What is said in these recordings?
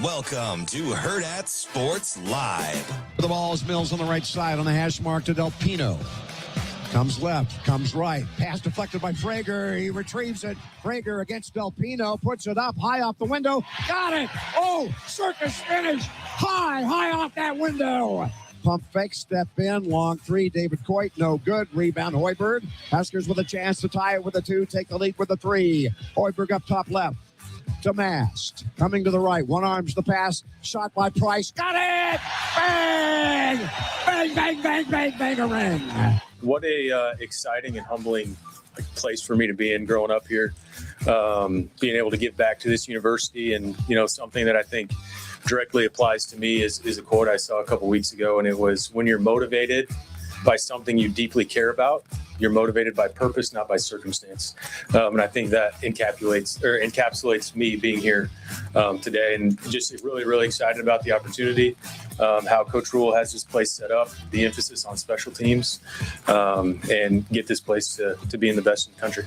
Welcome to Hurrdat Sports Live. The ball is Mills on the right side on the hash mark to Del Pino. Comes left, comes right. Pass deflected by Frager. He retrieves it. Frager against Del Pino. Puts it up high off the window. Got it. Oh, circus finish. High off that window. Pump fake, step in, long three. David Coit, no good. Rebound, Hoiberg. Huskers with a chance to tie it with a 2. Take the lead with a 3. Hoiberg up top left to Mast. Coming to the right. One arms the pass. Shot by Price. Got it! Bang! Bang, bang, bang, bang, bang, a ring. What a exciting and humbling place for me to be in growing up here. Being able to give back to this university, and something that I think directly applies to me is a quote I saw a couple weeks ago, and it was, when you're motivated by something you deeply care about, you're motivated by purpose, not by circumstance. And I think that encapsulates me being here today, and just really, really excited about the opportunity, how Coach Rule has this place set up, the emphasis on special teams, and get this place to be in the best in the country.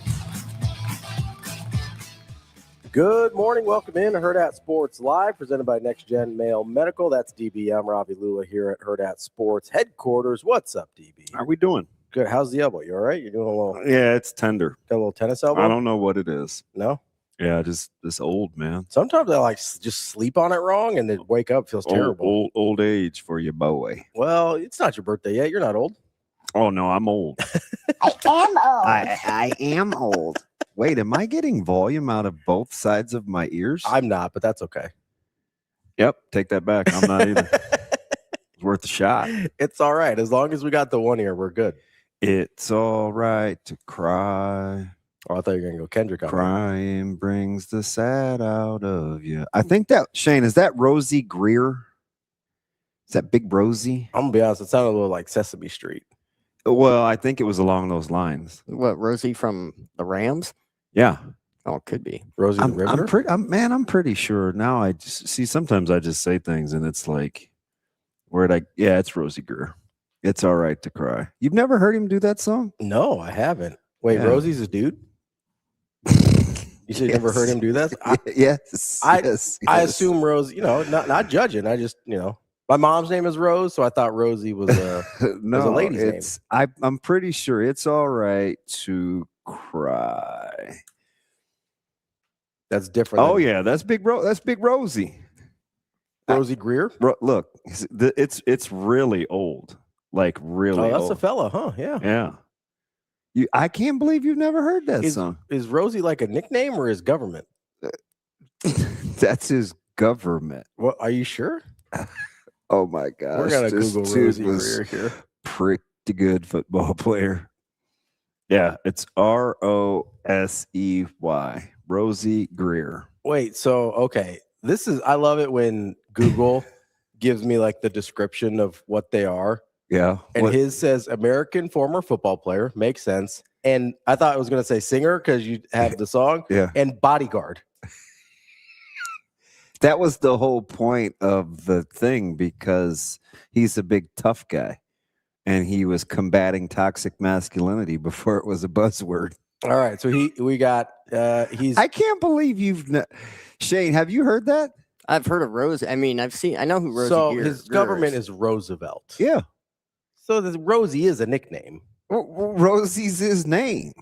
Good morning. Welcome in to Hurrdat Sports Live, presented by Next Gen Male Medical. That's DB. I'm Ravi here at Hurrdat Sports headquarters. What's up, DB? How are we doing? Good. How's the elbow? You all right? You're doing a little. Yeah, it's tender. Got a little tennis elbow? I don't know what it is. No? Yeah, just this old, man. Sometimes I just sleep on it wrong and then wake up, feels terrible. Old age for you, boy. Well, it's not your birthday yet. You're not old. Oh, no, I'm old. I am old. I am old. Wait, am I getting volume out of both sides of my ears? I'm not, but that's okay. Yep, take that back. I'm not either. It's worth a shot. It's all right. As long as we got the one ear, we're good. It's all right to cry. Oh, I thought you were going to go Kendrick on Crying brings the sad out of you. I think that, Shane, is that Rosie Greer? Is that Big Rosie? I'm going to be honest. It sounded a little like Sesame Street. Well, I think it was along those lines. What, Rosie from the Rams? Yeah. Oh, it could be. Rosie the Riveter? I'm pretty sure. Now I just see, sometimes I just say things and it's like, it's Rosie Greer. It's all right to cry. You've never heard him do that song? No, I haven't. Wait, Yeah. Rosie's a dude? You said you never heard him do that? Yes. I assume Rose, not judging. I just, my mom's name is Rose, so I thought Rosie was a lady's name. I'm pretty sure it's all right to cry. That's different. Oh yeah, that's Big Rosie. Rosie Greer? Look, it's really old. Like really old. Oh, that's a fella, huh? Yeah. Yeah. I can't believe you've never heard that song. Is Rosie like a nickname or his government? That's his government. Well, are you sure? Oh my gosh. We're gonna Google Rosie Greer here. Pretty good football player. Yeah, it's Rosey. Rosie Greer. Wait, so okay. I love it when Google gives me like the description of what they are. Yeah. And his says American former football player. Makes sense. And I thought it was going to say singer because you have the song. Yeah. And bodyguard. That was the whole point of the thing, because he's a big tough guy and he was combating toxic masculinity before it was a buzzword. All right. So I can't believe Shane, have you heard that? I've heard of Rose. I mean, I know who Rosie Greer his government is Roosevelt. Yeah. So Rosie is a nickname. Rosie's his name.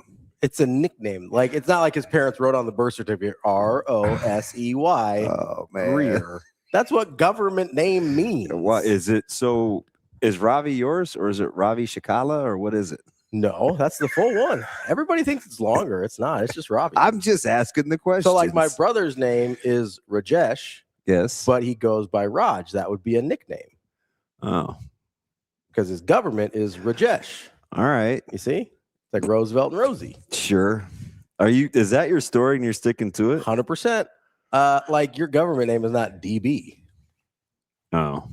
It's a nickname. Like, it's not like his parents wrote on the birth certificate, Rosey. Oh, man. Greer. That's what government name means. What is it? So is Ravi yours, or is it Ravi Shikala, or what is it? No, that's the full one. Everybody thinks it's longer. It's not. It's just Ravi. I'm just asking the question. So like my brother's name is Rajesh. Yes. But he goes by Raj. That would be a nickname. Oh. Because his government is Rajesh. All right. You see? Like Roosevelt and Rosie. Sure. Is that your story and you're sticking to it? 100%. Like your government name is not DB. Oh.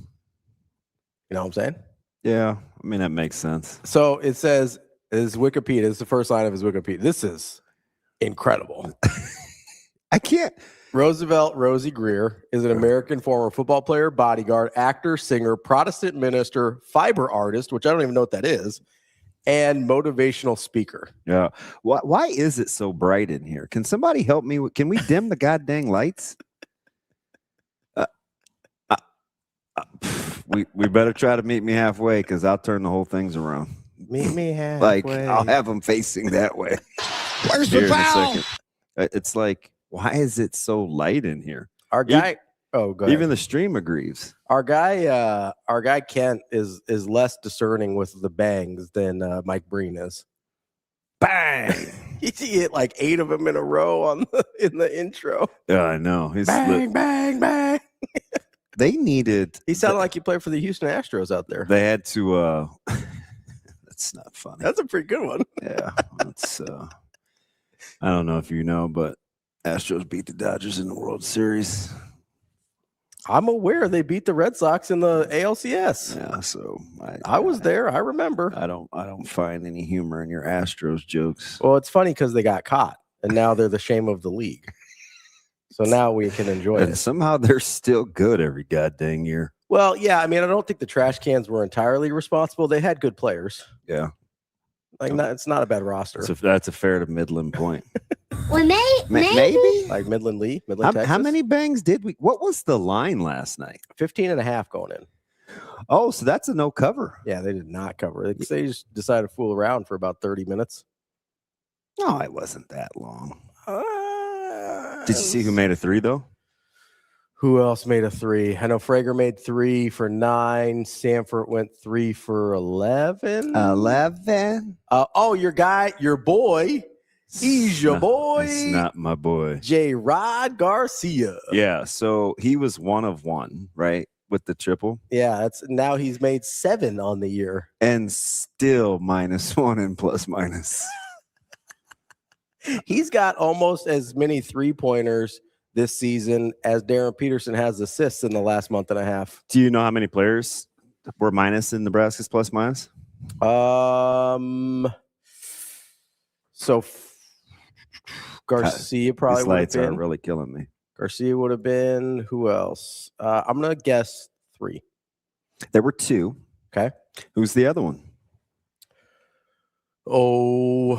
You know what I'm saying? Yeah. I mean, that makes sense. So it says, his Wikipedia, this is the first line of his Wikipedia. This is incredible. I can't. Roosevelt Rosie Greer is an American former football player, bodyguard, actor, singer, Protestant minister, fiber artist, which I don't even know what that is, and motivational speaker. Yeah. Why is it so bright in here? Can somebody help me? Can we dim the goddamn lights? We better try to meet me halfway because I'll turn the whole things around. Meet me halfway. Like I'll have them facing that way. Where's the foul? It's like, why is it so light in here? Our guy. Go ahead. Even the stream agrees. Our guy Kent is less discerning with the bangs than Mike Breen is. Bang! He hit like 8 of them in a row in the intro. Yeah, I know. He's Bang, bang, bang. They needed. He sounded like he played for the Houston Astros out there. They had to. That's not funny. That's a pretty good one. Yeah, that's. I don't know if you know, but Astros beat the Dodgers in the World Series. I'm aware they beat the Red Sox in the ALCS. Yeah, so I was there. I remember. I don't find any humor in your Astros jokes. Well, it's funny because they got caught, and now they're the shame of the league. So now we can enjoy And it. somehow they're still good every goddamn year. Well, yeah. I mean, I don't think the trash cans were entirely responsible. They had good players. Yeah, Like, it's not a bad roster. that's a fair to Midland point. Well, Maybe. Like Midland, Texas. How many bangs did we? What was the line last night? 15.5 going in. Oh, so that's a no cover. Yeah, they did not cover it. They just decided to fool around for about 30 minutes. No, it wasn't that long. Did you see who made a 3 though? Who else made a 3? I know Frager made 3 for 9. Sanford went 3 for 11. 11. Your boy. He's your boy. It's not my boy. J. Rod Garcia. Yeah, so he was 1 of 1, right? With the triple. Yeah, now he's made 7 on the year. And still -1 and plus minus. He's got almost as many 3-pointers this season as Darren Peterson has assists in the last month and a half. Do you know how many players were minus in Nebraska's plus minus? So Garcia probably These would have lights aren't been. really killing me. Garcia would have been. Who else? I'm gonna guess 3. There were 2. Okay. Who's the other one? Oh,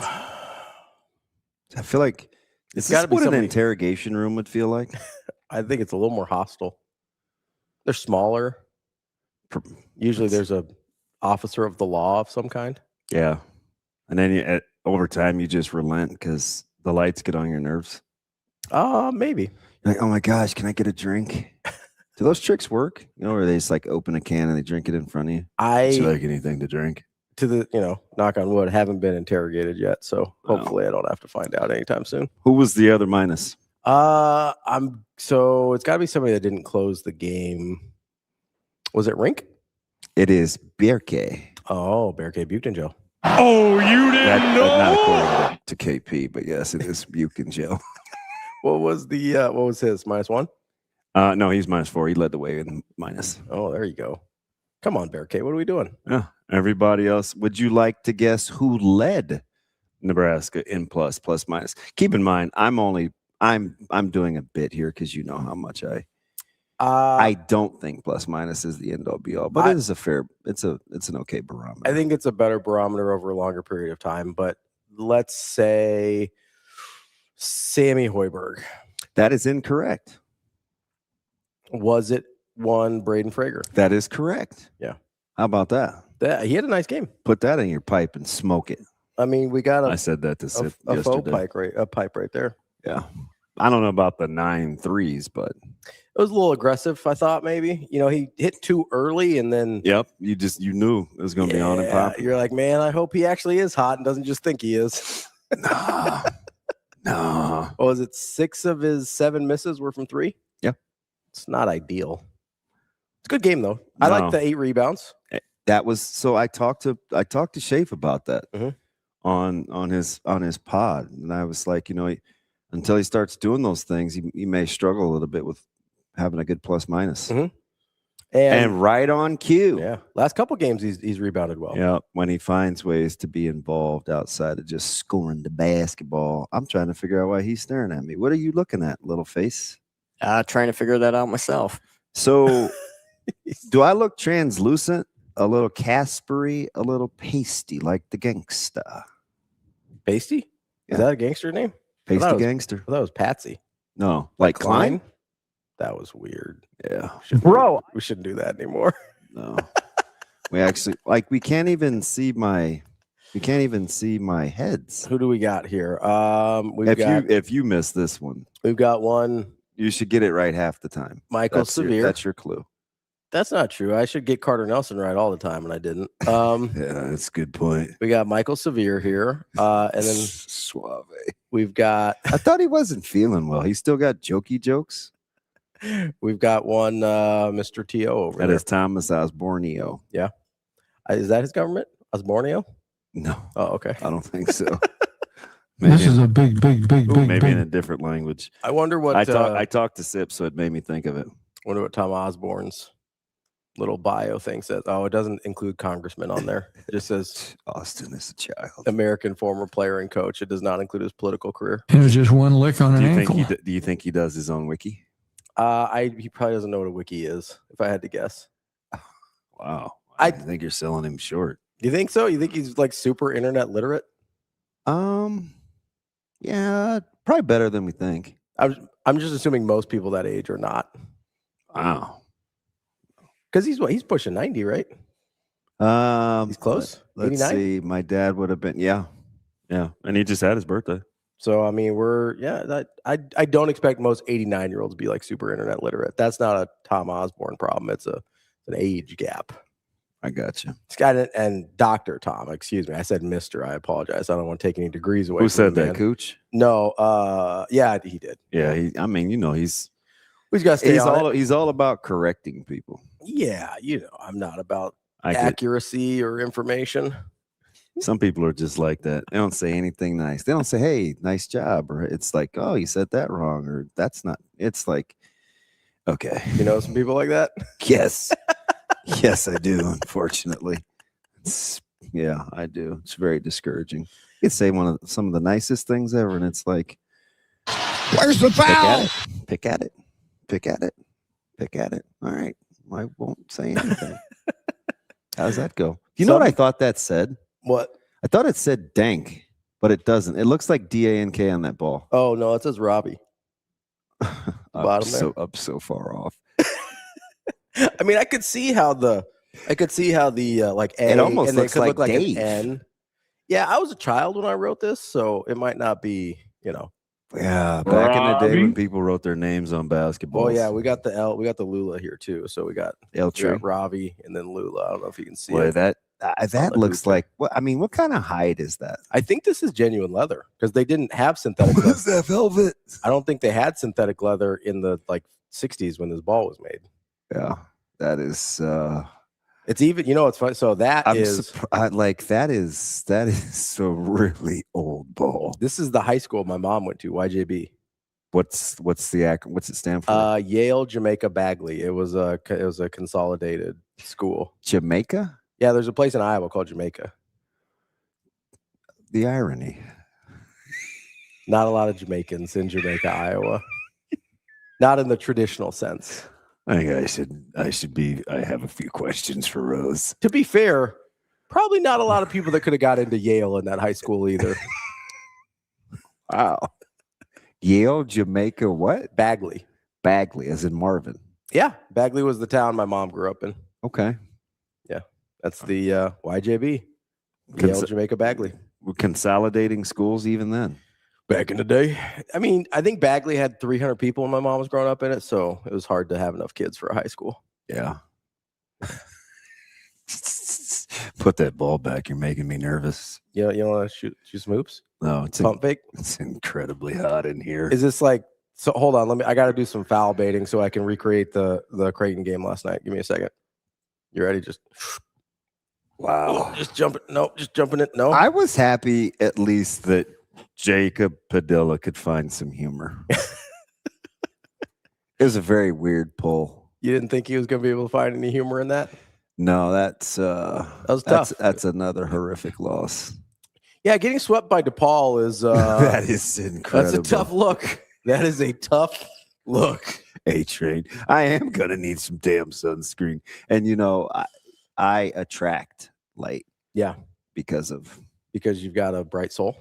I feel like It's this gotta be what an somebody- interrogation room would feel like. I think it's a little more hostile. They're smaller. Usually, there's a officer of the law of some kind. Yeah. And then over time, you just relent because the lights get on your nerves. Maybe. You're like, oh my gosh, can I get a drink? Do those tricks work? You know, where they just like open a can and they drink it in front of you? Would you like anything to drink? Knock on wood, haven't been interrogated yet. So hopefully I don't have to find out anytime soon. Who was the other minus? So it's got to be somebody that didn't close the game. Was it Rink? It is BRK. Oh, Barricade Butin Joe. Oh, you didn't know? Not according to KP, but yes, it is Buke and Joe. What was his -1? No, he's -4. He led the way in minus. Oh, there you go. Come on, Barricade. What are we doing? Yeah. Everybody else. Would you like to guess who led Nebraska in plus minus? Keep in mind, I'm doing a bit here because you know how much I don't think plus minus is the end all be all, but it is it's an okay barometer. I think it's a better barometer over a longer period of time, but let's say Sammy Hoiberg. That is incorrect. Was it one Braden Frager? That is correct. Yeah. How about that? He had a nice game. Put that in your pipe and smoke it. I mean, we got I said that to Sip a yesterday. faux pipe right there. Yeah. I don't know about the 9 threes, but it was a little aggressive, I thought maybe. He hit too early and then yep, you knew it was going to be on and popping. You're like, man, I hope he actually is hot and doesn't just think he is. No. What was it? 6 of his 7 misses were from 3? Yeah. It's not ideal. It's a good game though. I like the 8 rebounds. That was so I talked to Shafe about that Mhm. on his pod, and I was like, until he starts doing those things, he may struggle a little bit with having a good plus minus. Mhm. And right on cue. Yeah, last couple games he's rebounded well. Yeah, when he finds ways to be involved outside of just scoring the basketball. I'm trying to figure out why he's staring at me. What are you looking at, little face? Trying to figure that out myself. So, do I look translucent, a little Caspery, a little pasty, like the gangsta? Pasty? Is Yeah. that a gangster name? Pasty thought it was- gangster? I thought it was Patsy. No, like Klein? That was weird. Yeah. We shouldn't do that anymore. No. We actually we can't even see my heads. Who do we got here? If you miss this one, we've got one. you should get it right half the time. Michael Severe. That's your clue. That's not true. I should get Carter Nelson right all the time, and I didn't. Yeah, that's a good point. We got Michael Severe here, and then Suave. we've got. I thought he wasn't feeling well. He still got jokey jokes. We've got one Mr. T.O. over That there. is Thomas Osborneo. Yeah. Is that his government? Osborneo? No. Oh, okay. I don't think so. This is a big maybe in a different language. I wonder what I talked to Sip, so it made me think of it. Wonder what Tom Osborne's little bio thing says. Oh, it doesn't include congressman on there. It just says Austin is a child. American former player and coach. It does not include his political career. It was just one lick on an ankle. Do you think he does his own wiki? He probably doesn't know what a wiki is, if I had to guess. Wow. I think you're selling him short. Do you think so? You think he's like super internet literate? Yeah, probably better than we think. I'm just assuming most people that age are not. Wow. Because he's pushing 90, right? He's close. Let's 89? see. My dad would have been, yeah. And he just had his birthday. So I mean, I don't expect most 89-year-olds to be like super internet literate. That's not a Tom Osborne problem. It's an age gap. I got you. It's got it, and Dr. Tom, excuse me. I said Mr. I apologize. I don't want to take any degrees away. Who said him, that, Cooch? No, yeah, he did. Yeah, he's got to stay on he's all about correcting people. Yeah, I'm not about accuracy or information. Some people are just like that. They don't say anything nice. They don't say, "Hey, nice job," or it's like, "Oh, you said that wrong," or "That's not." It's like, okay, you know some people like that. Yes. Yes, I do. Unfortunately, yeah, I do. It's very discouraging. You could say some of the nicest things ever, and it's like, Where's the foul? Pick at it. All right, I won't say anything. How does that go? You know what I thought that said? What? I thought it said dank, but it doesn't. It looks like DANK on that ball. Oh no, it says Ravi. Bottom there. Up so far off. I mean, I could see how the like A, it almost and looks it could look like Dave. an N. Yeah, I was a child when I wrote this, so it might not be, Yeah, back in the day when people wrote their names on basketball. Oh yeah, we got the Lula here too. So we got Ravi and then Lula. I don't know if you can see it. That looks like what? I mean, what kind of hide is that? I think this is genuine leather because they didn't have synthetic leather. What is that, velvet? I don't think they had synthetic leather in the 60s when this ball was made. Yeah, that is. It's even. It's funny. So that is a really old ball. This is the high school my mom went to, YJB. What's the acronym? What's it stand for? Yale Jamaica Bagley. It was a consolidated school. Jamaica. Yeah, there's a place in Iowa called Jamaica. The irony. Not a lot of Jamaicans in Jamaica, Iowa. Not in the traditional sense. I think I have a few questions for Rose. To be fair, probably not a lot of people that could have got into Yale in that high school either. Wow. Yale, Jamaica, what? Bagley, as in Marvin. Yeah, Bagley was the town my mom grew up in. Okay. Yeah, that's the YJB. Yale, Jamaica, Bagley. We're consolidating schools even then. Back in the day. I mean, I think Bagley had 300 people when my mom was growing up in it, so it was hard to have enough kids for a high school. Yeah. Put that ball back. You're making me nervous. You want to shoot some hoops? No, pump fake. It's incredibly hot in here. Is this like? So hold on. I got to do some foul baiting so I can recreate the Creighton game last night. Give me a second. You ready? Just wow. Oh, just jumping. No, just jumping it. No. I was happy at least that Jacob Padilla could find some humor. It was a very weird pull. You didn't think he was going to be able to find any humor in that? No, that was tough. That's another horrific loss. Yeah, getting swept by DePaul is that is incredible. That's a tough look. That is a tough look. A-Train. I am gonna need some damn sunscreen. And I attract light. Yeah. Because you've got a bright soul.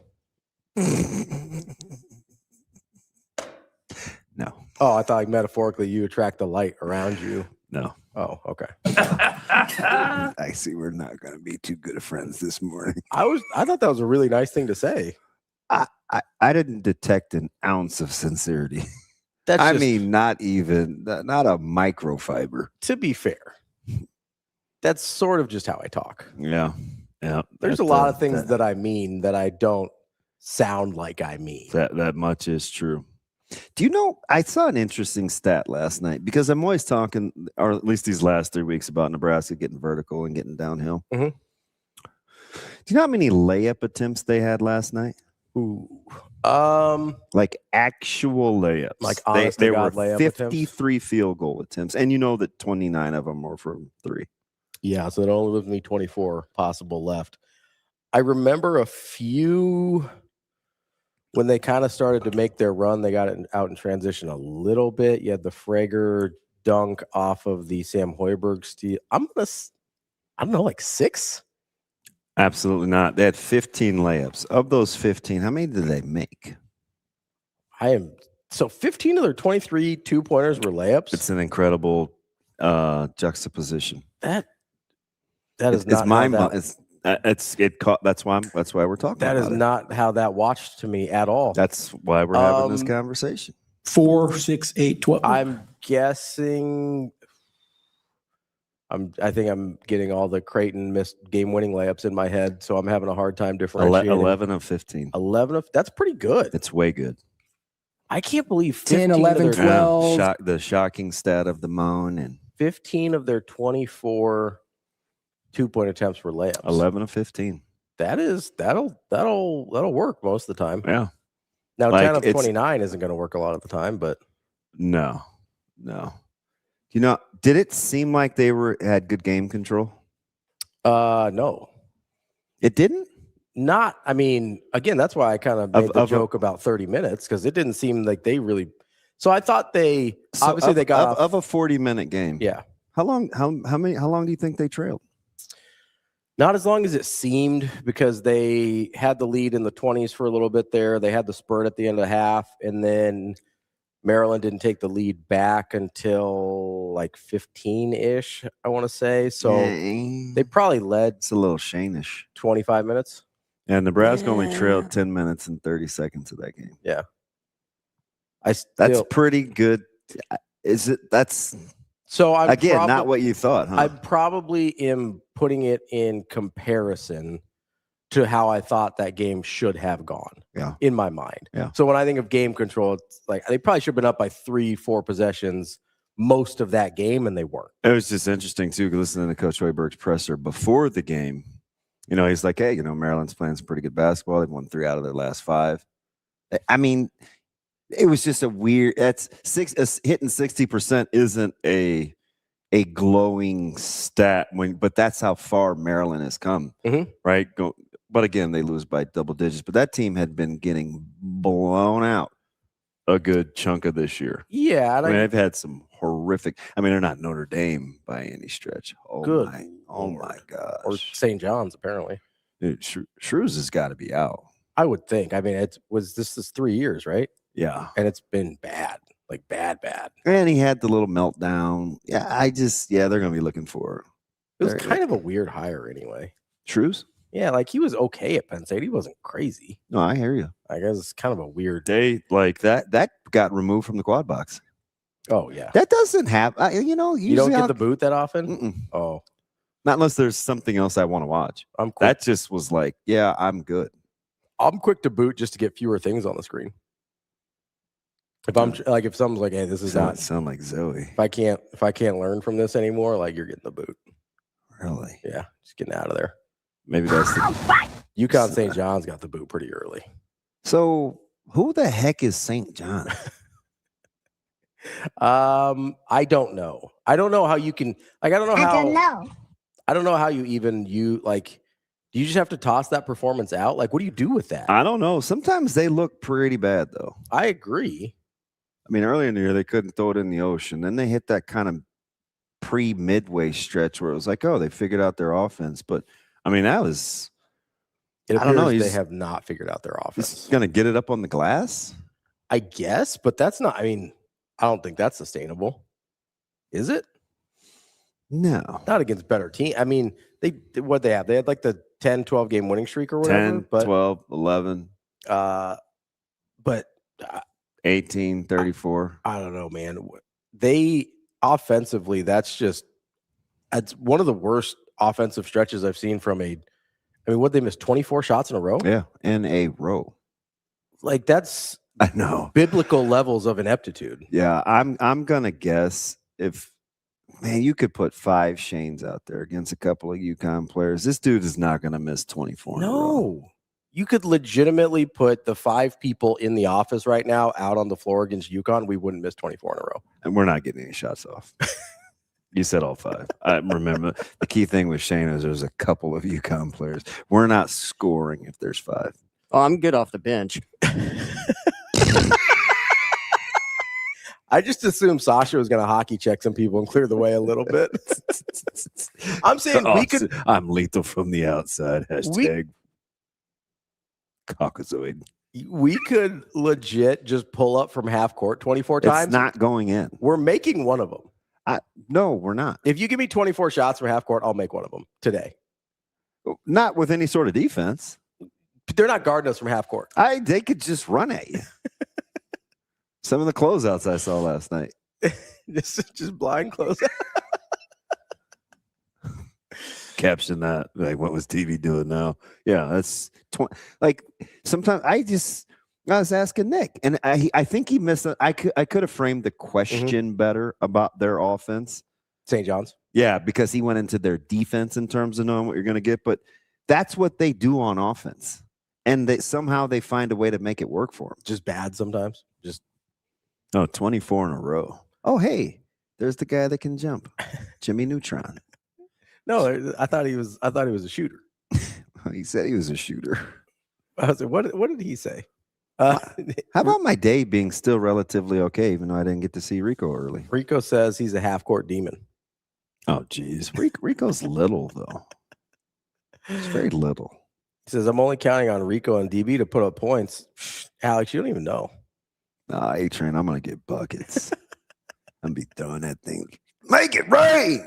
No. Oh, I thought like metaphorically you attract the light around you. No. Oh, okay. I see we're not going to be too good of friends this morning. I thought that was a really nice thing to say. I didn't detect an ounce of sincerity. That's not a microfiber. To be fair, that's sort of just how I talk. Yeah. Yeah. There's a lot of things that I mean that I don't sound like I mean. That much is true. Do you know, I saw an interesting stat last night because I'm always talking, or at least these last 3 weeks, about Nebraska getting vertical and getting downhill. Mm-hmm. Do you know how many layup attempts they had last night? Ooh. Like actual layups. Like honest they to God were layup 53 attempts? Field goal attempts. And you know that 29 of them were from 3. Yeah, so it only leaves me 24 possible left. I remember a few when they kind of started to make their run. They got it out in transition a little bit. You had the Frager dunk off of the Sam Hoiberg steal. I don't know, like 6? Absolutely not. They had 15 layups. Of those 15, how many did they make? So 15 of their 23 2-pointers were layups. It's an incredible juxtaposition. That is it's mind blowing. That's why we're talking. That about is it. not how that watched to me at all. That's why we're having this conversation. 4, 6, 8, 12. I'm guessing. I think I'm getting all the Creighton missed game-winning layups in my head, so I'm having a hard time differentiating. 11 of 15. 11 of that's pretty good. It's way good. I can't believe 10, 11, 12. The shocking stat of the moan and 15 of their 24 2-point attempts were layups. 11 of 15. That'll work most of the time. Yeah. Now 10 of 29 isn't going to work a lot of the time, but no. You know, did it seem like they had good game control? No. It didn't? Not, I mean, again, that's why I kind of made the joke about 30 minutes because it didn't seem like they really. So I thought they got of a 40-minute game. Yeah. How long do you think they trailed? Not as long as it seemed because they had the lead in the 20s for a little bit there. They had the spurt at the end of the half, and then Maryland didn't take the lead back until like 15-ish, I want to say. So they probably led. It's a little Shane-ish. 25 minutes. And Nebraska only trailed 10 minutes and 30 seconds of that game. Yeah. That's pretty good. Is it? That's so I'm not what you thought, huh? I probably am putting it in comparison to how I thought that game should have gone. Yeah. In my mind. Yeah. So when I think of game control, it's like they probably should have been up by 3-4 possessions most of that game, and they weren't. It was just interesting too, listening to Coach Hoiberg's presser before the game. You know, he's like, hey, you know, Maryland's playing some pretty good basketball. They've won 3 out of their last 5. I mean, it was just a weird. Hitting 60% isn't a glowing stat but that's how far Maryland has come, right? But again, they lose by double digits. But that team had been getting blown out a good chunk of this year. Yeah, I mean, they've had some horrific. I mean, they're not Notre Dame by any stretch. Oh my gosh. Or St. John's, apparently. Dude, Shrews has got to be out. I would think. I mean, this is 3 years, right? Yeah, and it's been bad, like bad. And he had the little meltdown. Yeah, they're gonna be looking for. It was kind of a weird hire, anyway. Shrews? Yeah, like he was okay at Penn State. He wasn't crazy. No, I hear you. I guess it's kind of a weird. They like that. That got removed from the quad box. Oh yeah, that doesn't happen. You don't get the boot that often. Oh, not unless there's something else I want to watch. That just was like, yeah, I'm good. I'm quick to boot just to get fewer things on the screen. If someone's like, hey, this is not sound like Zoe. If I can't learn from this anymore, like you're getting the boot. Really? Yeah, just getting out of there. Maybe that's UConn St. John's got the boot pretty early. So who the heck is St. John? I don't know. I don't know how you can I don't know how you even do you just have to toss that performance out? Like, what do you do with that? I don't know. Sometimes they look pretty bad, though. I agree. I mean, earlier in the year, they couldn't throw it in the ocean. Then they hit that kind of pre-midway stretch where it was like, oh, they figured out their offense. But, I mean, that was – I don't know. They have not figured out their offense. He's going to get it up on the glass? I guess, but that's not – I mean, I don't think that's sustainable. Is it? No. Not against better team. I mean, what they have? They had like the 10, 12 game winning streak or whatever. 10, 12, 11. But 18, 34. I don't know, man. They offensively, that's one of the worst offensive stretches I've seen from what they missed 24 shots in a row? Yeah, in a row. Like that's I know biblical levels of ineptitude. Yeah, I'm gonna guess if you could put 5 Shanes out there against a couple of UConn players, this dude is not gonna miss 24 in a row. No. You could legitimately put the 5 people in the office right now out on the floor against UConn. We wouldn't miss 24 in a row. And we're not getting any shots off. You said all 5. I remember the key thing with Shane is there's a couple of UConn players. We're not scoring if there's 5. Oh, I'm good off the bench. I just assumed Sasha was going to hockey check some people and clear the way a little bit. I'm saying we could. I'm lethal from the outside. Hashtag Caucasoid. We could legit just pull up from half court 24 times. It's not going in. We're making one of them. No, we're not. If you give me 24 shots from half court, I'll make one of them today. Not with any sort of defense. They're not guarding us from half court. They could just run at you. Some of the closeouts I saw last night. This is just blind close. Caption that. Like, what was TV doing now? Yeah, that's like sometimes I was asking Nick, and I think he missed it. I could have framed the question better about their offense. St. John's. Yeah, because he went into their defense in terms of knowing what you're going to get, but that's what they do on offense. And somehow they find a way to make it work for them. Just bad sometimes. 24 in a row. Oh, hey, there's the guy that can jump. Jimmy Neutron. No, I thought he was a shooter. He said he was a shooter. I was like, what did he say? How about my day being still relatively okay, even though I didn't get to see Rico early? Rico says he's a half-court demon. Oh, geez. Rico's little, though. He's very little. He says, I'm only counting on Rico and DB to put up points. Alex, you don't even know. Nah, A-Train, I'm going to get buckets. I'm going to be throwing that thing. Make it rain!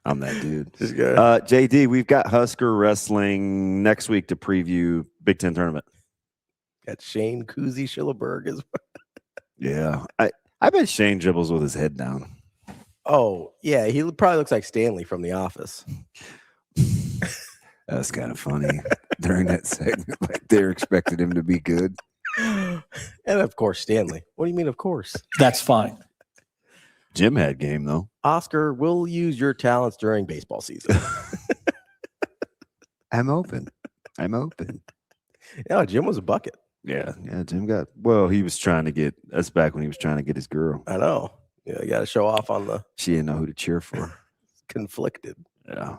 I'm that dude. Just good. JD, we've got Husker wrestling next week to preview Big Ten tournament. Got Shane Kuzi Schillerberg as well. Yeah. I bet Shane dribbles with his head down. Oh, yeah. He probably looks like Stanley from The Office. That's kind of funny during that segment. Like they're expecting him to be good. And of course, Stanley. What do you mean, of course? That's fine. Jim had game, though. Oscar, we'll use your talents during baseball season. I'm open. Yeah, Jim was a bucket. Yeah, Jim he was trying to get, that's back when he was trying to get his girl. I know. Yeah, you got to show off on the She didn't know who to cheer for. conflicted. Yeah.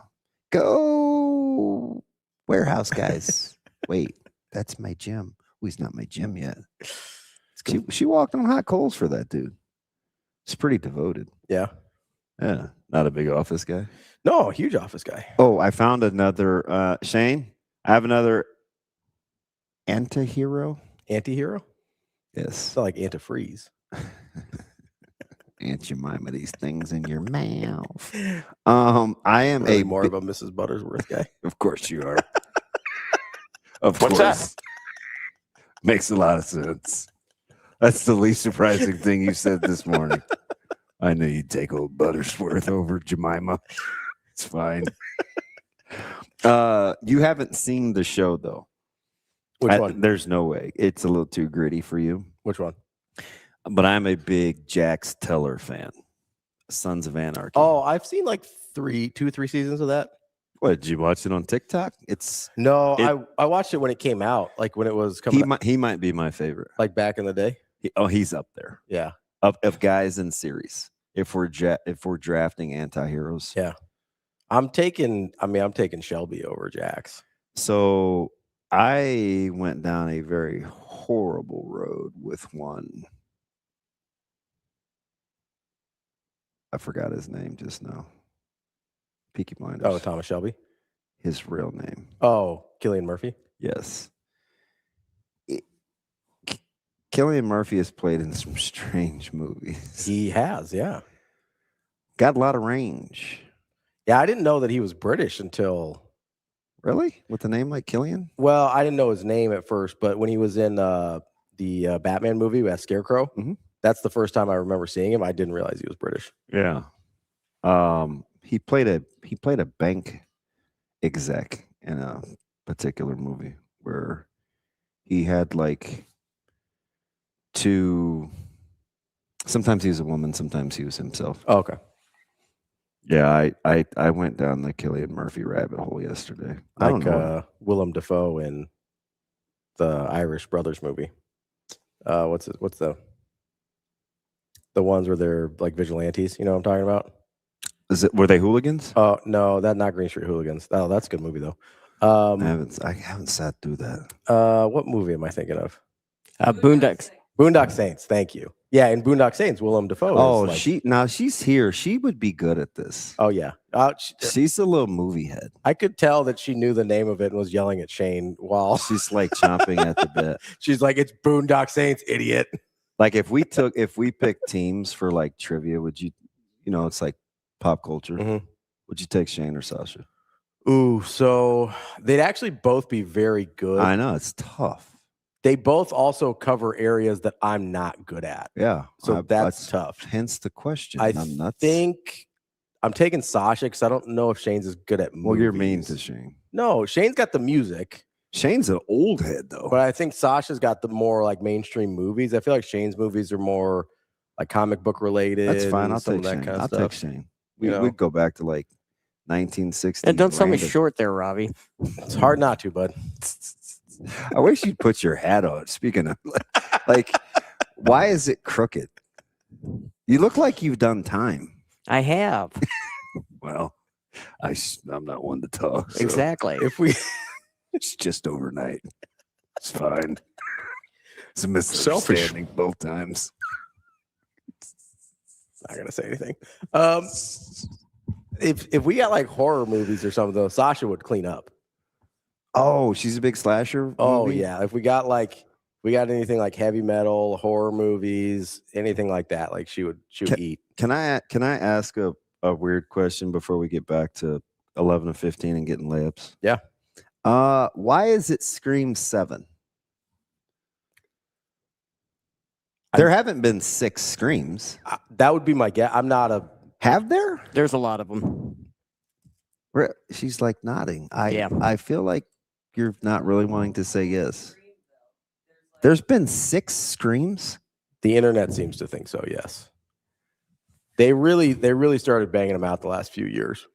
Go warehouse guys. Wait, that's my Jim. Oh, he's not my Jim yet. She walked on hot coals for that dude. He's pretty devoted. Yeah. Yeah. Not a big office guy. No, huge office guy. Oh, I found another Shane. I have another anti-hero. Anti-hero? Yes. It's not like antifreeze. Aunt Jemima, these things in your mouth. I am really more of a Mrs. Buttersworth guy. Of course you are. Of What's course. that? Makes a lot of sense. That's the least surprising thing you said this morning. I knew you'd take old Buttersworth over Jemima. It's fine. You haven't seen the show, though. Which one? There's no way. It's a little too gritty for you. Which one? But I'm a big Jax Teller fan. Sons of Anarchy. Oh, I've seen like 3 seasons of that. What, did you watch it on TikTok? I watched it when it came out, like when it was coming out, He might be my favorite. like back in the day. He's up there. Yeah. Of guys in series. If we're drafting anti-heroes. Yeah. I'm taking Shelby over Jax. So I went down a very horrible road with one. I forgot his name just now. Peaky Blinders. Oh, Thomas Shelby. His real name. Oh, Cillian Murphy. Yes. Cillian Murphy has played in some strange movies. He has, yeah. Got a lot of range. Yeah, I didn't know that he was British until. Really? With a name like Cillian? Well, I didn't know his name at first, but when he was in the Batman movie with Scarecrow, that's the first time I remember seeing him. I didn't realize he was British. Yeah. He played a bank exec in a particular movie where he had like two. Sometimes he was a woman, sometimes he was himself. Oh, okay. Yeah, I went down the Cillian Murphy rabbit hole yesterday. I don't know. Willem Dafoe in the Irish Brothers movie. What's the ones where they're like vigilantes? You know what I'm talking about? Were they hooligans? Oh no, not Green Street Hooligans. Oh, that's a good movie though. I haven't sat through that. What movie am I thinking of? Boondock Saints. Thank you. Yeah, in Boondock Saints, Willem Dafoe. Oh, she's here. She would be good at this. Oh yeah, she's a little movie head. I could tell that she knew the name of it and was yelling at Shane while she's like chomping at the bit. She's like, "It's Boondock Saints, idiot!" Like if we picked teams for like trivia, would you? It's like pop culture. Mm-hmm. Would you take Shane or Sasha? Ooh, so they'd actually both be very good. I know it's tough. They both also cover areas that I'm not good at. Yeah. So that's tough. Hence the question. I think I'm taking Sasha because I don't know if Shane's as good at movies. Well, you're mean to Shane. No, Shane's got the music. Shane's an old head, though. But I think Sasha's got the more like mainstream movies. I feel like Shane's movies are more like comic book related. That's fine. I'll take Shane. I'll take Shane. We'd go back to like 1960. And don't sell me short there, Ravi. It's hard not to, bud. I wish you'd put your hat on. Speaking of, like, why is it crooked? You look like you've done time. I have. Well, I'm not one to talk. So Exactly. It's just overnight. It's fine. It's a misunderstanding both times. Not gonna say anything. If we got like horror movies or something, though, Sasha would clean up. Oh, she's a big slasher movie? Oh yeah. If we got anything like heavy metal, horror movies, anything like that, like she would eat. Can I ask a weird question before we get back to 11 and 15 and getting layups? Yeah. Why is it Scream 7? There haven't been 6 Screams. That would be my guess. Have there? There's a lot of them. She's like nodding. Yeah. I feel like you're not really wanting to say yes. There's been 6 Screams? The internet seems to think so, yes. They really started banging them out the last few years.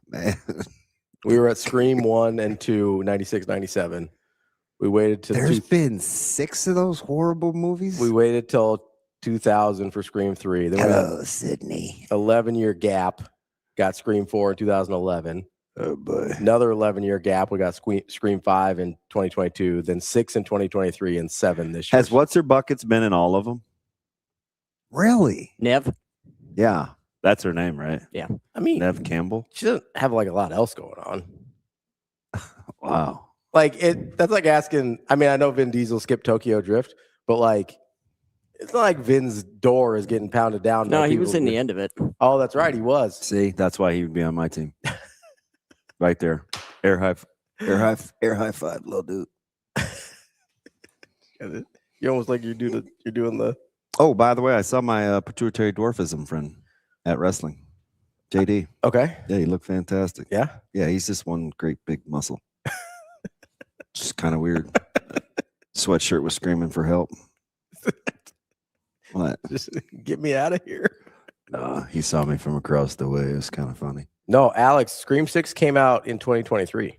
Man. We were at Scream 1 and 2, 96, 97. We waited till There's been 6 of those horrible movies? We waited till 2000 for Scream 3. Then Hello, Sydney. 11-year gap. Got Scream 4 in 2011. Oh boy. Another 11-year gap. We got Scream 5 in 2022, then 6 in 2023, and 7 this year. Has What's Her Buckets been in all of them? Really? Nev? Yeah. That's her name, right? Yeah. I mean, Nev Campbell. She doesn't have like a lot else going on. Wow. Like that's like asking, I mean, I know Vin Diesel skipped Tokyo Drift, but like it's not like Vin's door is getting pounded down. No, he was in the end of it. Oh, that's right, he was. See, that's why he would be on my team. Right there. Air high five, little dude. You almost like you're doing the. Oh, by the way, I saw my pituitary dwarfism friend at wrestling. JD. Okay. Yeah, he looked fantastic. Yeah? Yeah, he's just one great big muscle. Just kind of weird. Sweatshirt was screaming for help. What? Just get me out of here. No, he saw me from across the way. It was kind of funny. No, Alex, Scream 6 came out in 2023.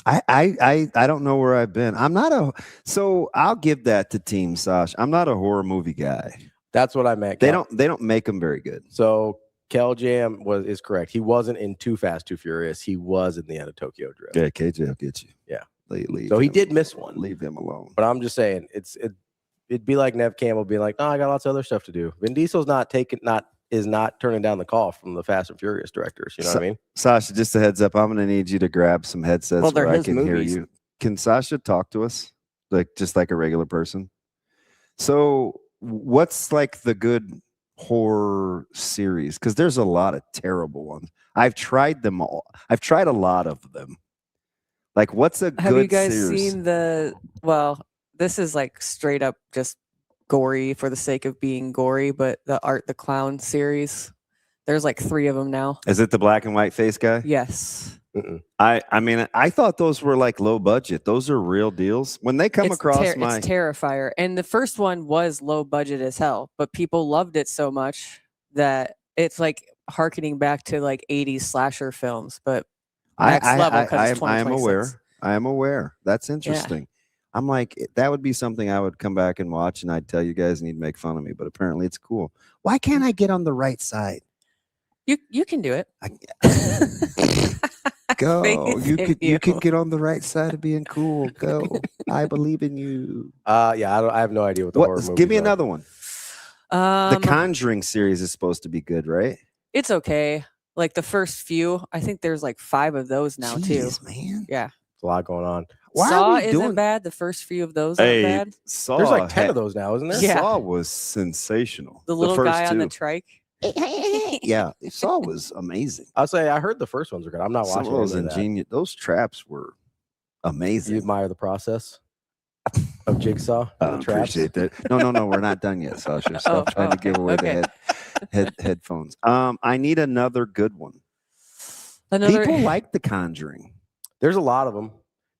I don't know where I've been. So I'll give that to Team Sash. I'm not a horror movie guy. That's what I meant. They don't make them very good. So Kel Jam is correct. He wasn't in Too Fast, Too Furious. He was in the end of Tokyo Drift. Yeah, KJ will get you. Yeah. Leave so he him. did miss one. Leave him alone. But I'm just saying, it'd be like Nev Campbell being like, "No, I got lots of other stuff to do." Vin Diesel's not turning down the call from the Fast and Furious directors. You know what I mean? Sasha, just a heads up. I'm going to need you to grab some headsets Well, they're where I his can movies. hear you. Can Sasha talk to us just like a regular person? So, what's like the good horror series? Because there's a lot of terrible ones. I've tried them all. I've tried a lot of them. Like, what's a Have good you guys series? seen well, this is like straight up just gory for the sake of being gory, but the Art the Clown series, there's like 3 of them now. Is it the black and white face guy? Yes. I mean, I thought those were like low budget. Those are real deals. When they come across it's Terrifier. And the first one was low budget as hell, but people loved it so much that it's like harkening back to like 80s slasher films, but next level because it's 2026. I am aware. I am aware. That's interesting. I'm like, that would be something I would come back and watch, and I'd tell you guys and you'd make fun of me, but apparently it's cool. Why can't I get on the right side? You can do it. Go. You can get on the right side of being cool. Go. I believe in you. Yeah, I have no idea what the horror movies Give me are. another one. The Conjuring series is supposed to be good, right? It's okay. Like the first few, I think there's like 5 of those now too. Man. Yeah. There's a lot going on. Why Saw are we isn't bad. The first few of those aren't bad. Saw There's like 10 of those now, isn't there? Yeah. Saw was sensational. The little first guy on the 2. trike. Yeah, Saw was amazing. I'll say I heard the first ones are good. I'm not Some watching of those any of that. ingenious. Those traps were amazing. You admire the process of Jigsaw? I and the traps? appreciate that. No, we're not done yet, Sasha. Stop trying to give away the headphones. I need another good one. People like The Conjuring. There's a lot of them.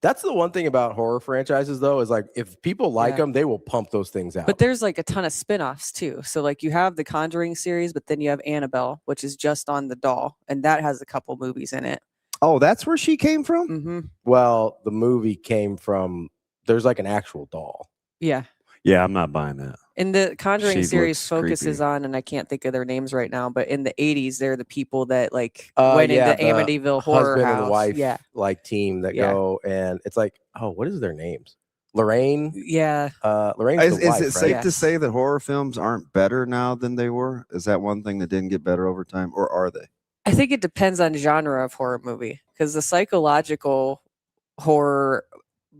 That's the one thing about horror franchises, though, is like if people like them, they will pump those things out. But there's like a ton of spin-offs too. So like you have the Conjuring series, but then you have Annabelle, which is just on the doll, and that has a couple movies in it. Oh, that's where she came from? Mm-hmm. Well, the movie came from, there's like an actual doll. Yeah. Yeah, I'm not buying that. And the Conjuring She series looks focuses creepy. on, and I can't think of their names right now, but in the 80s, they're the people that like went into the Amityville horror husband house. and wife Yeah. like team that go, and it's like, oh, what is their names? Lorraine? Yeah. Lorraine's the Is wife, it safe right? to say that horror films aren't better now than they were? Is that one thing that didn't get better over time, or are they? I think it depends on genre of horror movie, because the psychological horror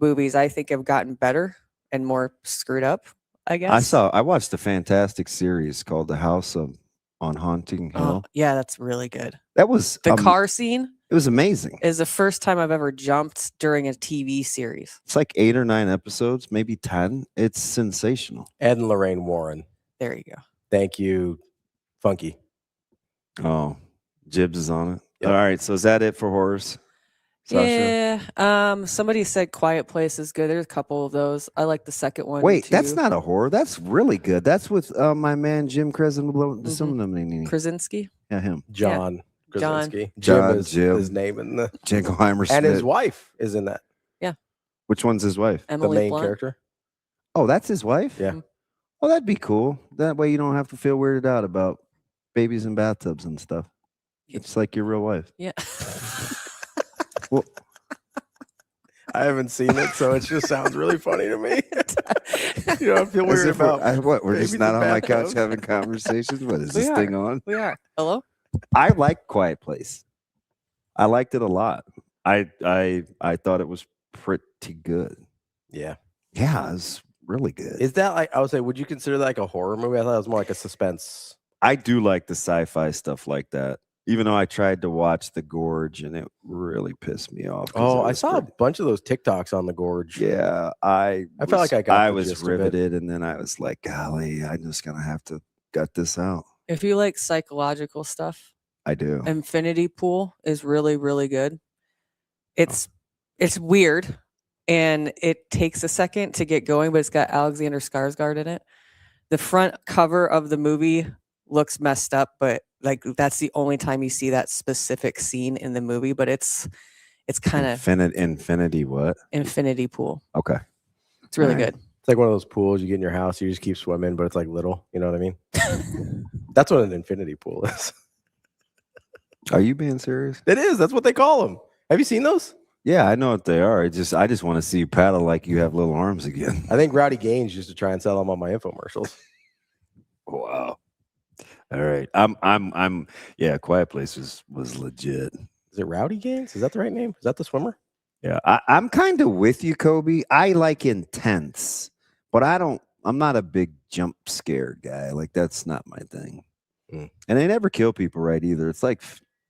movies I think have gotten better and more screwed up, I guess. I watched a fantastic series called The House on Haunting Hill. Yeah, that's really good. That was The car scene it was amazing. is the first time I've ever jumped during a TV series. It's like 8 or 9 episodes, maybe 10. It's sensational. Ed and Lorraine Warren. There you go. Thank you, Funky. Oh, Jibs is on it. Yep. All right, so is that it for horrors? Sasha? Yeah. Somebody said Quiet Place is good. There's a couple of those. I like the second one. Wait, that's too. not a horror. That's really good. That's with my man Jim Krasinski. Yeah, him. John John. Krasinski. John, is Jim. his name in the Jingleheimer Smith. and his wife is in that. Which one's his wife? Emily the main Blunt. character. Oh, that's his wife? Yeah. Well, that'd be cool. That way you don't have to feel weirded out about babies in bathtubs and stuff. It's like your real wife. Yeah. Well, I haven't seen it, so it just sounds really funny to me. You know, I feel as weird if we're- about what? We're just babies not in on my couch bathtubs. having conversations. What is We this are. thing on? We are. Hello? I like Quiet Place. I liked it a lot. I thought it was pretty good. Yeah. Yeah, it's really good. Is that like, I would say, would you consider that like a horror movie? I thought it was more like a suspense. I do like the sci-fi stuff like that. Even though I tried to watch The Gorge and it really pissed me off. 'cause Oh, it I was saw a pretty- bunch of those TikToks on the Gorge. Yeah, I felt like I got I the was gist of it. riveted, and then I was like, golly, I'm just gonna have to gut this out. If you like psychological stuff, I do. Infinity Pool is really, really good. It's weird and it takes a second to get going, but it's got Alexander Skarsgård in it. The front cover of the movie looks messed up, but like that's the only time you see that specific scene in the movie, but it's kind of Infinity what? Infinity Pool. Okay. It's really Alright. good. It's like one of those pools you get in your house, you just keep swimming, but it's like little. You know what I mean? That's what an infinity pool is. Are you being serious? It is. That's what they call them. Have you seen those? Yeah, I know what they are. I just want to see you paddle like you have little arms again. I think Rowdy Gaines used to try and sell them on my infomercials. Wow. All right. I'm yeah, Quiet Place was legit. Is it Rowdy Gaines? Is that the right name? Is that the swimmer? Yeah, I'm kind of with you, Kobe. I like intense, but I don't not a big jump scare guy. Like that's not my thing. Mm. And they never kill people right either. It's like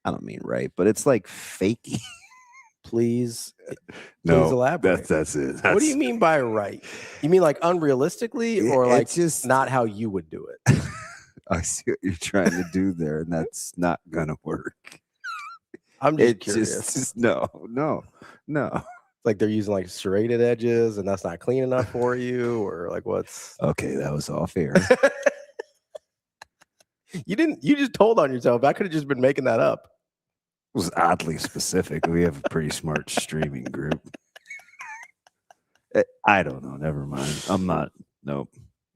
I don't mean right, but it's like fakey. Please No, elaborate. that's it. What do you mean by right? You mean like unrealistically, or like It's just not how you would do it? I see what you're trying to do there, and that's not gonna work. I'm just It curious. just no. Like they're using like serrated edges, and that's not clean enough for you, or like what's? Okay, that was off air. You didn't. You just told on yourself. I could have just been making that up. It was oddly specific. We have a pretty smart streaming group. I don't know. Never mind. I'm not. Nope.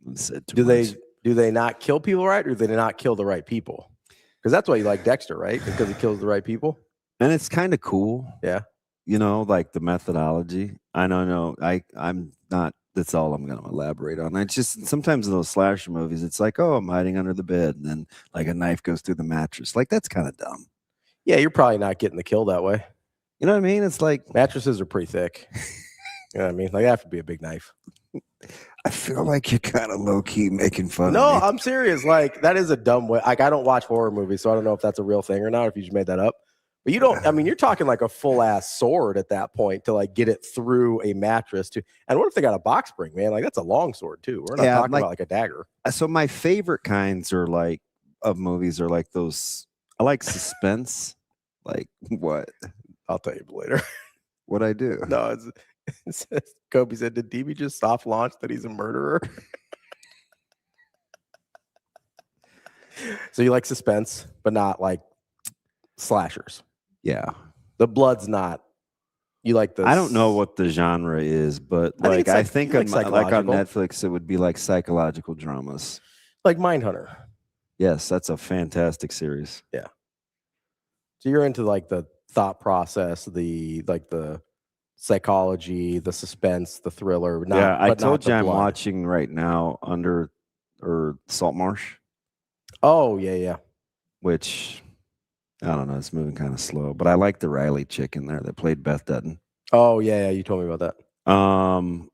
I said too much. Do they not kill people right, or do they not kill the right people? Because that's why you like Dexter, right? Because he kills the right people. And it's kind of cool. Yeah. You know, like the methodology. I don't know. I'm not. That's all I'm going to elaborate on. It's just sometimes in those slasher movies, it's like, oh, I'm hiding under the bed, and then like a knife goes through the mattress. Like that's kind of dumb. Yeah, you're probably not getting the kill that way. You know what I mean? It's like Mattresses are pretty thick. You know what I mean? Like that have to be a big knife. I feel like you're kind of low key making fun No, of me. I'm serious. Like that is a dumb way. Like I don't watch horror movies, so I don't know if that's a real thing or not. If you just made that up, but you don't. I mean, you're talking like a full ass sword at that point to like get it through a mattress. And what if they got a box spring, man? Like that's a long sword too. We're not talking about like a dagger. So my favorite kinds are like of movies are like those. I like suspense. Like what? I'll tell you later. What I do? No, it says Kobe said, "Did DB just soft launch that he's a murderer?" So you like suspense, but not like slashers. Yeah. The blood's not. You like the. I don't know what the genre is, but I think like it's I think like on, like on psychological. Netflix, it would be like psychological dramas. Like Mindhunter. Yes, that's a fantastic series. Yeah. So you're into like the thought process, the psychology, the suspense, the thriller. Not, Yeah, I but not told the you I'm blood. watching right now Under or Salt Marsh, Oh yeah. which I don't know, it's moving kind of slow, but I like the Riley chick in there that played Beth Dutton. Oh yeah. You told me about that.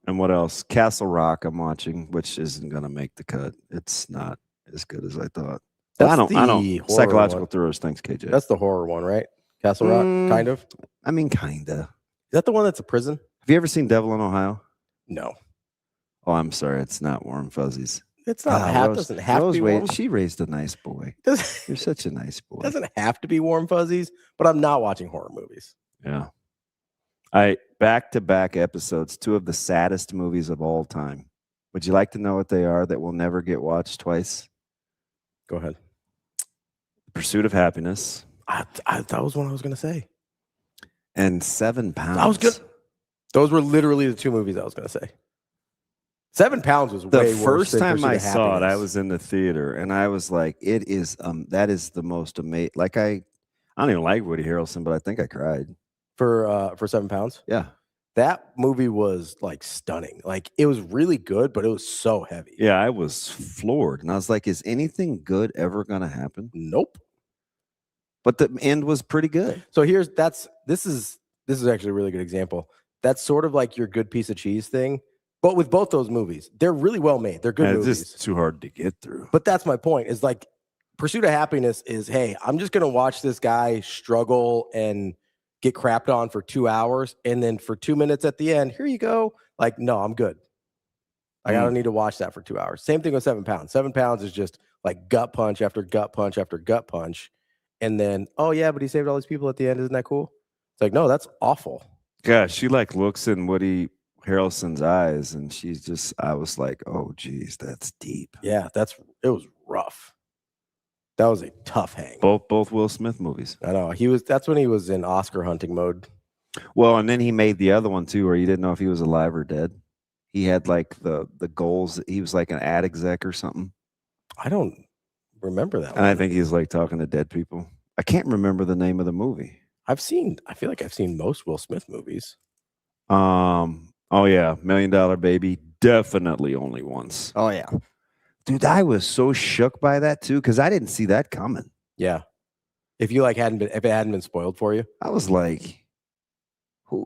And what else? Castle Rock I'm watching, which isn't gonna make the cut. It's not as good as I thought. That's I the don't horror psychological one. thrillers. Thanks, KJ. That's the horror one, right? Castle Rock, kind of. Is I mean, kinda. that the one that's a prison? Have you ever seen Devil in Ohio? No, Oh, I'm sorry, it's not Warm Fuzzies. it's not. Doesn't have to be warm. She raised a nice boy. Doesn't, You're such a nice boy. doesn't have to be warm fuzzies, but I'm not watching horror movies. Yeah. Back-to-back episodes, 2 of the saddest movies of all time. Would you like to know what they are that will never get watched twice? Go ahead. Pursuit of Happiness That was one I was going to say. and 7 Pounds. I was good. Those were literally the 2 movies I was going to say. 7 Pounds was The way worse first than time Pursuit I of saw it, I Happiness. was in the theater and I was like, it is that is the most amazing. Like I don't even like Woody Harrelson, but I think I cried. for 7 Pounds. Yeah. That movie was like stunning. Like it was really good, but it was so heavy. Yeah, I was floored. And I was like, is anything good ever gonna happen? Nope. But the end was pretty good. So this is actually a really good example. That's sort of like your good piece of cheese thing, but with both those movies, they're really well made. They're good And movies. it's just too hard to get through. But that's my point. Is like Pursuit of Happiness is, hey, I'm just gonna watch this guy struggle and get crapped on for 2 hours, and then for 2 minutes at the end, here you go. Like, no, I'm good. Like, I don't need to watch that for 2 hours. Same thing with 7 Pounds. 7 Pounds is just like gut punch after gut punch after gut punch. And then, oh yeah, but he saved all these people at the end. Isn't that cool? It's like, no, that's awful. Gosh, she like looks in Woody Harrelson's eyes and she's just, I was like, oh geez, that's deep. Yeah, it was rough. That was a tough hang. Both Will Smith movies. I know. That's when he was in Oscar hunting mode. Well, and then he made the other one too, where you didn't know if he was alive or dead. He had like the goals. He was like an ad exec or something. I don't remember that And one. I think he's like talking to dead people. I can't remember the name of the movie. I feel like I've seen most Will Smith movies. Oh yeah, $1 Million Baby. Definitely only once. Oh yeah. Dude, I was so shook by that too, because I didn't see that coming. Yeah. If it hadn't been spoiled for you. I was like, who?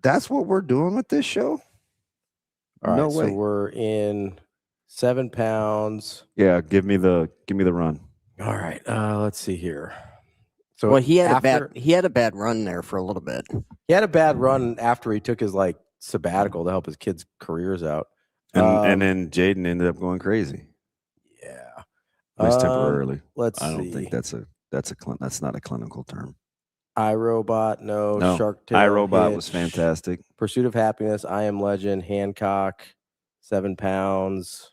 That's what we're doing with this show? All No right, way. so we're in 7 pounds. Yeah, give me the run. All right, let's see here. So Well, he had after, a bad run there for a little bit. he had a bad run after he took his like sabbatical to help his kids' careers out. And then Jaden ended up going crazy. Yeah. At least temporarily. Let's I don't see. think that's not a clinical term. iRobot, no. No, Shark Tale, iRobot was Hitch, fantastic. Pursuit of Happiness, I Am Legend, Hancock, 7 pounds,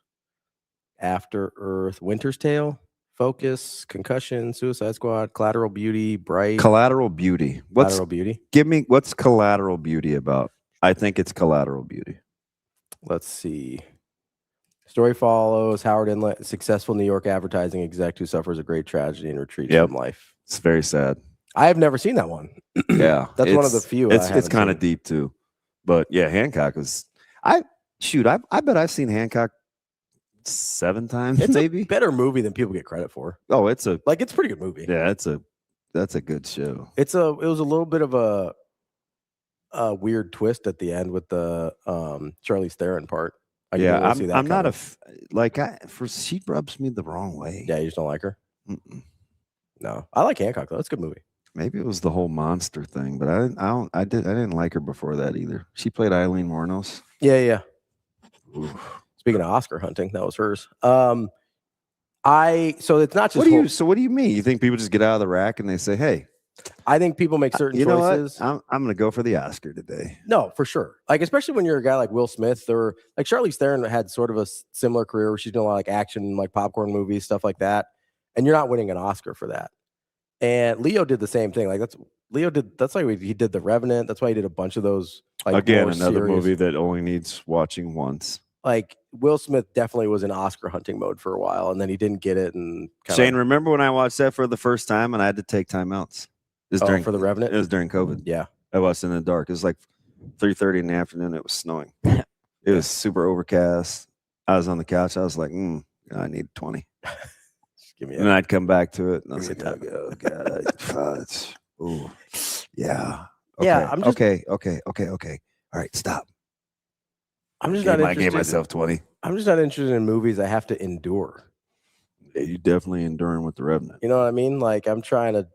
After Earth, Winter's Tale, Focus, Concussion, Suicide Squad, Collateral Beauty, Bright. Collateral Beauty. Collateral Beauty. What's Collateral Beauty about? I think it's Collateral Beauty. Let's see. Story follows Howard Inlet, successful New York advertising exec who suffers a great tragedy and retreats from life. It's very sad. I have never seen that one. Yeah, That's one of the few. It's kind of deep too, but yeah, Hancock was. I bet I've seen Hancock 7 times. It's maybe a better movie than people get credit for. Oh, it's a pretty good movie. Yeah, that's a good show. It was a little bit of a weird twist at the end with the Charlize Theron part. I'm not she rubs me the wrong way. Yeah, you just don't like her. No, I like Hancock though. It's a good movie. Maybe it was the whole monster thing, but I didn't like her before that either. She played Eileen Wuornos. Yeah. Oof. Speaking of Oscar hunting, that was hers. So it's not just what do you mean? You think people just get out of the rack and they say, "Hey"? I think people make certain choices. I'm going to go for the Oscar today. No, for sure. Like, especially when you're a guy like Will Smith or like Charlize Theron had sort of a similar career where she's doing a lot of like action, like popcorn movies, stuff like that. And you're not winning an Oscar for that. And Leo did the same thing. Like that's why he did The Revenant. That's why he did a bunch of those. Like, again, another movie that only needs watching once. Like Will Smith definitely was in Oscar hunting mode for a while, and then he didn't get it. And Shane, remember when I watched that for the first time and I had to take timeouts? For The Revenant? It was during COVID. Yeah. I watched it in the dark. It was like 3:30 in the afternoon. It was snowing. It was super overcast. I was on the couch. I was like, I need 20. Give me and then I'd come back to it. And I was like, oh, God. Ooh. Yeah. Okay. Yeah. I'm just, okay. All right. Stop. I'm just not interested. I gave myself 20. I'm just not interested in movies I have to endure. Yeah, you definitely enduring with The Revenant. You know what I mean? Like I'm trying to.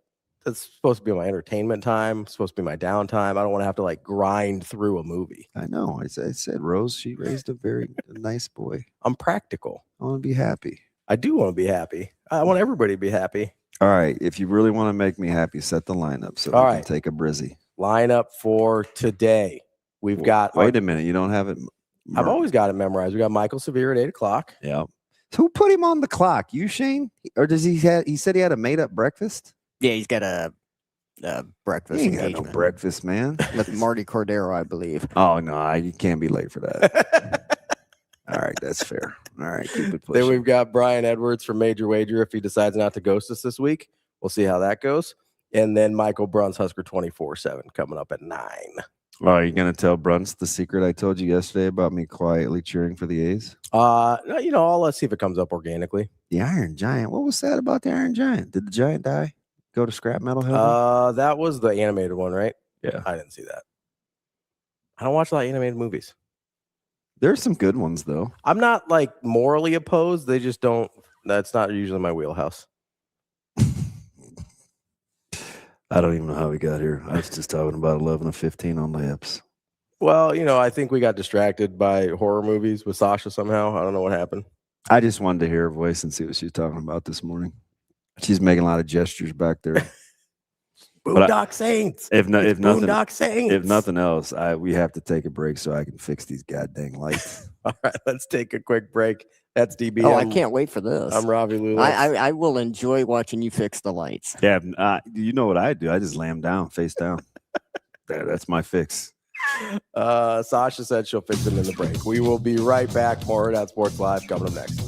It's supposed to be my entertainment time. It's supposed to be my downtime. I don't want to have to like grind through a movie. I know. I said Rose, she raised a very nice boy. I'm practical. I want to be happy. I do want to be happy. I want everybody to be happy. All right. If you really want to make me happy, set the lineup so we can take a brizzy. Lineup for today. We've got. Wait a minute. You don't have it. I've always got it memorized. We got Michael Severe at 8:00. Yeah. So who put him on the clock? You, Shane? Or does he said he had a made up breakfast? Yeah, he's got a breakfast He ain't got engagement no breakfast, man. with Marty Cordero, I believe. Oh no, you can't be late for that. All right, that's fair. All right, keep it pushing. Then we've got Brian Edwards from Major Wager if he decides not to ghost us this week. We'll see how that goes. And then Michael Bruntz, Husker 24/7, coming up at 9. Oh, are you going to tell Bruntz the secret I told you yesterday about me quietly cheering for the A's? No, let's see if it comes up organically. The Iron Giant. What was sad about the Iron Giant? Did the Giant die? Go to scrap metal heaven? That was the animated one, right? Yeah. I didn't see that. I don't watch a lot of animated movies. There's some good ones, though. I'm not like morally opposed. They just don't. That's not usually my wheelhouse. I don't even know how we got here. I was just talking about 11 of 15 on layups. Well, I think we got distracted by horror movies with Sasha somehow. I don't know what happened. I just wanted to hear her voice and see what she was talking about this morning. She's making a lot of gestures back there. Boondock Saints. If nothing else, we have to take a break so I can fix these goddamn lights. All right, let's take a quick break. That's DB. Oh, I can't wait for this. I'm Ravi Lulu. I will enjoy watching you fix the lights. Yeah, you know what I do? I just lay them down, face down. That's my fix. Sasha said she'll fix them in the break. We will be right back. More Hurrdat Sports Live coming up next.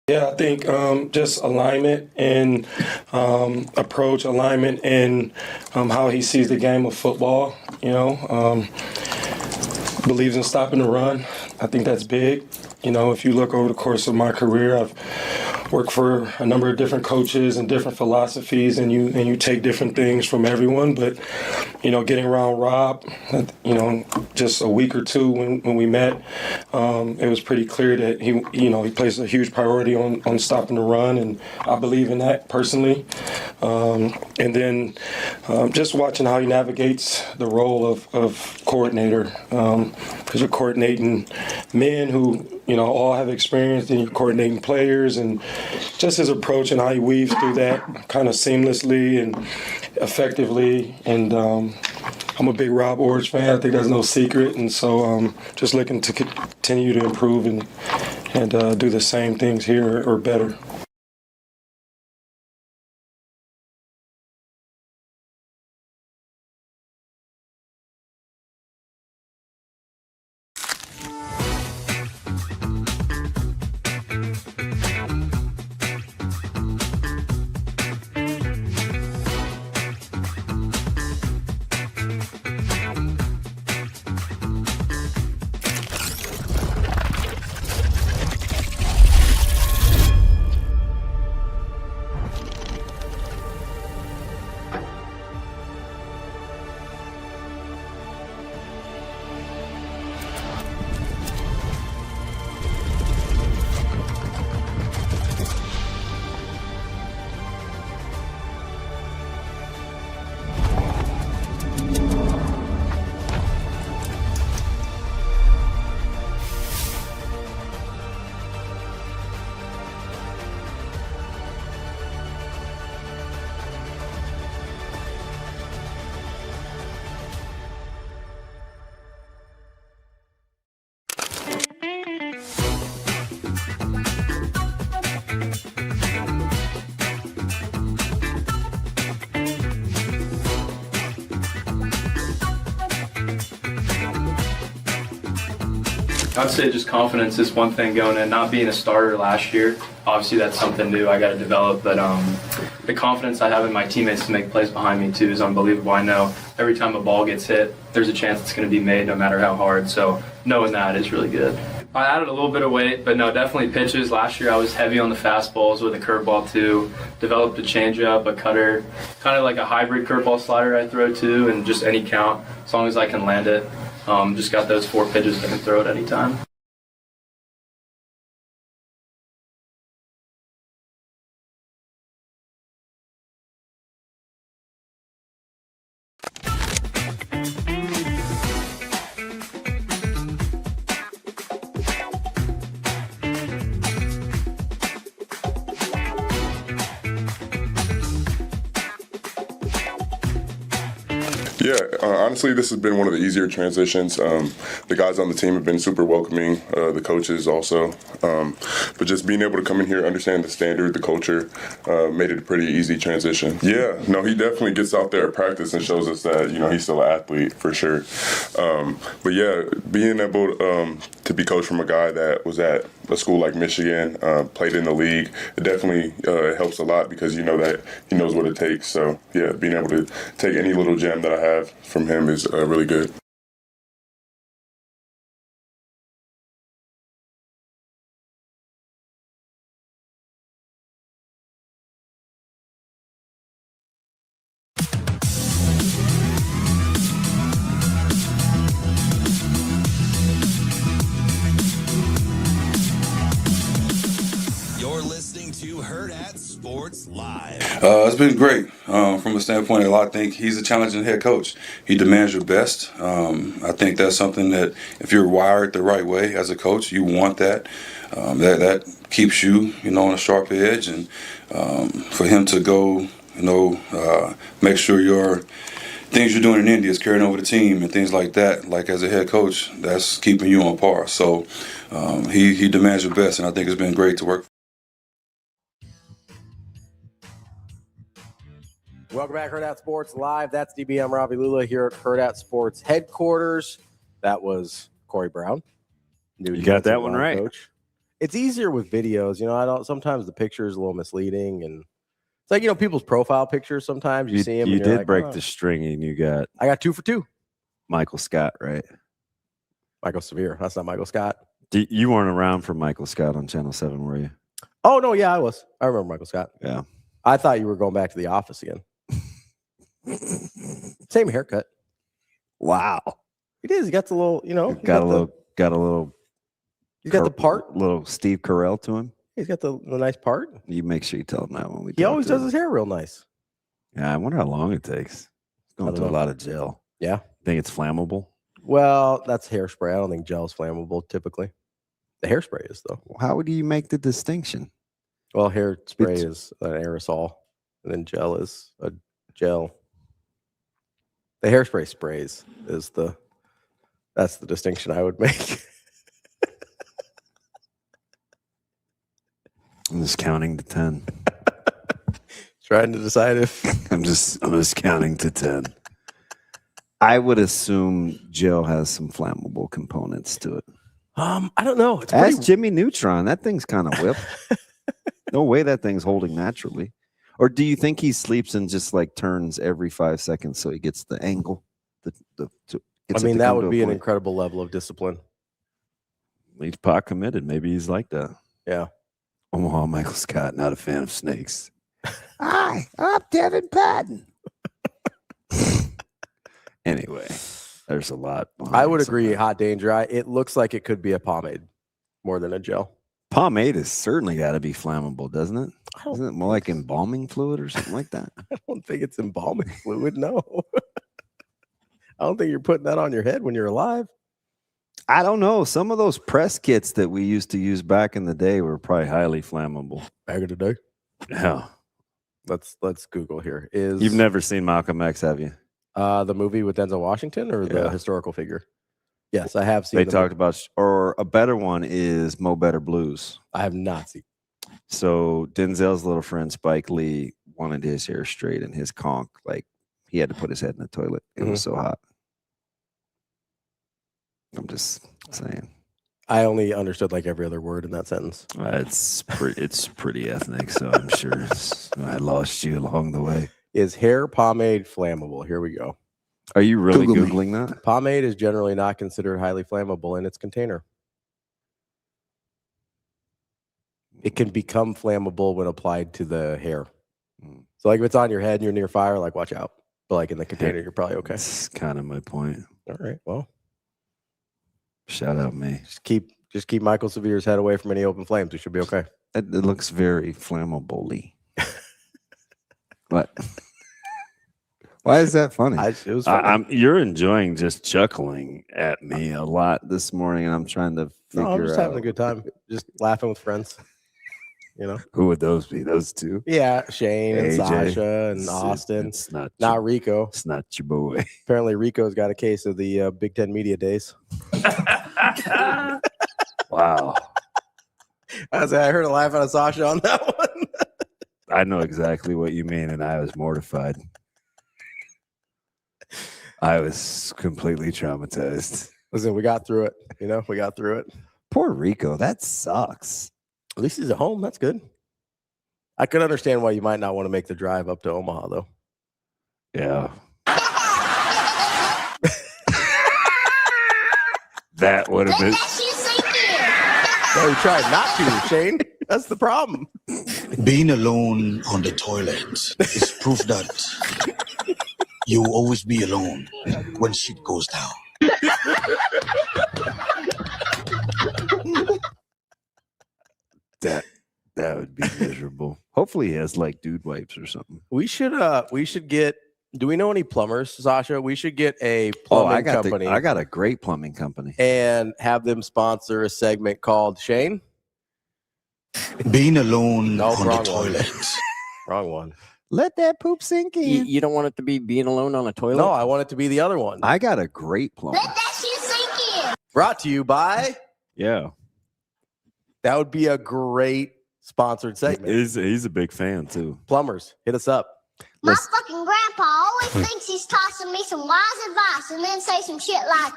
Yeah, I think just alignment and approach, alignment and how he sees the game of football, believes in stopping the run. I think that's big. If you look over the course of my career, I've worked for a number of different coaches and different philosophies, and you take different things from everyone. But getting around Rob, just a week or two when we met, it was pretty clear that he places a huge priority on stopping the run, and I believe in that personally. And then just watching how he navigates the role of coordinator, because you're coordinating men who all have experience, and you're coordinating players, and just his approach and how he weaves through that kind of seamlessly and effectively. And I'm a big Rob Orge fan. I think that's no secret, and so just looking to continue to improve and do the same things here or better. I'd say just confidence is one thing going in. Not being a starter last year, obviously that's something new I got to develop, but the confidence I have in my teammates to make plays behind me too is unbelievable. I know every time a ball gets hit, there's a chance it's going to be made no matter how hard, so knowing that is really good. I added a little bit of weight, but no, definitely pitches. Last year I was heavy on the fastballs with a curveball too. Developed a changeup, a cutter, kind of like a hybrid curveball slider I throw too, and just any count, as long as I can land it. Just got those 4 pitches I can throw at any time. Yeah, honestly, this has been one of the easier transitions. The guys on the team have been super welcoming, the coaches also. But just being able to come in here, understand the standard, the culture, made it a pretty easy transition. Yeah, no, he definitely gets out there at practice and shows us that, he's still an athlete for sure. But yeah, being able to be coached from a guy that was at a school like Michigan, played in the league, it definitely helps a lot because you know that he knows what it takes. So yeah, being able to take any little gem that I have from him is really good. You're listening to Hurrdat Sports Live. It's been great from a standpoint of I think he's a challenging head coach. He demands your best. I think that's something that if you're wired the right way as a coach, you want that. That keeps you, on a sharp edge. And for him to go, make sure your things you're doing in India is carrying over the team and things like that, like as a head coach, that's keeping you on par. So he demands your best, and I think it's been great to work. Welcome back, Hurrdat Sports Live. That's DBM Ravi here at Hurrdat Sports headquarters. That was Corey Brown. You got that one right. Coach. It's easier with videos. You know, I don't. Sometimes the picture is a little misleading, and it's like, you know, people's profile pictures. Sometimes you see them. You and you're did like, break oh. the string, and you got. I got 2 for 2. Michael Scott, right? Michael Severe. That's not Michael Scott. You weren't around for Michael Scott on Channel 7, were you? Oh no, yeah, I was. I remember Michael Scott. Yeah. I thought you were going back to The Office again. Same haircut. Wow. It is. He got the little, you know, Got a little. He's got the part. Little Steve Carell to him. He's got the nice part. You make sure you tell him that when we. He always does his hair real nice. Yeah, I wonder how long it takes. It's going through a lot of gel. Yeah. Think it's flammable? Well, that's hairspray. I don't think gel is flammable typically. The hairspray is though. How do you make the distinction? Well, hairspray is an aerosol, and then gel is a gel. The hairspray sprays is that's the distinction I would make. I'm just counting to 10. Trying to decide if I'm just counting to 10. I would assume gel has some flammable components to it. I don't know. It's Ask Jimmy Neutron. That thing's kind of whipped. No way that thing's holding naturally. Or do you think he sleeps and just like turns every 5 seconds so he gets the angle? I mean, that would be an incredible level of discipline. He's pot committed. Maybe he's like that. Yeah. Omaha Michael Scott, not a fan of snakes. Hi, I'm Devin Patton. Anyway, there's a lot. I would agree. Hot Danger. It looks like it could be a pomade more than a gel. Pomade has certainly got to be flammable, doesn't it? Isn't it more like embalming fluid or something like that? I don't think it's embalming fluid. No. I don't think you're putting that on your head when you're alive. I don't know. Some of those press kits that we used to use back in the day were probably highly flammable. Back in the day? Yeah. Let's Google here. You've never seen Malcolm X, have you? The movie with Denzel Washington or the historical figure? Yes, I have seen. They talked about, or a better one is Mo Better Blues. I have not seen. So Denzel's little friend Spike Lee wanted his hair straight, and his conch, like he had to put his head in the toilet. It was so hot. I'm just saying. I only understood like every other word in that sentence. It's pretty ethnic, so I'm sure I lost you along the way. Is hair pomade flammable? Here we go. Are you really Googling that? Pomade is generally not considered highly flammable in its container. It can become flammable when applied to the hair. So like if it's on your head and you're near fire, like watch out. But like in the container, you're probably okay. That's kind of my point. All right. Well, shout out me. Just keep Michael Severe's head away from any open flames. We should be okay. It looks very flammable-y. What? Why is that funny? It was funny. You're enjoying just chuckling at me a lot this morning, and I'm trying to figure out. I'm just having a good time, just laughing with friends. You know, who would those be? Those two? Yeah, Shane and AJ. Sasha and Austin. It's not Rico. It's not your boy. Apparently, Rico's got a case of the Big Ten media days. Wow. I heard a laugh out of Sasha on that one. I know exactly what you mean, and I was mortified. I was completely traumatized. Listen, we got through it. You know, we got through it. Poor Rico. That sucks. At least he's at home. That's good. I could understand why you might not want to make the drive up to Omaha, though. Yeah. That would have been. No, you tried not to, Shane. That's the problem. Being alone on the toilet is proof that you will always be alone when shit goes down. That would be miserable. Hopefully he has like dude wipes or something. We should get. Do we know any plumbers, Sasha? We should get a plumbing company. I got a great plumbing company. And have them sponsor a segment called Shane. Being alone on the toilet. Wrong one. Let that poop sink in. You don't want it to be being alone on a toilet? No, I want it to be the other one. I got a great plumber. Let that shit sink in. Brought to you by. Yeah. That would be a great sponsored segment. He's a big fan too. Plumbers, hit us up. My fucking grandpa always thinks he's tossing me some wise advice and then say some shit like,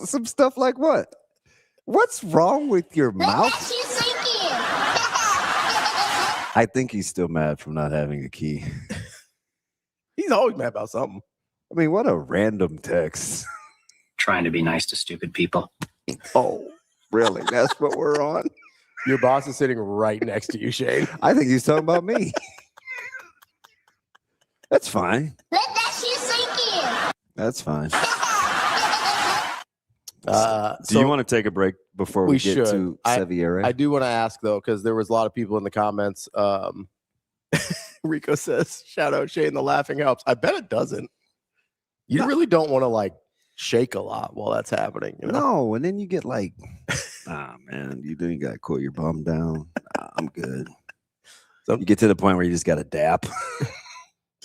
Some stuff like what? What's wrong with your mouth? I think he's still mad from not having a key. He's always mad about something. I mean, what a random text. Trying to be nice to stupid people. Oh, really? That's what we're on? Your boss is sitting right next to you, Shane. I think he's talking about me. That's fine. Let that shit sink in. That's fine. Do So you want to take a break before we get to Sevier? I do want to ask, though, because there was a lot of people in the comments. Rico says, shout out Shane, the laughing helps. I bet it doesn't. You really don't want to, like, shake a lot while that's happening. You know? No, and then you get like, man, you got to cool your bum down. I'm good. So you get to the point where you just got to dap.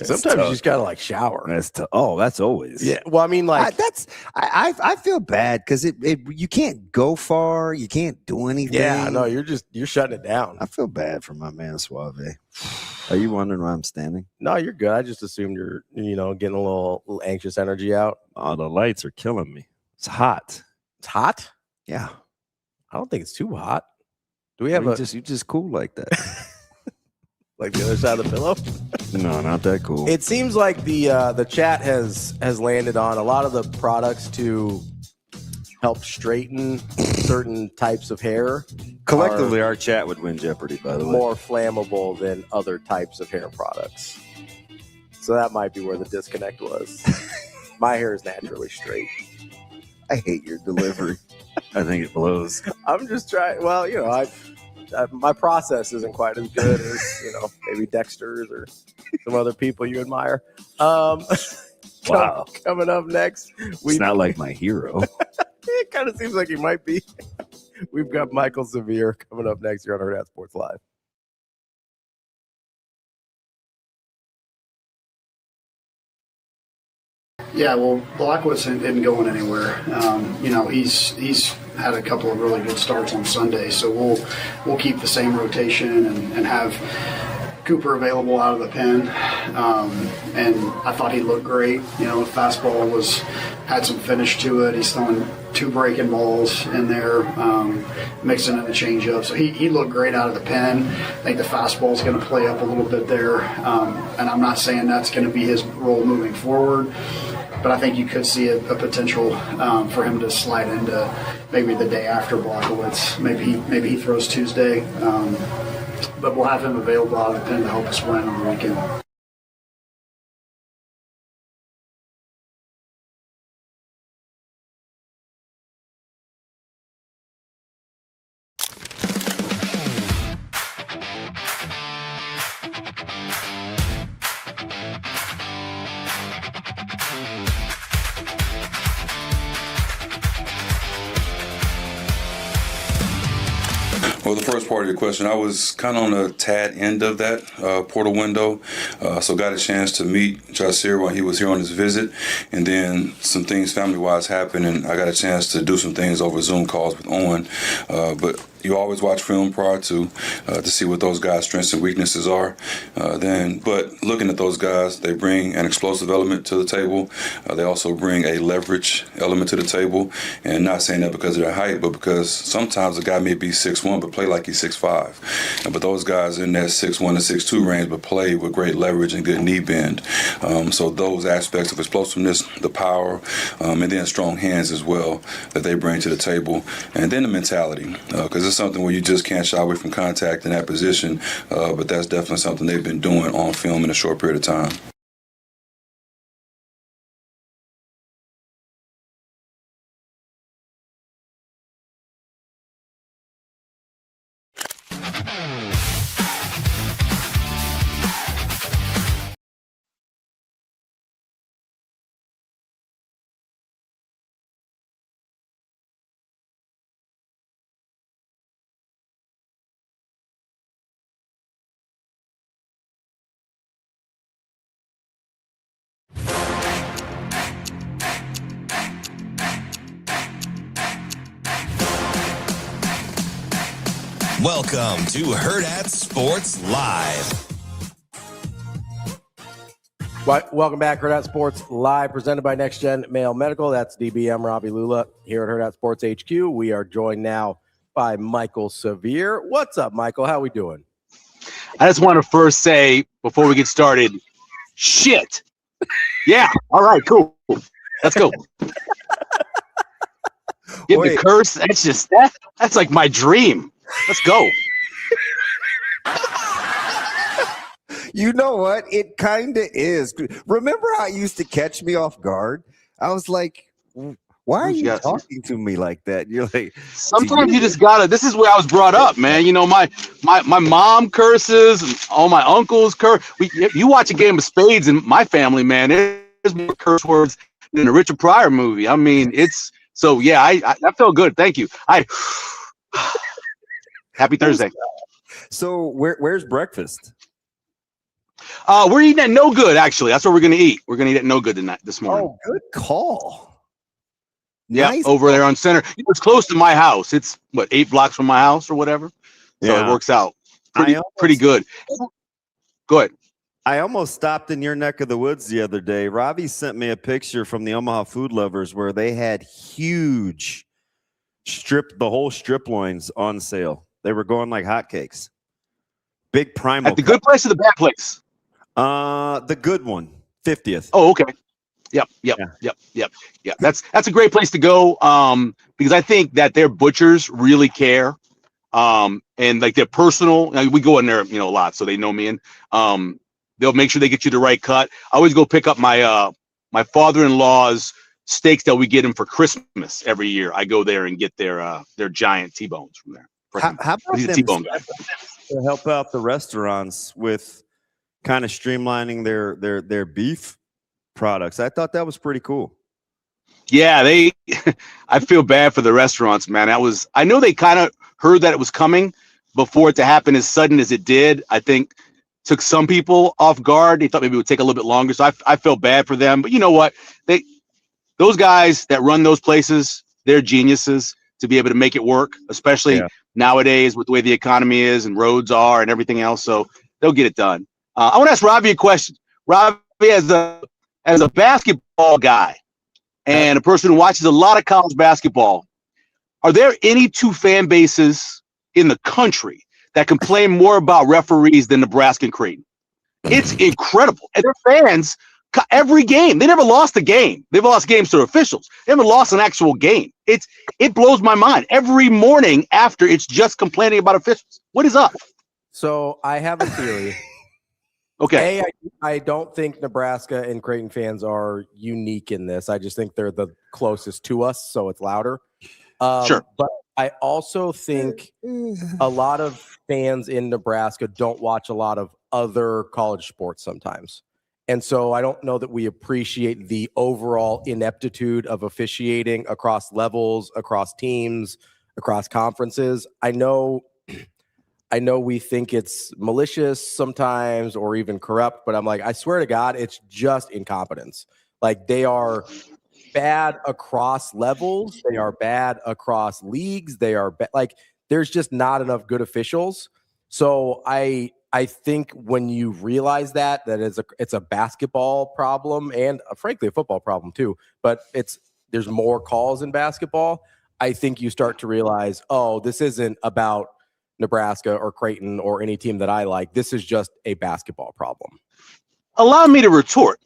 Sometimes you just gotta like shower. That's that's always. Yeah. Well, I mean, like I feel bad because you can't go far, you can't do anything. Yeah, no, you're shutting it down. I feel bad for my man Suave. Are you wondering why I'm standing? No, you're good. I just assumed you're getting a little anxious energy out. Oh, the lights are killing me. It's hot. It's hot? Yeah. I don't think it's too hot. Do we have you just cool like that? Like the other side of the pillow? No, not that cool. It seems like the chat has landed on a lot of the products to help straighten certain types of hair. Collectively, our chat would win Jeopardy, by the way. More flammable than other types of hair products. So that might be where the disconnect was. My hair is naturally straight. I hate your delivery. I think it blows. I'm just trying. Well, my process isn't quite as good as maybe Dexter's or some other people you admire. Wow. Coming up next, it's not like my hero. It kind of seems like he might be. We've got Michael Sevier coming up next here on Hurrdat Sports Live. Yeah, well, Blackwoods isn't going anywhere. He's had a couple of really good starts on Sunday, so we'll keep the same rotation and have Cooper available out of the pen. And I thought he looked great. The fastball had some finish to it. He's throwing 2 breaking balls in there, mixing in the changeup. So he looked great out of the pen. I think the fastball is going to play up a little bit there. And I'm not saying that's going to be his role moving forward. But I think you could see a potential for him to slide into maybe the day after Blackwoods. Maybe he throws Tuesday. But we'll have him available out of the pen to help us win on the weekend. Well, the first part of your question, I was kind of on the tad end of that portal window, so got a chance to meet Jasir while he was here on his visit, and then some things family-wise happened, and I got a chance to do some things over Zoom calls with Owen, but you always watch film prior to see what those guys' strengths and weaknesses are. But looking at those guys, they bring an explosive element to the table. They also bring a leverage element to the table. And not saying that because of their height, but because sometimes a guy may be 6'1", but play like he's 6'5". But those guys in that 6'1" to 6'2" range, but play with great leverage and good knee bend. So those aspects of explosiveness, the power, and then strong hands as well that they bring to the table. And then the mentality, because it's something where you just can't shy away from contact in that position, but that's definitely something they've been doing on film in a short period of time. Welcome to Hurrdat Sports Live. Welcome back, Hurrdat Sports Live, presented by Next Gen Male Medical. That's DBM Ravi Lula here at Hurrdat Sports HQ. We are joined now by Michael Severe. What's up, Michael? How we doing? I just want to first say, before we get started, shit. Yeah. All right, cool. Let's go. Give the curse. That's just that's like my dream. Let's go. You know what? It kind of is. Remember how it used to catch me off guard? I was like, why are you talking to me like that? You're like, sometimes you just gotta. This is where I was brought up, man. You know, my mom curses, and all my uncles curse. You watch a game of spades in my family, man. There's more curse words than a Richard Pryor movie. I mean, it's so yeah. I felt good. Thank you. Happy Thursday. So where's breakfast? We're eating at No Good, actually. That's what we're gonna eat. We're gonna eat at No Good tonight, this morning. Oh, good call. Yeah, Nice. over there on Center. It's close to my house. It's what, 8 blocks from my house or whatever. So Yeah. it works out pretty good. Go ahead. I almost stopped in your neck of the woods the other day. Ravi sent me a picture from the Omaha Food Lovers where they had huge the whole strip loins on sale. They were going like hotcakes. Big primal. At the good place or the bad place? The good one, 50th. Oh, okay. Yep. Yeah. That's a great place to go. Because I think that their butchers really care. And like they're personal. Like, we go in there, a lot, so they know me, and they'll make sure they get you the right cut. I always go pick up my my father-in-law's steaks that we get him for Christmas every year. I go there and get their giant T-bones from there. How about He's a them T-bone guy. to help out the restaurants with kind of streamlining their beef products? I thought that was pretty cool. Yeah, I feel bad for the restaurants, man. I know they kind of heard that it was coming before it to happen as sudden as it did. I think took some people off guard. They thought maybe it would take a little bit longer. So I felt bad for them. But you know what? Those guys that run those places, they're geniuses to be able to make it work, especially nowadays with the way the economy is and roads are and everything else. So they'll get it done. I want to ask Ravi a question. Ravi, as a basketball guy and a person who watches a lot of college basketball, are there any two fan bases in the country that complain more about referees than Nebraska and Creighton? It's incredible. And their fans, every game, they never lost a game. They've lost games to officials. They never lost an actual game. It blows my mind. Every morning after, it's just complaining about officials. What is up? So I have a theory. Okay. I don't think Nebraska and Creighton fans are unique in this. I just think they're the closest to us, so it's louder. Sure. But I also think a lot of fans in Nebraska don't watch a lot of other college sports sometimes. And so I don't know that we appreciate the overall ineptitude of officiating across levels, across teams, across conferences. I know we think it's malicious sometimes or even corrupt, but I'm like, I swear to God, it's just incompetence. Like, they are bad across levels. They are bad across leagues. They are like, there's just not enough good officials. So I think when you realize that it's a basketball problem and frankly a football problem too, but there's more calls in basketball. I think you start to realize, oh, this isn't about Nebraska or Creighton or any team that I like. This is just a basketball problem. Allow me to retort.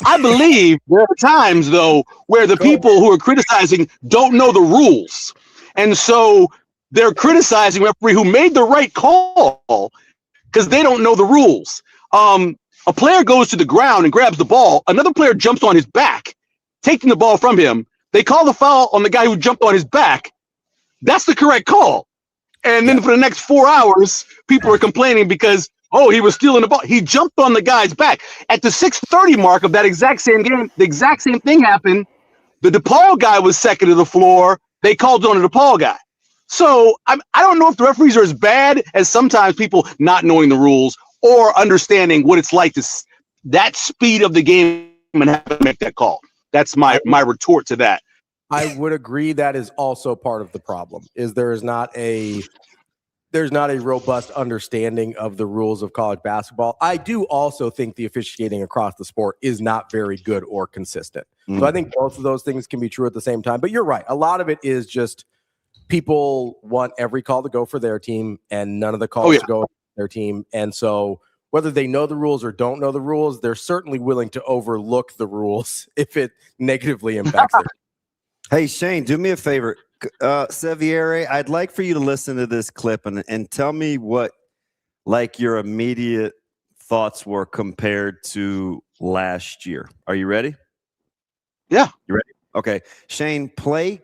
I believe there are times, though, where the people who are criticizing don't know the rules. And so they're criticizing a referee who made the right call because they don't know the rules. A player goes to the ground and grabs the ball. Another player jumps on his back, taking the ball from him. They call the foul on the guy who jumped on his back. That's the correct call. And then for the next 4 hours, people are complaining because, oh, he was stealing the ball. He jumped on the guy's back. At the 6:30 mark of that exact same game, the exact same thing happened. The DePaul guy was second to the floor. They called on the DePaul guy. So I don't know if the referees are as bad as sometimes people not knowing the rules or understanding what it's like to that speed of the game and have to make that call. That's my retort to that. I would agree that is also part of the problem, is there is not a there's not a robust understanding of the rules of college basketball. I do also think the officiating across the sport is not very good or consistent. So I think both of those things can be true at the same time. But you're right. A lot of it is just people want every call to go for their team and none of the calls to go for their team. And so whether they know the rules or don't know the rules, they're certainly willing to overlook the rules if it negatively impacts their team. Hey, Shane, do me a favor. Seviere, I'd like for you to listen to this clip and tell me what like your immediate thoughts were compared to last year. Are you ready? Yeah. You ready? Okay. Shane, play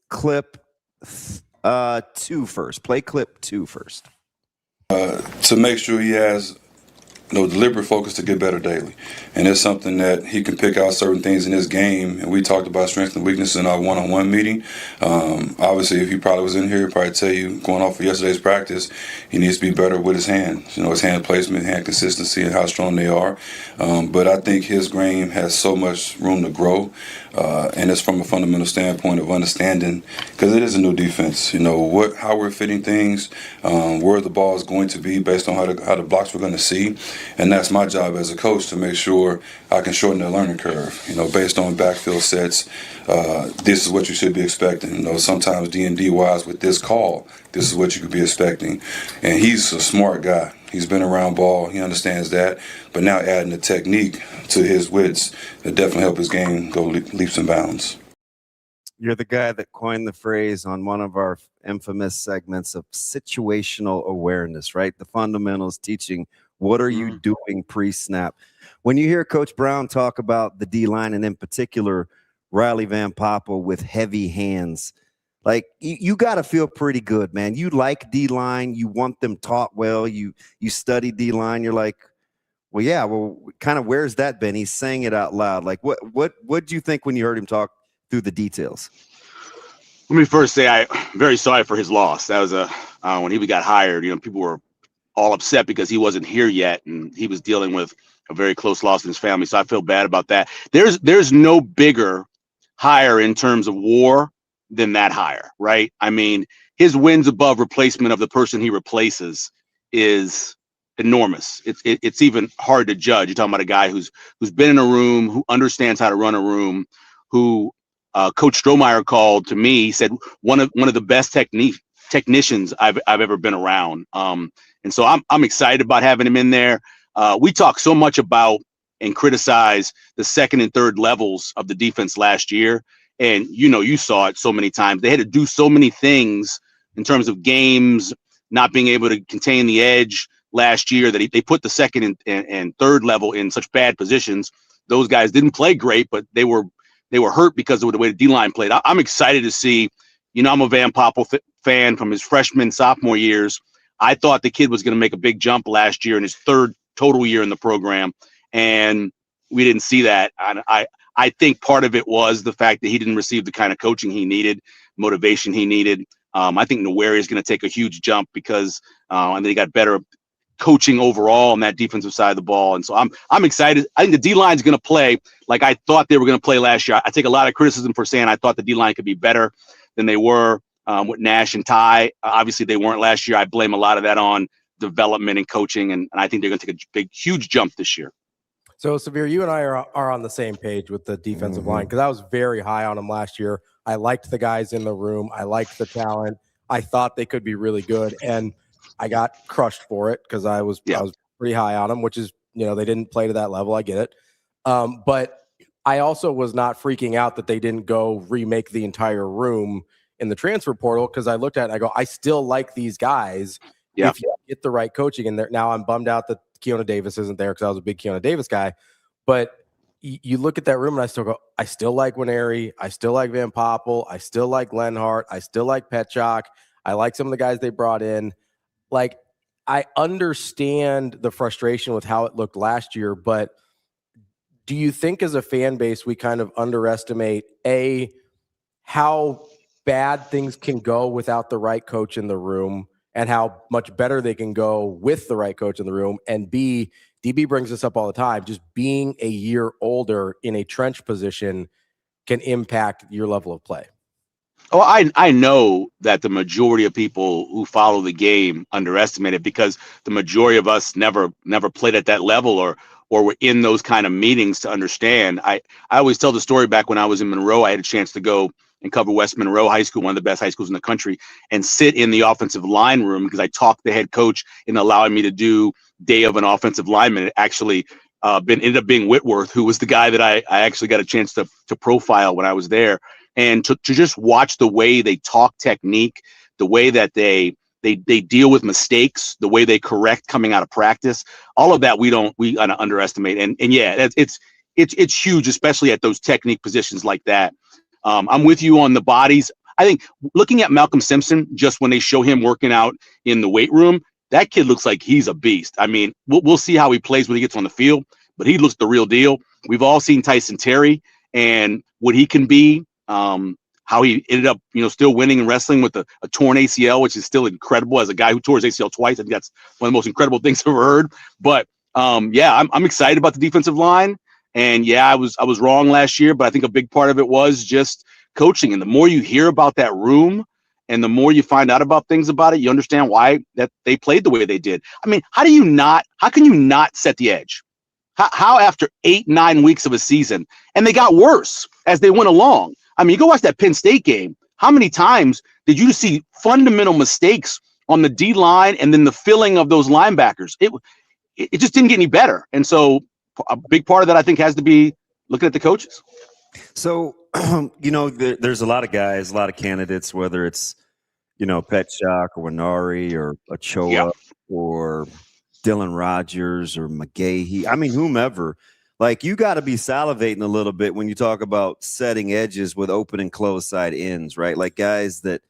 clip 2 first. Play clip 2 first. To make sure he has deliberate focus to get better daily. And it's something that he can pick out certain things in his game. And we talked about strengths and weaknesses in our one-on-one meeting. Obviously, if he probably was in here, he'd probably tell you, going off of yesterday's practice, he needs to be better with his hands. His hand placement, hand consistency, and how strong they are. But I think his game has so much room to grow. And it's from a fundamental standpoint of understanding, because it is a new defense. How we're fitting things, where the ball is going to be based on how the blocks we're going to see. And that's my job as a coach, to make sure I can shorten the learning curve. Based on backfield sets, this is what you should be expecting. Sometimes D&D wise with this call, this is what you could be expecting. And he's a smart guy. He's been around ball. He understands that. But now adding the technique to his wits, it definitely help his game go leaps and bounds. You're the guy that coined the phrase on one of our infamous segments of situational awareness, right? The fundamentals, teaching what are you doing pre-snap. When you hear Coach Brown talk about the D-line, and in particular Riley Van Poppel with heavy hands, like you got to feel pretty good, man. You like D-line, you want them taught well, you study D-line, you're like, well, yeah, well, kind of where's that been? He's saying it out loud. Like what do you think when you heard him talk through the details? Let me first say I'm very sorry for his loss. That was when he got hired, people were all upset because he wasn't here yet, and he was dealing with a very close loss in his family. So I feel bad about that. There's no bigger hire in terms of WAR than that hire, right? I mean, his wins above replacement of the person he replaces is enormous. It's even hard to judge. You're talking about a guy who's been in a room, who understands how to run a room, who Coach Strohmeyer called to me. He said one of the best technicians I've ever been around. And so I'm excited about having him in there. We talk so much about and criticize the second and third levels of the defense last year. And, you saw it so many times. They had to do so many things in terms of games, not being able to contain the edge last year, that they put the second and third level in such bad positions. Those guys didn't play great, but they were hurt because of the way the D-line played. I'm excited to see, I'm a Van Poppel fan from his freshman, sophomore years. I thought the kid was going to make a big jump last year in his third total year in the program, and we didn't see that. I think part of it was the fact that he didn't receive the kind of coaching he needed, motivation he needed. I think Noweri is going to take a huge jump because and they got better coaching overall on that defensive side of the ball. And so I'm excited. I think the D-line is going to play like I thought they were going to play last year. I take a lot of criticism for saying I thought the D-line could be better than they were with Nash and Ty. Obviously, they weren't last year. I blame a lot of that on development and coaching, and I think they're going to take a huge jump this year. So, Severe, you and I are on the same page with the defensive line, because I was very high on them last year. I liked the guys in the room. I liked the talent. I thought they could be really good, and I got crushed for it because I was pretty high on them, which is, they didn't play to that level. I get it. But I also was not freaking out that they didn't go remake the entire room in the transfer portal, because I looked at it and I go, I still like these guys if you get the right coaching in there. Now I'm bummed out that Keona Davis isn't there, because I was a big Keona Davis guy. But you look at that room and I still go, I still like Nwaneri. I still like Van Poppel. I still like Lenhart. I still like Petchak. I like some of the guys they brought in. Like, I understand the frustration with how it looked last year, but do you think as a fan base we kind of underestimate how bad things can go without the right coach in the room, and how much better they can go with the right coach in the room? And B, DB brings this up all the time, just being a year older in a trench position can impact your level of play. Oh, I know that the majority of people who follow the game underestimate it because the majority of us never played at that level or were in those kind of meetings to understand. I always tell the story back when I was in Monroe. I had a chance to go and cover West Monroe High School, one of the best high schools in the country, and sit in the offensive line room because I talked the head coach in allowing me to do day of an offensive lineman. It actually ended up being Whitworth, who was the guy that I actually got a chance to profile when I was there. And to just watch the way they talk technique, the way that they deal with mistakes, the way they correct coming out of practice, all of that we underestimate. And yeah, it's huge, especially at those technique positions like that. I'm with you on the bodies. I think looking at Malcolm Simpson, just when they show him working out in the weight room, that kid looks like he's a beast. I mean, we'll see how he plays when he gets on the field, but he looks the real deal. We've all seen Tyson Terry and what he can be. How he ended up, still winning and wrestling with a torn ACL, which is still incredible as a guy who tore his ACL twice. I think that's one of the most incredible things I've ever heard. But yeah, I'm excited about the defensive line. And yeah, I was wrong last year, but I think a big part of it was just coaching. And the more you hear about that room and the more you find out about things about it, you understand why that they played the way they did. I mean, how can you not set the edge? How after 8-9 weeks of a season, and they got worse as they went along. I mean, you go watch that Penn State game. How many times did you see fundamental mistakes on the D line and then the filling of those linebackers? It just didn't get any better. And so a big part of that, I think, has to be looking at the coaches. So, there's a lot of guys, a lot of candidates, whether it's, Petchak or Winari or Ochoa or Dylan Rogers or McGahee. I mean, whomever. Like, you got to be salivating a little bit when you talk about setting edges with open and closed side ends, right? Like guys that,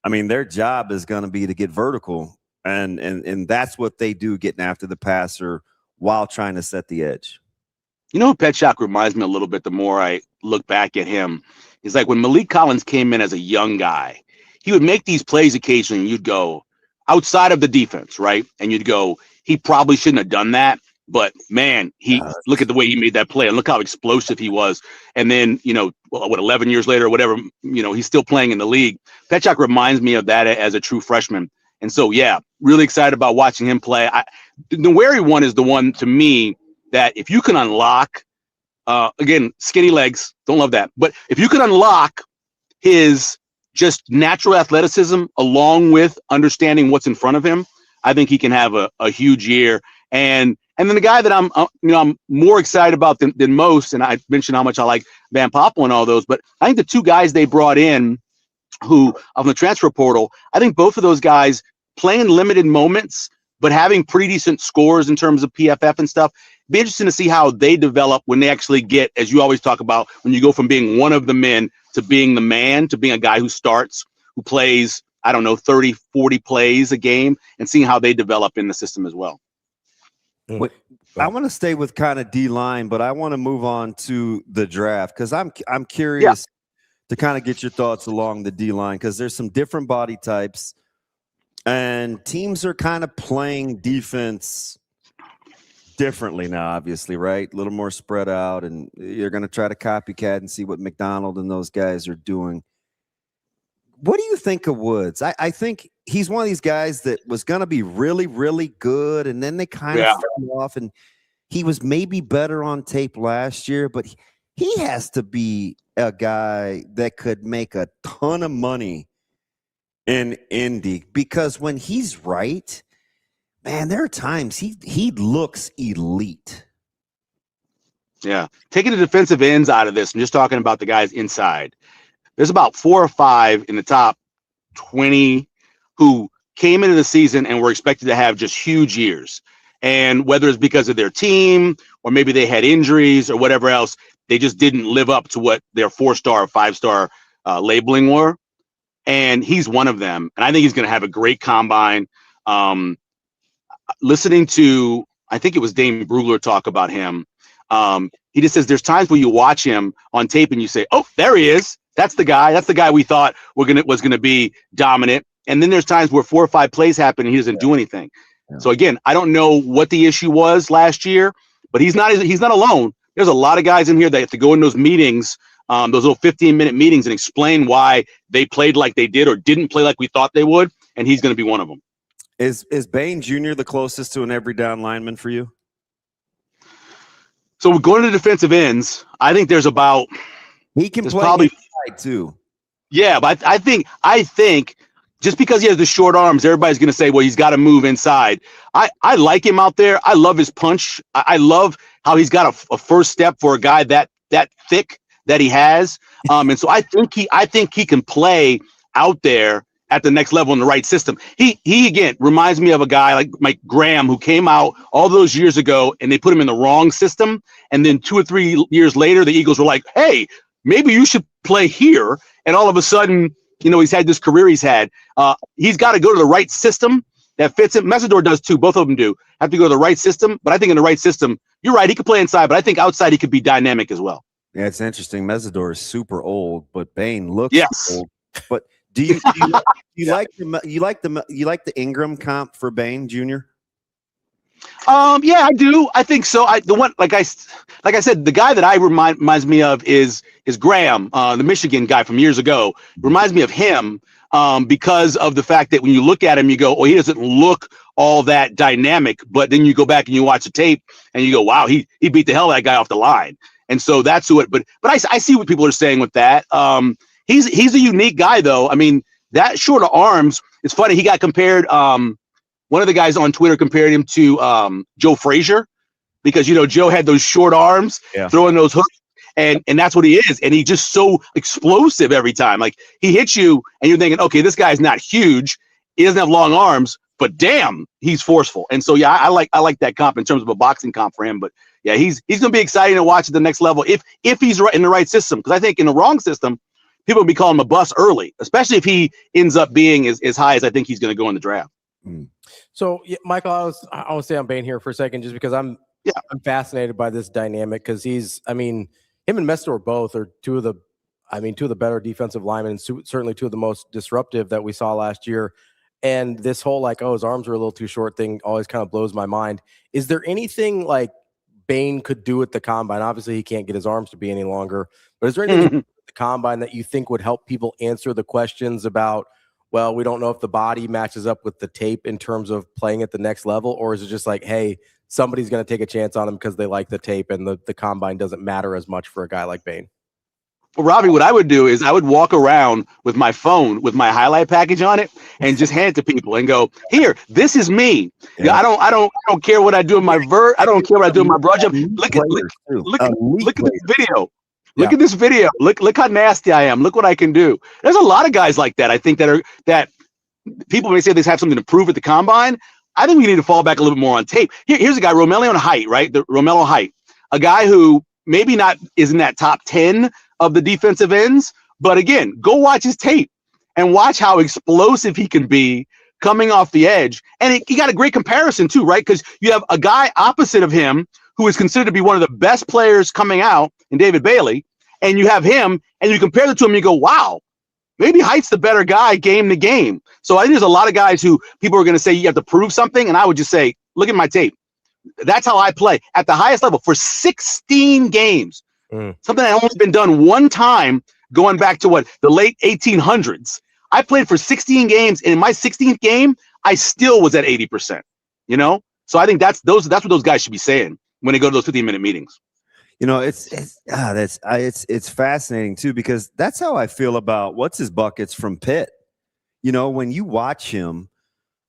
I mean, their job is going to be to get vertical, and that's what they do, getting after the passer while trying to set the edge. You know, Petchak reminds me a little bit the more I look back at him. It's like when Malik Collins came in as a young guy, he would make these plays occasionally, and you'd go outside of the defense, right? And you'd go, he probably shouldn't have done that. But man, look at the way he made that play and look how explosive he was. And then, 11 years later or whatever, he's still playing in the league. Petchak reminds me of that as a true freshman. And so, yeah, really excited about watching him play. The wary one is the one to me that if you can unlock, again, skinny legs, don't love that. But if you can unlock his just natural athleticism along with understanding what's in front of him, I think he can have a huge year. And then the guy that I'm more excited about than most, and I mentioned how much I like Van Poppel and all those, but I think the two guys they brought in who on the transfer portal, I think both of those guys playing limited moments, but having pretty decent scores in terms of PFF and stuff. Be interesting to see how they develop when they actually get, as you always talk about, when you go from being one of the men to being the man, to being a guy who starts, who plays, 30, 40 plays a game, and seeing how they develop in the system as well. I want to stay with kind of D-line, but I want to move on to the draft because I'm curious to kind of get your thoughts along the D-line because there's some different body types and teams are kind of playing defense differently now, obviously, right? A little more spread out, and you're going to try to copycat and see what McDonald and those guys are doing. What do you think of Woods? I think he's one of these guys that was going to be really, really good, and then they kind of fell off, and he was maybe better on tape last year, but he has to be a guy that could make a ton of money in Indy because when he's right, man, there are times he looks elite. Yeah. Taking the defensive ends out of this and just talking about the guys inside. There's about 4 or 5 in the top 20 who came into the season and were expected to have just huge years. And whether it's because of their team or maybe they had injuries or whatever else, they just didn't live up to what their 4-star or 5-star labeling were. And he's one of them. And I think he's going to have a great combine. Listening to, I think it was Dame Brugler talk about him. He just says there's times where you watch him on tape and you say, oh, there he is. That's the guy. That's the guy we thought was going to be dominant. And then there's times where 4 or 5 plays happen and he doesn't do anything. Yeah. So again, I don't know what the issue was last year, but he's not alone. There's a lot of guys in here that have to go in those meetings those little 15-minute meetings and explain why they played like they did or didn't play like we thought they would, and he's going to be one of them. Is Bain Jr. the closest to an every down lineman for you? So we're going to defensive ends. I think there's about he can play probably inside too. Yeah, but I think just because he has the short arms, everybody's going to say, well, he's got to move inside. I like him out there. I love his punch. I love how he's got a first step for a guy that thick that he has. And so I think he can play out there at the next level in the right system. He again reminds me of a guy like Mike Graham, who came out all those years ago and they put him in the wrong system. And then 2 or 3 years later, the Eagles were like, hey, maybe you should play here. And all of a sudden, he's had this career he's had. He's got to go to the right system that fits him. Messidor does too. Both of them do have to go to the right system. But I think in the right system, you're right. He could play inside, but I think outside he could be dynamic as well. Yeah, it's interesting. Messidor is super old, but Bain looks old. But do you like the Ingram comp for Bain Jr.? Yeah, I do. I think so. The one like I said, the guy that reminds me of is Graham, the Michigan guy from years ago. Reminds me of him because of the fact that when you look at him, you go, oh, he doesn't look all that dynamic. But then you go back and you watch the tape and you go, wow, he beat the hell out of that guy off the line. And so that's who it. But I see what people are saying with that. He's a unique guy though. I mean, that short of arms. It's funny. He got compared. One of the guys on Twitter compared him to Joe Frazier because, Joe had those short arms, throwing those hooks, and that's what he is. And he's just so explosive every time. Like, he hits you, and you're thinking, okay, this guy's not huge. He doesn't have long arms, but damn, he's forceful. And so, yeah, I like that comp in terms of a boxing comp for him. But, yeah, he's going to be exciting to watch at the next level if he's right in the right system. Because I think in the wrong system, people will be calling him a bust early, especially if he ends up being as high as I think he's going to go in the draft. So, yeah, Michael, I want to stay on Bain here for a second, just because I'm fascinated by this dynamic because him and Messidor both are two of the better defensive linemen and certainly two of the most disruptive that we saw last year. And this whole his arms are a little too short thing always kind of blows my mind. Is there anything like Bain could do at the combine? Obviously, he can't get his arms to be any longer, but is there anything at the combine that you think would help people answer the questions about, well, we don't know if the body matches up with the tape in terms of playing at the next level, or is it just like, hey, somebody's going to take a chance on him because they like the tape and the combine doesn't matter as much for a guy like Bain? Well, Ravi, what I would do is I would walk around with my phone with my highlight package on it and just hand it to people and go, here, this is me. Yeah, I don't care what I do in my vert. I don't care what I do in my brush up. Look at this video. Look at this video. Look how nasty I am. Look what I can do. There's a lot of guys like that. I think that people may say they have something to prove at the combine. I think we need to fall back a little bit more on tape. Here's a guy, Romello Height, right? Romello Height, a guy who maybe not is in that top 10 of the defensive ends, but again, go watch his tape and watch how explosive he can be coming off the edge. And he got a great comparison too, right? Because you have a guy opposite of him who is considered to be one of the best players coming out in David Bailey. And you have him, and you compare the two of them, you go, wow, maybe Height's the better guy game to game. So I think there's a lot of guys who people are going to say you have to prove something, and I would just say, look at my tape. That's how I play at the highest level for 16 games. Something that only been done one time going back to the late 1800s. I played for 16 games, and in my 16th game, I still was at 80%. So I think that's what those guys should be saying when they go to those 15-minute meetings. It's fascinating too, because that's how I feel about what's his buckets from Pitt. When you watch him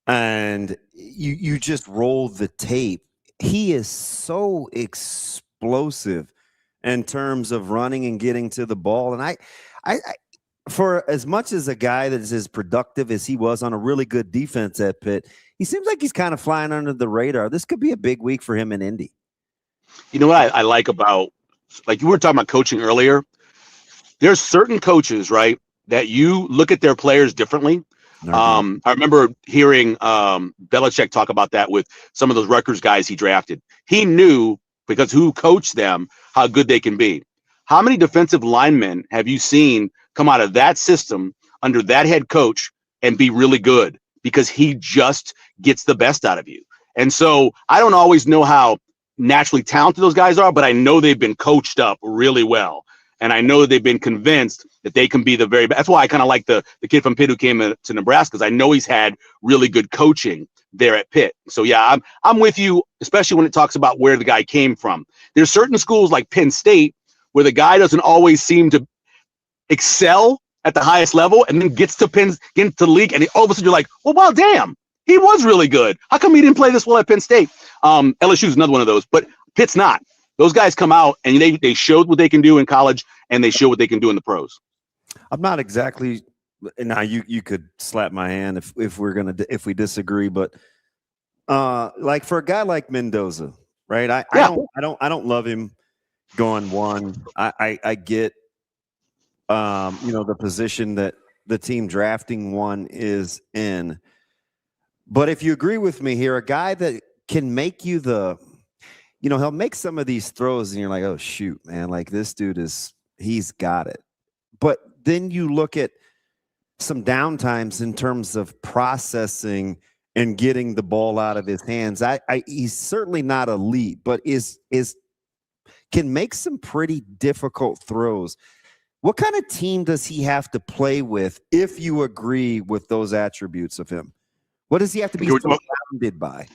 and you just roll the tape, he is so explosive in terms of running and getting to the ball. And I for as much as a guy that is as productive as he was on a really good defense at Pitt, he seems like he's kind of flying under the radar. This could be a big week for him in Indy. You know what I like about, like you were talking about coaching earlier, there's certain coaches, right, that you look at their players differently. I remember hearing Belichick talk about that with some of those Rutgers guys he drafted. He knew, because who coached them, how good they can be. How many defensive linemen have you seen come out of that system under that head coach and be really good? Because he just gets the best out of you. And so I don't always know how naturally talented those guys are, but I know they've been coached up really well. And I know they've been convinced that they can be the very best. That's why I kind of like the kid from Pitt who came to Nebraska, because I know he's had really good coaching there at Pitt. So yeah, I'm with you, especially when it talks about where the guy came from. There's certain schools like Penn State where the guy doesn't always seem to excel at the highest level, and then gets to the league, and all of a sudden you're like, well, wow, damn, he was really good. How come he didn't play this well at Penn State? LSU is another one of those, but Pitt's not. Those guys come out and they showed what they can do in college, and they show what they can do in the pros. I'm not exactly. Now you could slap my hand if we disagree, but like for a guy like Mendoza, right? I don't love him going one. I get the position that the team drafting one is in. But if you agree with me here, a guy that can make you he'll make some of these throws and you're like, oh shoot, man, like this dude he's got it. But then you look at some downtimes in terms of processing and getting the ball out of his hands. He's certainly not elite, but can make some pretty difficult throws. What kind of team does he have to play with if you agree with those attributes of him? What does he have to be surrounded by?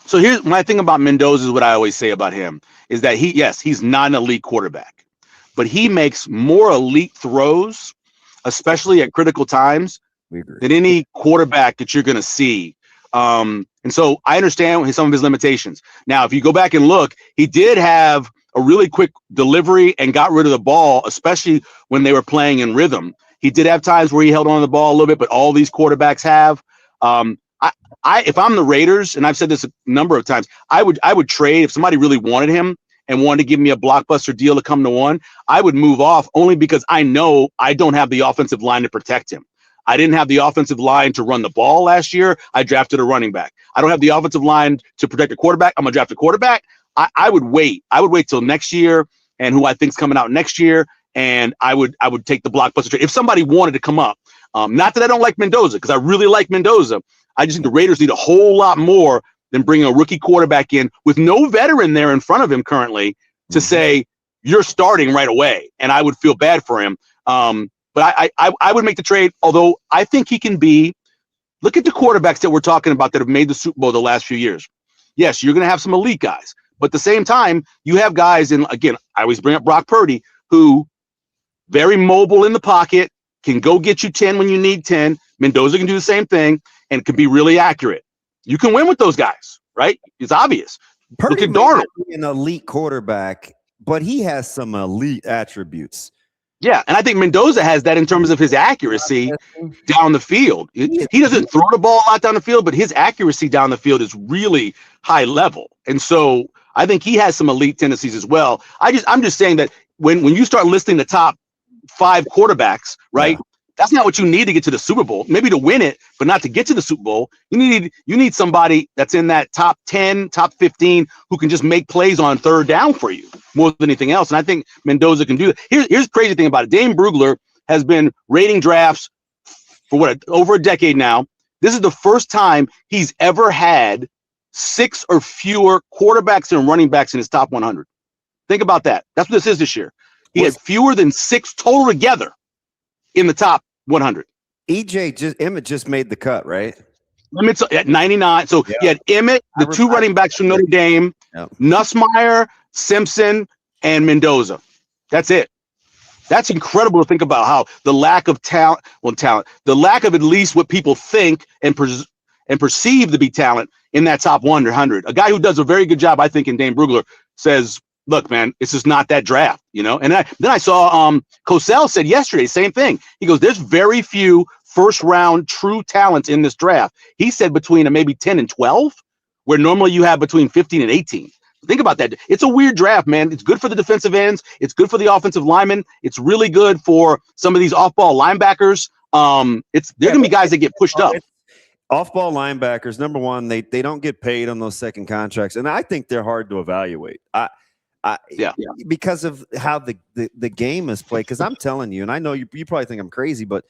So here's my thing about Mendoza is what I always say about him is that he's not an elite quarterback, but he makes more elite throws, especially at critical times, than any quarterback that you're going to see. And so I understand some of his limitations. Now, if you go back and look, he did have a really quick delivery and got rid of the ball, especially when they were playing in rhythm. He did have times where he held on to the ball a little bit, but all these quarterbacks have. If I'm the Raiders, and I've said this a number of times, I would trade if somebody really wanted him and wanted to give me a blockbuster deal to come to one. I would move off only because I know I don't have the offensive line to protect him. I didn't have the offensive line to run the ball last year. I drafted a running back. I don't have the offensive line to protect a quarterback. I'm gonna draft a quarterback. I would wait. I would wait till next year, and who I think's coming out next year, and I would take the blockbuster trade if somebody wanted to come up. Not that I don't like Mendoza, because I really like Mendoza. I just think the Raiders need a whole lot more than bringing a rookie quarterback in with no veteran there in front of him currently to say you're starting right away, and I would feel bad for him. But I would make the trade, although I think he can be. Look at the quarterbacks that we're talking about that have made the Super Bowl the last few years. Yes, you're going to have some elite guys, but at the same time, you have guys in, again, I always bring up Brock Purdy, who very mobile in the pocket, can go get you 10 when you need 10. Mendoza can do the same thing and can be really accurate. You can win with those guys, right? It's obvious. Purdy Look at Darnold. Be an elite quarterback, but he has some elite attributes. Yeah, and I think Mendoza has that in terms of his accuracy down the field. He doesn't throw the ball a lot down the field, but his accuracy down the field is really high level. And so I think he has some elite tendencies as well. I'm just saying that when you start listing the top 5 quarterbacks, right? Yeah. That's not what you need to get to the Super Bowl. Maybe to win it, but not to get to the Super Bowl. You need somebody that's in that top 10, top 15 who can just make plays on third down for you more than anything else. And I think Mendoza can do that. Here's the crazy thing about it. Dane Brugler has been rating drafts for over a decade now. This is the first time he's ever had 6 or fewer quarterbacks and running backs in his top 100. Think about that. That's what this is this year. He had fewer than 6 total together in the top 100. Emmett just made the cut, right? Emmett's at 99. So you had Emmett, the 2 running backs from Notre Dame, Nussmeier, Simpson, and Mendoza. That's it. That's incredible to think about how the lack of talent, the lack of at least what people think and perceive to be talent in that top 100. A guy who does a very good job, I think, in Dane Brugler says, look, man, it's just not that draft, you know? And then I saw Cosell said yesterday, same thing. He goes, there's very few first-round true talents in this draft. He said between maybe 10 and 12, where normally you have between 15 and 18. Think about that. It's a weird draft, man. It's good for the defensive ends. It's good for the offensive linemen. It's really good for some of these off-ball linebackers. They're going to be guys that get pushed up. Off-ball linebackers, number one, they don't get paid on those second contracts, and I think they're hard to evaluate. Because of how the game is played. Because I'm telling you, and I know you probably think I'm crazy, but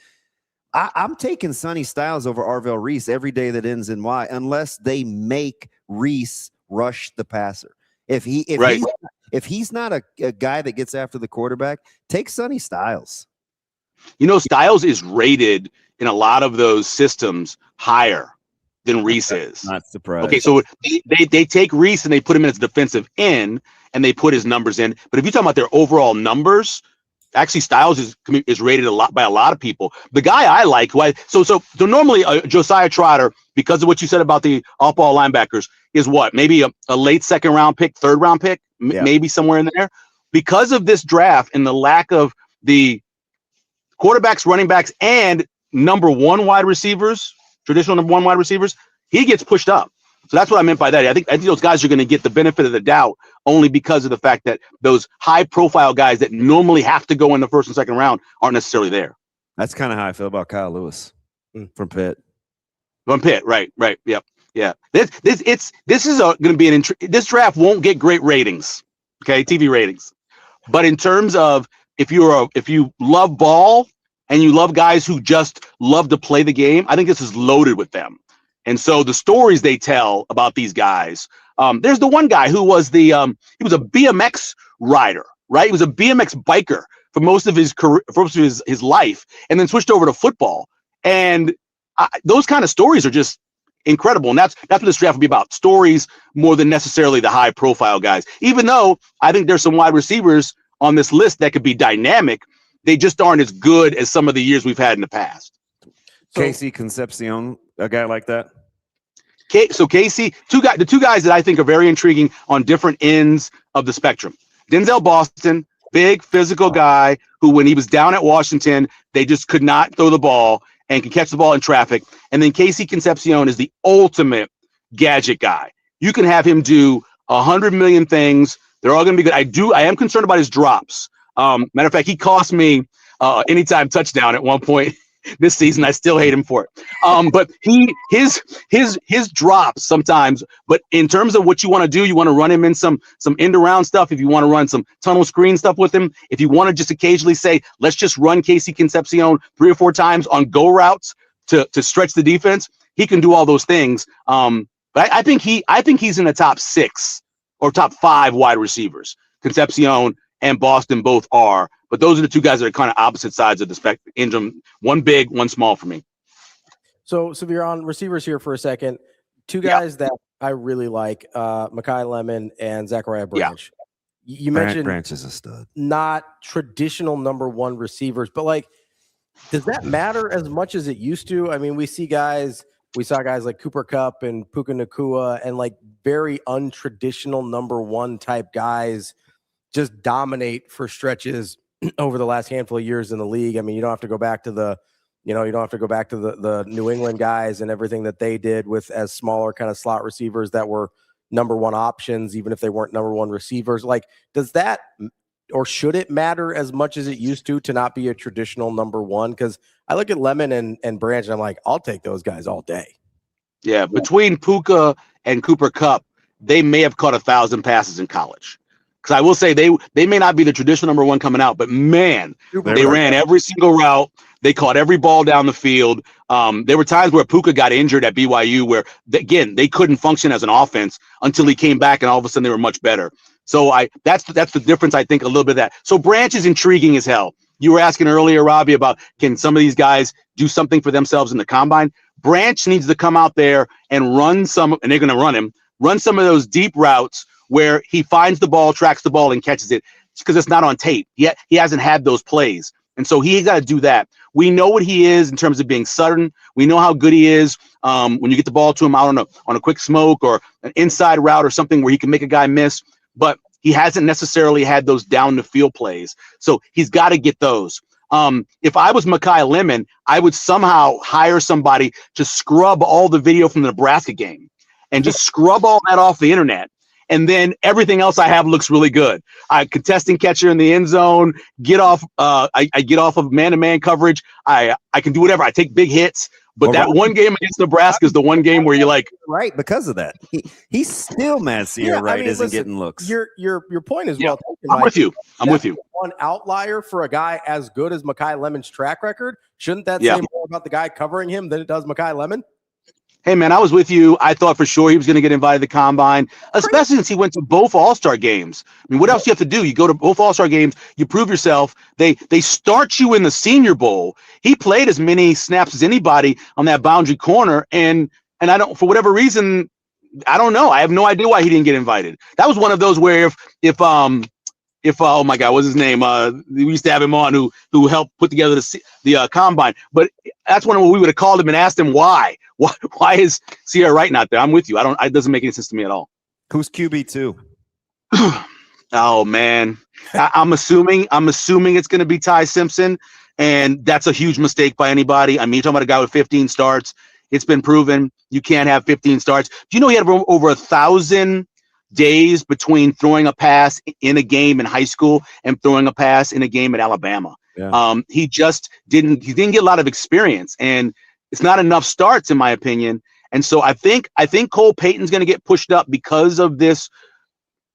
I'm taking Sonny Styles over Arvell Reese every day that ends in Y, unless they make Reese rush the passer. If if he's not a guy that gets after the quarterback, take Sonny Styles. Styles is rated in a lot of those systems higher than Reese is. Not surprised. Okay, so they take Reese and they put him in as a defensive end and they put his numbers in. But if you talk about their overall numbers, actually Styles is rated a lot by a lot of people. The guy I like, so normally Josiah Trotter, because of what you said about the off-ball linebackers, is what? Maybe a late second round pick, third round pick, maybe somewhere in there. Because of this draft and the lack of the quarterbacks, running backs, and number one wide receivers, traditional number one wide receivers, he gets pushed up. So that's what I meant by that. I think those guys are going to get the benefit of the doubt only because of the fact that those high-profile guys that normally have to go in the first and second round aren't necessarily there. That's kind of how I feel about Kyle Lewis from Pitt. From Pitt, right, yep, yeah. This is going to be this draft won't get great ratings, okay, TV ratings, but in terms of if you love ball and you love guys who just love to play the game, I think this is loaded with them. And so the stories they tell about these guys, there's the one guy who was he was a BMX rider, right? He was a BMX biker for most of his career, for most of his life, and then switched over to football. And those kind of stories are just incredible. And that's what this draft will be about, stories more than necessarily the high profile guys. Even though I think there's some wide receivers on this list that could be dynamic, they just aren't as good as some of the years we've had in the past. Casey Concepcion, a guy like that. So Casey, the two guys that I think are very intriguing on different ends of the spectrum. Denzel Boston, big physical guy who, when he was down at Washington, they just could not throw the ball and can catch the ball in traffic. And then Casey Concepcion is the ultimate gadget guy. You can have him do 100 million things. They're all going to be good. I am concerned about his drops. Matter of fact, he cost me anytime touchdown at one point this season. I still hate him for it. But his drops sometimes, but in terms of what you want to do, you want to run him in some end around stuff. If you want to run some tunnel screen stuff with him, if you want to just occasionally say, let's just run Casey Concepcion 3 or 4 times on go routes to stretch the defense, he can do all those things. But I think he's in the top 6 or top 5 wide receivers. Concepcion and Boston both are, but those are the two guys that are kind of opposite sides of the spectrum. One big, one small for me. So we're on receivers here for a second. Two guys that I really like, Mekhi Lemon and Zachariah Branch. You mentioned Branch is a stud. Not traditional number one receivers, but does that matter as much as it used to? I mean, we saw guys like Cooper Kupp and Puka Nacua and very untraditional number one type guys just dominate for stretches over the last handful of years in the league. I mean, you don't have to go back to the New England guys and everything that they did with as smaller kind of slot receivers that were number one options, even if they weren't number one receivers. Does that, or should it matter as much as it used to not be a traditional number one? Because I look at Lemon and Branch and I'm like, I'll take those guys all day. Yeah, between Puka and Cooper Kupp, they may have caught 1,000 passes in college. Because I will say they may not be the traditional number one coming out, but man, they ran every single route. They caught every ball down the field. There were times where Puka got injured at BYU where, again, they couldn't function as an offense until he came back, and all of a sudden they were much better. So that's the difference, I think, a little bit of that. So Branch is intriguing as hell. You were asking earlier, Ravi, about can some of these guys do something for themselves in the combine? Branch needs to come out there and run some, and they're going to run some of those deep routes where he finds the ball, tracks the ball, and catches it, because it's not on tape. He hasn't had those plays. And so he's got to do that. We know what he is in terms of being sudden. We know how good he is when you get the ball to him out on a quick smoke or an inside route or something where he can make a guy miss. But he hasn't necessarily had those down the field plays. So he's got to get those. If I was Mekhi Lemon, I would somehow hire somebody to scrub all the video from the Nebraska game and just scrub all that off the internet. And then everything else I have looks really good. Contesting catcher in the end zone, get off. I get off of man-to-man coverage. I can do whatever. I take big hits. But that one game against Nebraska is the one game where you're like, right, because of that. He's still mad Sierra Wright isn't getting looks. Your point is well taken. I'm with you. I'm with you. One outlier for a guy as good as Mekhi Lemon's track record. Shouldn't that say more about the guy covering him than it does Mekhi Lemon? hey, man, I was with you. I thought for sure he was going to get invited to the combine, especially since he went to both All-Star games. I mean, what else do you have to do? You go to both All-Star games, you prove yourself. They start you in the Senior Bowl. He played as many snaps as anybody on that boundary corner, and I don't, for whatever reason, I don't know. I have no idea why he didn't get invited. That was one of those where if oh my God, what's his name? We used to have him on who helped put together the combine. But that's one where we would have called him and asked him why. Why is Sierra Wright not there? I'm with you. It doesn't make any sense to me at all. Who's QB2? Oh man, I'm assuming it's going to be Ty Simpson, and that's a huge mistake by anybody. I mean, you're talking about a guy with 15 starts. It's been proven you can't have 15 starts. Do you know he had over 1,000 days between throwing a pass in a game in high school and throwing a pass in a game at Alabama? Yeah. He just didn't get a lot of experience, and it's not enough starts in my opinion. And so I think Cole Payton's going to get pushed up because of this.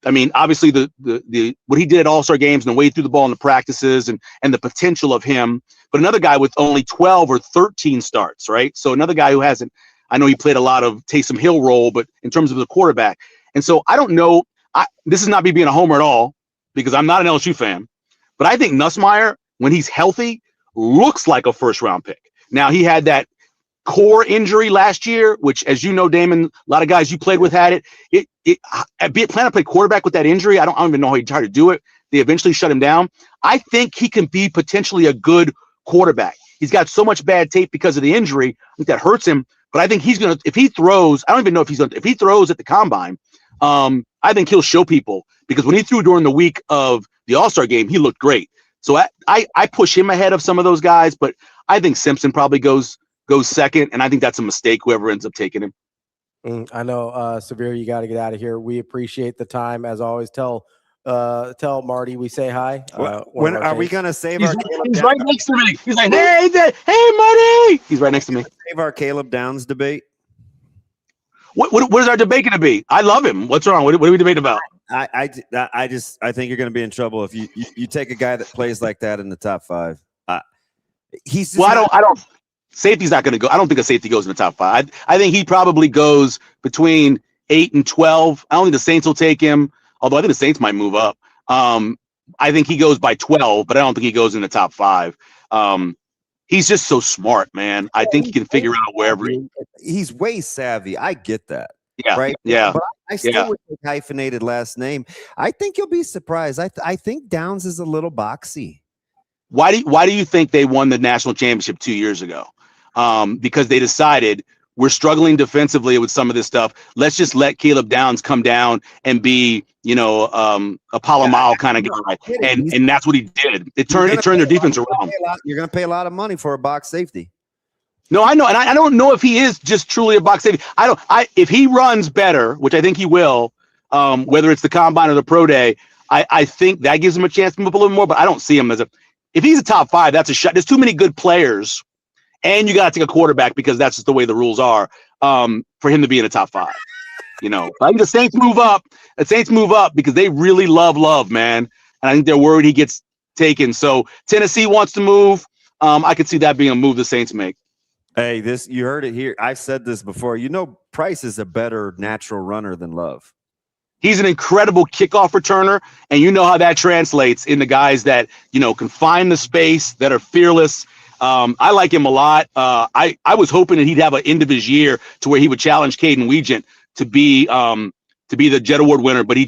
I mean, obviously the what he did at All-Star games and the way he threw the ball in the practices and the potential of him, but another guy with only 12 or 13 starts, right? So another guy who hasn't, I know he played a lot of Taysom Hill role, but in terms of the quarterback. And so I don't know, this is not me being a homer at all because I'm not an LSU fan, but I think Nussmeier, when he's healthy, looks like a first-round pick. Now, he had that core injury last year, which, as you know, Damon, a lot of guys you played with had it. Plan to play quarterback with that injury. I don't even know how he tried to do it. They eventually shut him down. I think he can be potentially a good quarterback. He's got so much bad tape because of the injury. I think that hurts him. But I think he's going to, if he throws, I don't even know if he throws at the combine, I think he'll show people, because when he threw during the week of the All-Star game, he looked great. So I push him ahead of some of those guys, but I think Simpson probably goes second, and I think that's a mistake, whoever ends up taking him. I know, Severe, you got to get out of here. We appreciate the time, as always. Tell Marty we say hi. When are we going to save our Caleb He's right next to me. He's like, hey, Marty. He's right next to me. Save our Caleb Downs debate? What is our debate going to be? I love him. What's wrong? What are we debating about? I think you're going to be in trouble if you take a guy that plays like that in the top 5. He's well, I don't. Safety's not going to go. I don't think a safety goes in the top 5. I think he probably goes between 8 and 12. I don't think the Saints will take him, although I think the Saints might move up. I think he goes by 12, but I don't think he goes in the top 5. He's just so smart, man. I think he can figure out wherever he's way savvy. I get that. Yeah. Right. Yeah. But I still would take hyphenated last name. I think you'll be surprised. I think Downs is a little boxy. Why do you think they won the national championship 2 years ago? Because they decided we're struggling defensively with some of this stuff. Let's just let Caleb Downs come down and be, a Palomar kind of guy. And that's what he did. It turned their defense around. You're going to pay a lot of money for a box safety. No, I know. And I don't know if he is just truly a box safety. If he runs better, which I think he will, whether it's the combine or the pro day, I think that gives him a chance to move up a little more, but I don't see him as if he's a top 5, that's a shot. There's too many good players, and you got to take a quarterback because that's just the way the rules are, for him to be in the top 5. I think the Saints move up. The Saints move up because they really love, man. And I think they're worried he gets taken. So Tennessee wants to move. I could see that being a move the Saints make. Hey, you heard it here. I've said this before. Price is a better natural runner than Love. He's an incredible kickoff returner, and you know how that translates into guys that, can find the space, that are fearless. I like him a lot. I was hoping that he'd have an end of his year to where he would challenge Caden Weigent to be the Jet Award winner, but he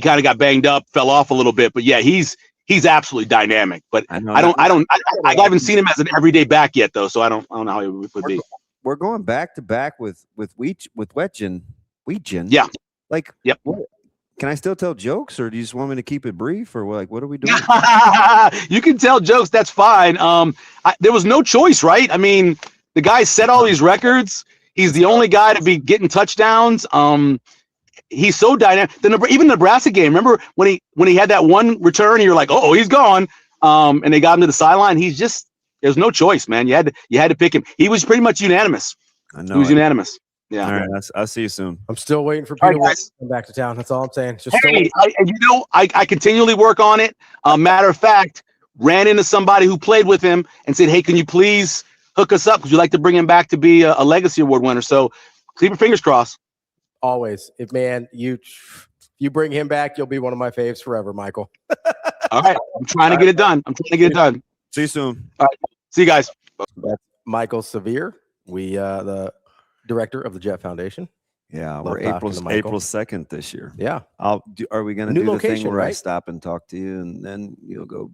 kind of got banged up, fell off a little bit. But yeah, he's absolutely dynamic. But I haven't seen him as an everyday back yet, though, so I don't know how he would be. We're going back to back with Weigent. Yeah. Yep. Can I still tell jokes, or do you just want me to keep it brief, or what are we doing? You can tell jokes. That's fine. There was no choice, right? I mean, the guy set all these records. He's the only guy to be getting touchdowns. He's so dynamic. Even the Nebraska game. Remember when he had that one return? And you're like, oh, he's gone. And they got him to the sideline. There's no choice, man. You had to pick him. He was pretty much unanimous. I know. He was unanimous. Yeah. All right. I'll see you soon. I'm still waiting for Peter to come back to town. That's all I'm saying. I continually work on it. Matter of fact, ran into somebody who played with him and said, hey, can you please hook us up? Because we'd like to bring him back to be a Legacy Award winner. So Keep your fingers crossed. Always. If you bring him back, you'll be one of my faves forever, Michael. All right. I'm trying to get it done. See you soon. All right. See you guys. That's Michael Severe, the director of the Jet Foundation. Yeah, Love we're talking to Michael. April 2nd this year. Yeah. Are we going to New do the location, thing where I right? stop and talk to you, and then you'll go?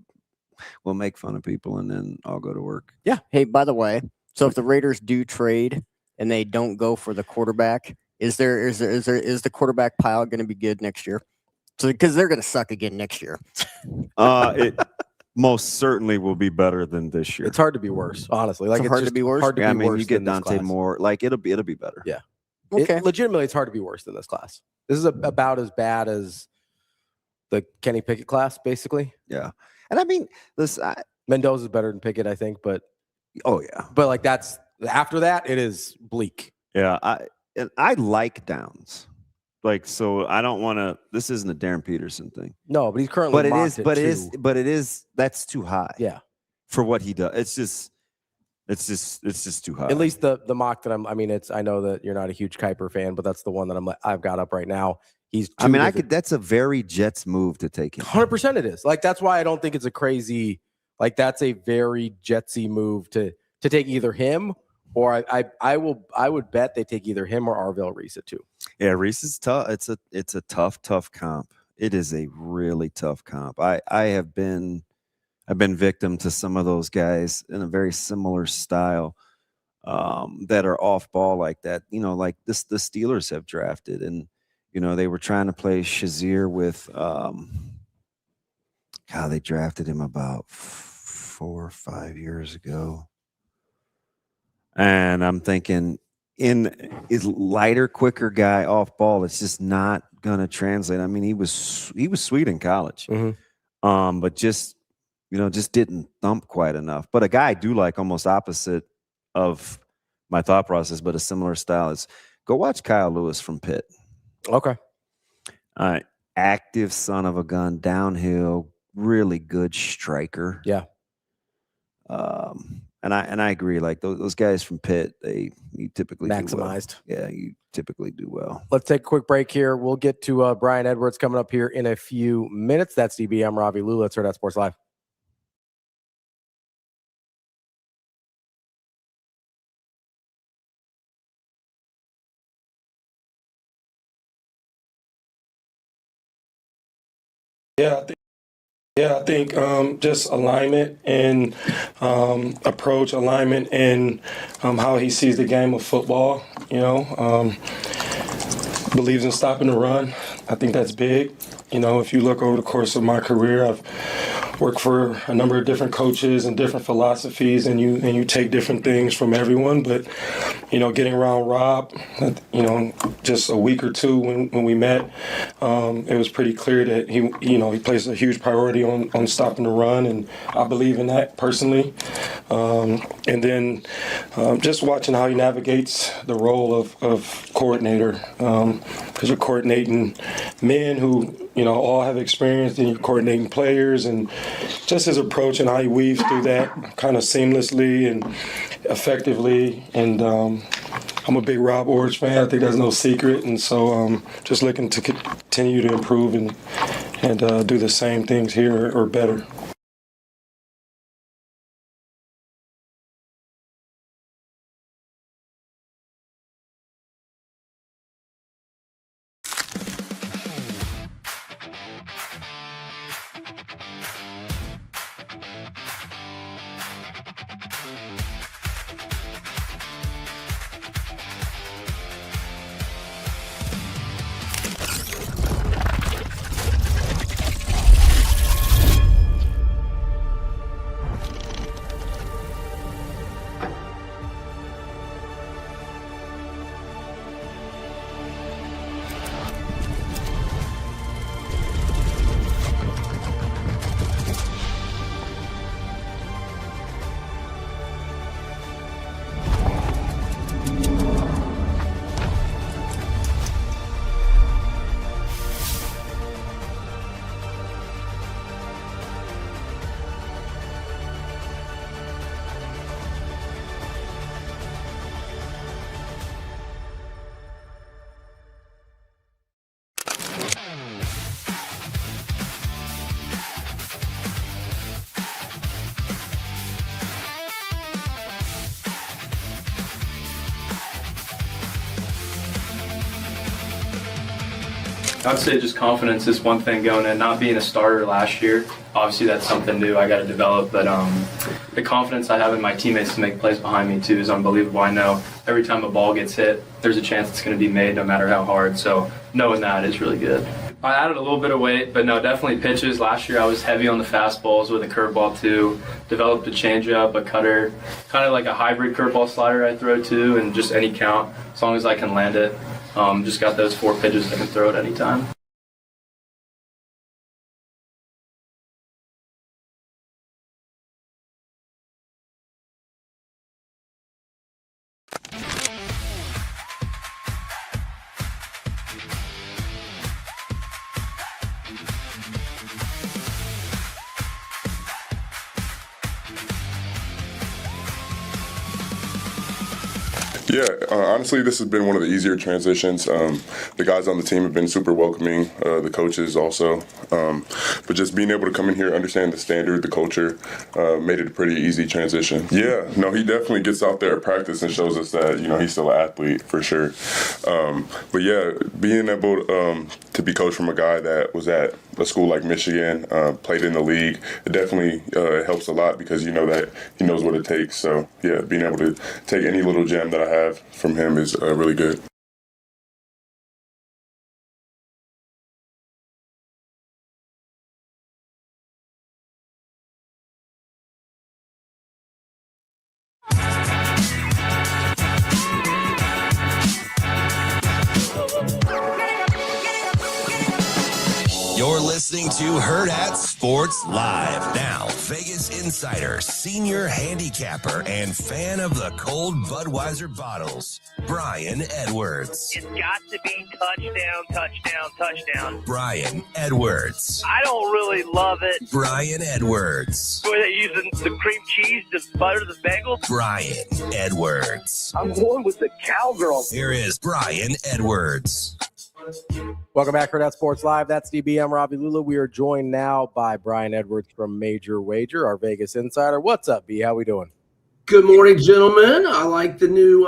We'll make fun of people, and then I'll go to work. Yeah. Hey, by the way, so if the Raiders do trade and they don't go for the quarterback, is the quarterback pile going to be good next year? So because they're going to suck again next year. It most certainly will be better than this year. It's hard to be worse, honestly. Like It's hard to be worse? Hard to Yeah, I be mean, worse you get than this Dante class. Moore. Like it'll be better. Yeah. Okay. Legitimately, it's hard to be worse than this class. This is about as bad as the Kenny Pickett class, basically. Yeah. And I mean, this Mendoza's better than Pickett, I think, but like that's after that, it is bleak. Yeah, I like Downs. Like, so I don't want to. This isn't a Darren Peterson thing. No, but he's currently. But it is. That's too high. Yeah. For what he does, it's just too high. At least the mock that I know that you're not a huge Kuiper fan, but that's the one that I've got up right now. That's a very Jets move to take him. 100% it is. Like, that's why I don't think it's a crazy, like, that's a very Jetsy move to take either him or I would bet they take either him or Arvell Reese at 2. Yeah, Reese is tough. It's a tough comp. It is a really tough comp. I've been victim to some of those guys in a very similar style that are off ball like that. You know, like the Steelers have drafted, and you know they were trying to play Shazier with. They drafted him about 4 or 5 years ago, and I'm thinking, is lighter, quicker guy off ball. It's just not gonna translate. I mean, he was sweet in college, but just didn't thump quite enough. But a guy I do like, almost opposite of my thought process, but a similar style, is go watch Kyle Lewis from Pitt. Okay. Active son of a gun, downhill, really good striker. Yeah. And I agree. Like those guys from Pitt, you typically maximized. Do well. Yeah, you typically do well. Let's take a quick break here. We'll get to Brian Edwards coming up here in a few minutes. That's DB. I'm Ravi Lou. Let's Hurrdat Sports Live. I think just alignment and approach, alignment and how he sees the game of football, believes in stopping the run. I think that's big. If you look over the course of my career, I've worked for a number of different coaches and different philosophies, and you take different things from everyone. But getting around Rob, just a week or two when we met, it was pretty clear that he places a huge priority on stopping the run, and I believe in that personally. And then just watching how he navigates the role of coordinator, because you're coordinating men who all have experience, and you're coordinating players, and just his approach and how he weaves through that kind of seamlessly and effectively. And I'm a big Rob Orge fan. I think that's no secret, and so just looking to continue to improve and do the same things here or better. I'd say just confidence is one thing going in. Not being a starter last year, obviously that's something new I got to develop. But the confidence I have in my teammates to make plays behind me too is unbelievable. I know every time a ball gets hit, there's a chance it's going to be made no matter how hard. So knowing that is really good. I added a little bit of weight, but no, definitely pitches. Last year I was heavy on the fastballs with a curveball too. Developed a changeup, a cutter, kind of like a hybrid curveball slider I throw too, and just any count as long as I can land it. Just got those 4 pitches I can throw at any time. Yeah, honestly, this has been one of the easier transitions. The guys on the team have been super welcoming, the coaches also. But just being able to come in here, understand the standard, the culture, made it a pretty easy transition. Yeah, no, he definitely gets out there at practice and shows us that, he's still an athlete for sure. But yeah, being able to be coached from a guy that was at a school like Michigan, played in the league, it definitely helps a lot because you know that he knows what it takes. So yeah, being able to take any little gem that I have from him is really good. You're listening to Hurrdat Sports Live. Now, Vegas insider, senior handicapper, and fan of the cold Budweiser bottles, Brian Edwards. It's got to be touchdown, touchdown, touchdown. Brian Edwards. I don't really love it. Brian Edwards. Were they using the cream cheese to butter the bagel? Brian Edwards. I'm going with the cowgirl. Here is Brian Edwards. Welcome back, Hurrdat Sports Live. That's DB. I'm Ravi Lula. We are joined now by Brian Edwards from Major Wager, our Vegas insider. What's up, B? How we doing? Good morning, gentlemen. I like the new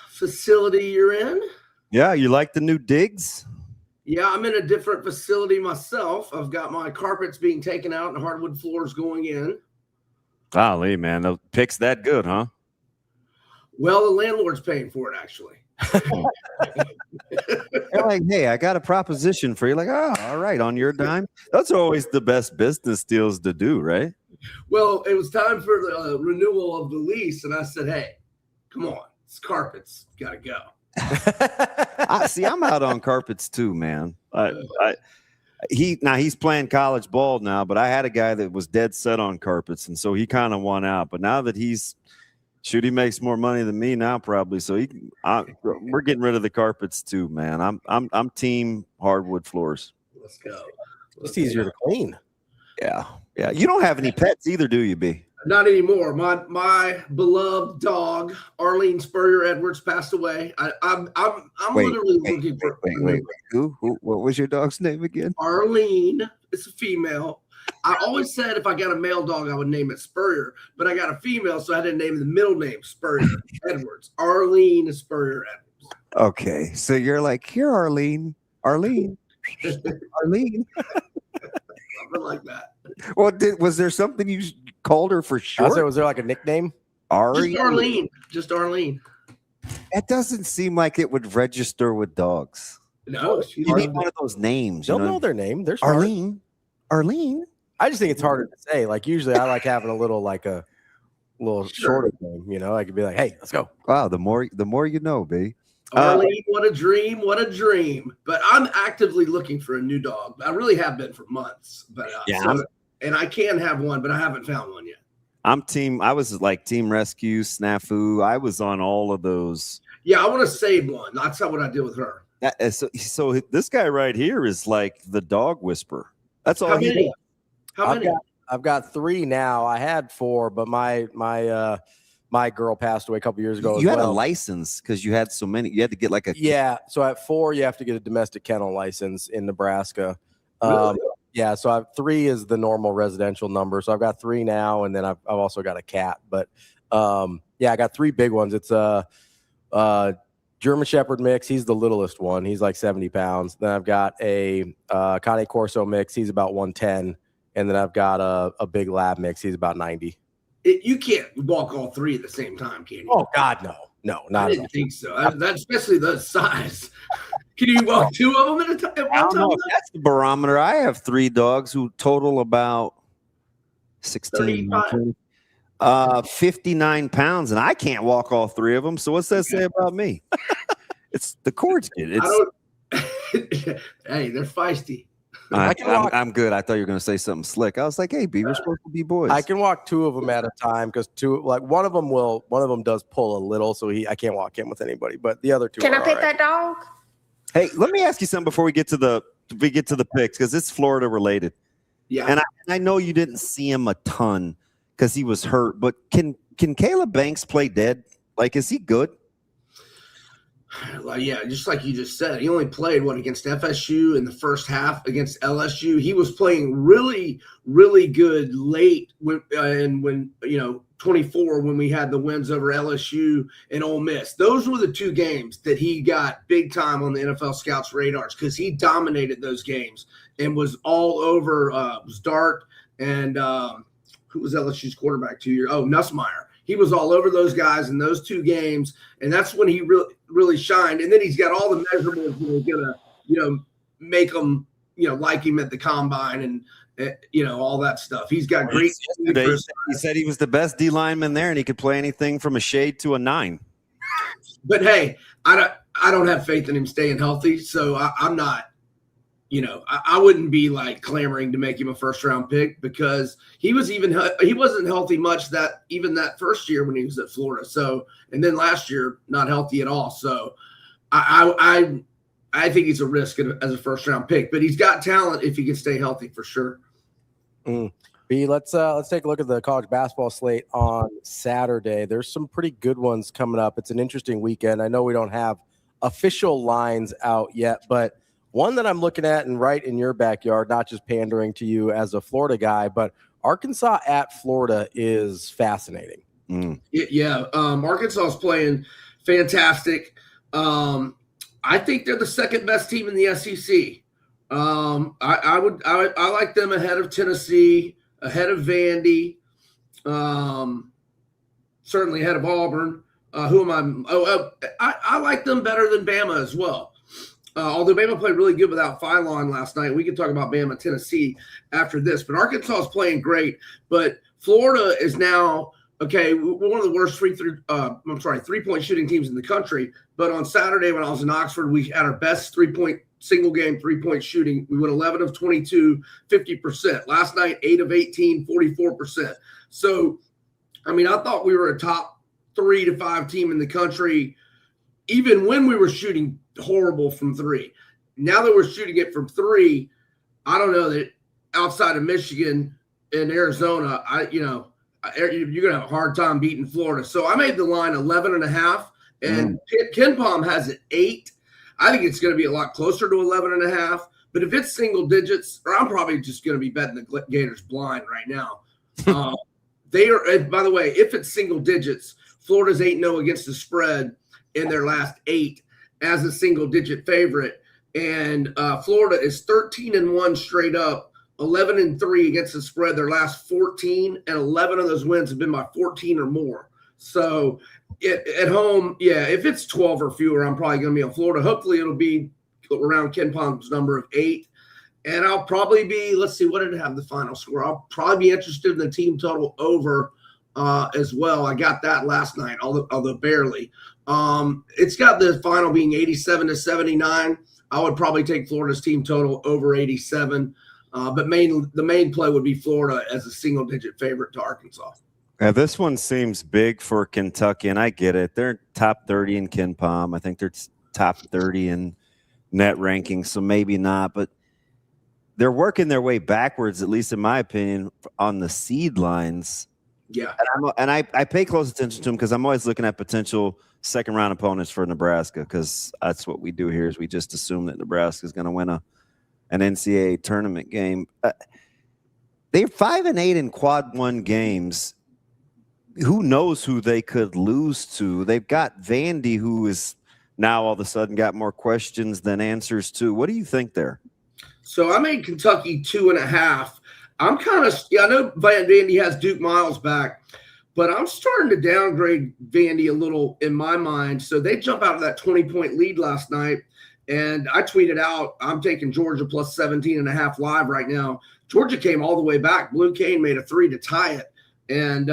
facility you're in. Yeah, you like the new digs? Yeah, I'm in a different facility myself. I've got my carpets being taken out and hardwood floors going in. Golly, man, the pick's that good, huh? Well, the landlord's paying for it, actually. They're like, hey, I got a proposition for you. Like, oh, all right, on your dime. That's always the best business deals to do, right? Well, it was time for the renewal of the lease, and I said, hey, come on, it's carpets, gotta go. I'm out on carpets too, man. He's playing college ball now, but I had a guy that was dead set on carpets, and so he kind of won out. But now that he makes more money than me now, probably. So we're getting rid of the carpets too, man. I'm team hardwood floors. Let's go. It's easier to clean. Yeah. You don't have any pets either, do you, B? Not anymore. My beloved dog, Arlene Spurrier Edwards, passed away. I'm literally looking for. Wait. Who? What was your dog's name again? Arlene. It's a female. I always said if I got a male dog, I would name it Spurrier, but I got a female, so I didn't name the middle name Spurrier Edwards. Arlene Spurrier Edwards. Okay, so you're like, here, Arlene. Arlene. Something like that. Well, was there something you called her for short? Was there like a nickname? Just Arlene. That doesn't seem like it would register with dogs. No, you need one of those names. They'll know their name. They're smart. Arlene. I just think it's harder to say. Like usually, I like having a little shorter name. I could be like, "Hey, let's go." Wow, the more you know, B. Arlene, what a dream! What a dream! But I'm actively looking for a new dog. I really have been for months. But and I can have one, but I haven't found one yet. I was like Team Rescue, Snafu. I was on all of those. Yeah, I want to save one. That's not what I did with her. So this guy right here is like the dog whisperer. That's all. How many? I've got 3 now. I had 4, but my girl passed away a couple years ago. You had a license because you had so many. You had to get like a So at 4, you have to get a domestic kennel license in Nebraska. Really? Yeah. So I have 3 is the normal residential number. So I've got 3 now, and then I've also got a cat. But I got 3 big ones. It's German Shepherd mix. He's the littlest one. He's like 70 pounds. Then I've got a Cane Corso mix. He's about 110. And then I've got a big lab mix. He's about 90. You can't walk all three at the same time, can you? Oh, God, no. No, not I didn't think so. That, especially the size. Can you walk two of them at one time? That's the barometer. I have 3 dogs who total about 16, 59 pounds, and I can't walk all 3 of them. So what's that say about me? It's the cords, kid. Hey, they're feisty. I'm good. I thought you were going to say something slick. I was like, hey, B, we're supposed to be boys. I can walk 2 of them at a time because one of them does pull a little, so I can't walk him with anybody. But the other 2. Can I pick that dog? Hey, let me ask you something before we get to the picks because it's Florida related. Yeah, and I know you didn't see him a ton because he was hurt, but can Caleb Banks play dead? Like, is he good? Yeah, just like you just said, he only played against FSU in the first half against LSU. He was playing really, really good late when 24 when we had the wins over LSU and Ole Miss. Those were the 2 games that he got big time on the NFL scouts' radars because he dominated those games and was all over. Was Dart and who was LSU's quarterback 2 years? Oh, Nussmeier. He was all over those guys in those 2 games, and that's when he really shined. And then he's got all the measurables that are gonna, make them, like him at the combine and all that stuff. He's got great. He said he was the best D lineman there, and he could play anything from a shade to a 9. But hey, I don't have faith in him staying healthy, so I'm not. I wouldn't be like clamoring to make him a first-round pick because he wasn't healthy much that first year when he was at Florida. So, and then last year not healthy at all. So, I think he's a risk as a first-round pick, but he's got talent if he can stay healthy for sure. B, let's take a look at the college basketball slate on Saturday. There's some pretty good ones coming up. It's an interesting weekend. I know we don't have official lines out yet, but one that I'm looking at and right in your backyard, not just pandering to you as a Florida guy, but Arkansas at Florida is fascinating. Yeah, Arkansas is playing fantastic. I think they're the second best team in the SEC. I like them ahead of Tennessee, ahead of Vandy, certainly ahead of Auburn. I like them better than Bama as well. Although Bama played really good without Phylon last night. We can talk about Bama, Tennessee after this. But Arkansas is playing great. But Florida is now, we're one of the worst three-point shooting teams in the country. But on Saturday when I was in Oxford, we had our best single-game three-point shooting. We went 11 of 22, 50%. Last night, 8 of 18, 44%. So, I thought we were a top 3 to 5 team in the country, even when we were shooting horrible from 3. Now that we're shooting it from 3, I don't know that outside of Michigan and Arizona, you're going to have a hard time beating Florida. So I made the line 11.5, and Ken Palm has it 8. I think it's going to be a lot closer to 11.5. But if it's single digits, or I'm probably just going to be betting the Gators blind right now. They are, and by the way, if it's single digits, Florida's 8-0 against the spread in their last 8 as a single-digit favorite, and Florida is 13-1 straight up, 11-3 against the spread. Their last 14, and 11 of those wins have been by 14 or more. So at home, if it's 12 or fewer, I'm probably going to be on Florida. Hopefully, it'll be around Ken Palm's number of 8, and I'll probably be. Let's see, what did it have the final score? I'll probably be interested in the team total over as well. I got that last night, although barely. It's got the final being 87-79. I would probably take Florida's team total over 87. But the main play would be Florida as a single-digit favorite to Arkansas. Yeah, this one seems big for Kentucky, and I get it. They're top 30 in Ken Palm. I think they're top 30 in net rankings, so maybe not. But they're working their way backwards, at least in my opinion, on the seed lines. Yeah. And I pay close attention to them because I'm always looking at potential second-round opponents for Nebraska because that's what we do here is we just assume that Nebraska is going to win an NCAA tournament game. They're 5-8 in quad 1 games. Who knows who they could lose to? They've got Vandy, who is now all of a sudden got more questions than answers to. What do you think there? So I made Kentucky 2.5. I'm kind of, I know Vandy has Duke Miles back, but I'm starting to downgrade Vandy a little in my mind. So they jump out of that 20-point lead last night, and I tweeted out, I'm taking Georgia plus 17.5 live right now. Georgia came all the way back. Blue Cane made a 3 to tie it. And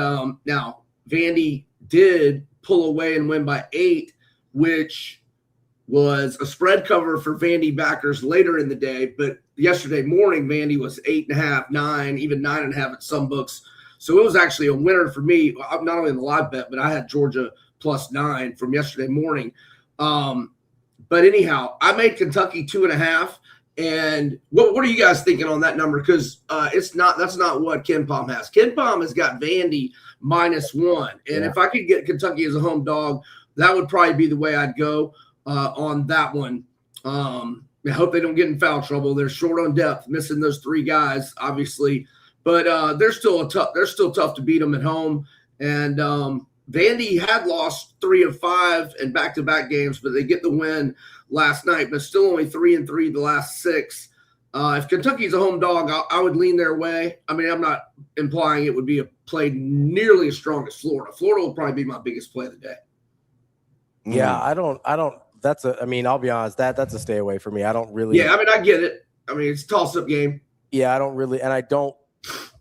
now Vandy did pull away and win by 8, which was a spread cover for Vandy backers later in the day. But yesterday morning, Vandy was 8.5, 9, even 9.5 at some books. So it was actually a winner for me, not only in the live bet, but I had Georgia plus 9 from yesterday morning. But anyhow, I made Kentucky 2.5. And what are you guys thinking on that number? Because that's not what Ken Palm has. Ken Palm has got Vandy -1. And if I could get Kentucky as a home dog, that would probably be the way I'd go on that one. I hope they don't get in foul trouble. They're short on depth, missing those 3 guys, obviously. But they're still tough to beat them at home. And Vandy had lost 3 of 5 in back-to-back games, but they get the win last night, but still only 3-3 the last 6. If Kentucky's a home dog, I would lean their way. I mean, I'm not implying it would be a play nearly as strong as Florida. Florida will probably be my biggest play of the day. Yeah, I don't. I mean, I'll be honest, that's a stay away for me. I don't really. Yeah, I mean, I get it. I mean, it's a toss-up game. Yeah, I don't really, and I don't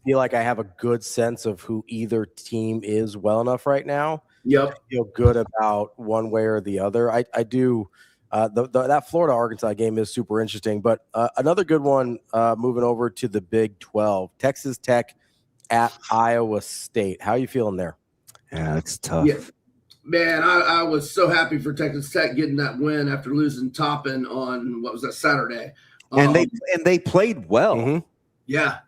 feel like I have a good sense of who either team is well enough right now. Yep. To feel good about one way or the other. I do. That Florida Arkansas game is super interesting, but another good one. Moving over to the Big 12, Texas Tech at Iowa State. How are you feeling there? Yeah, it's tough. Yeah. Man, I was so happy for Texas Tech getting that win after losing Toppin on what was that Saturday, and they played well. Mm-hmm. Yeah,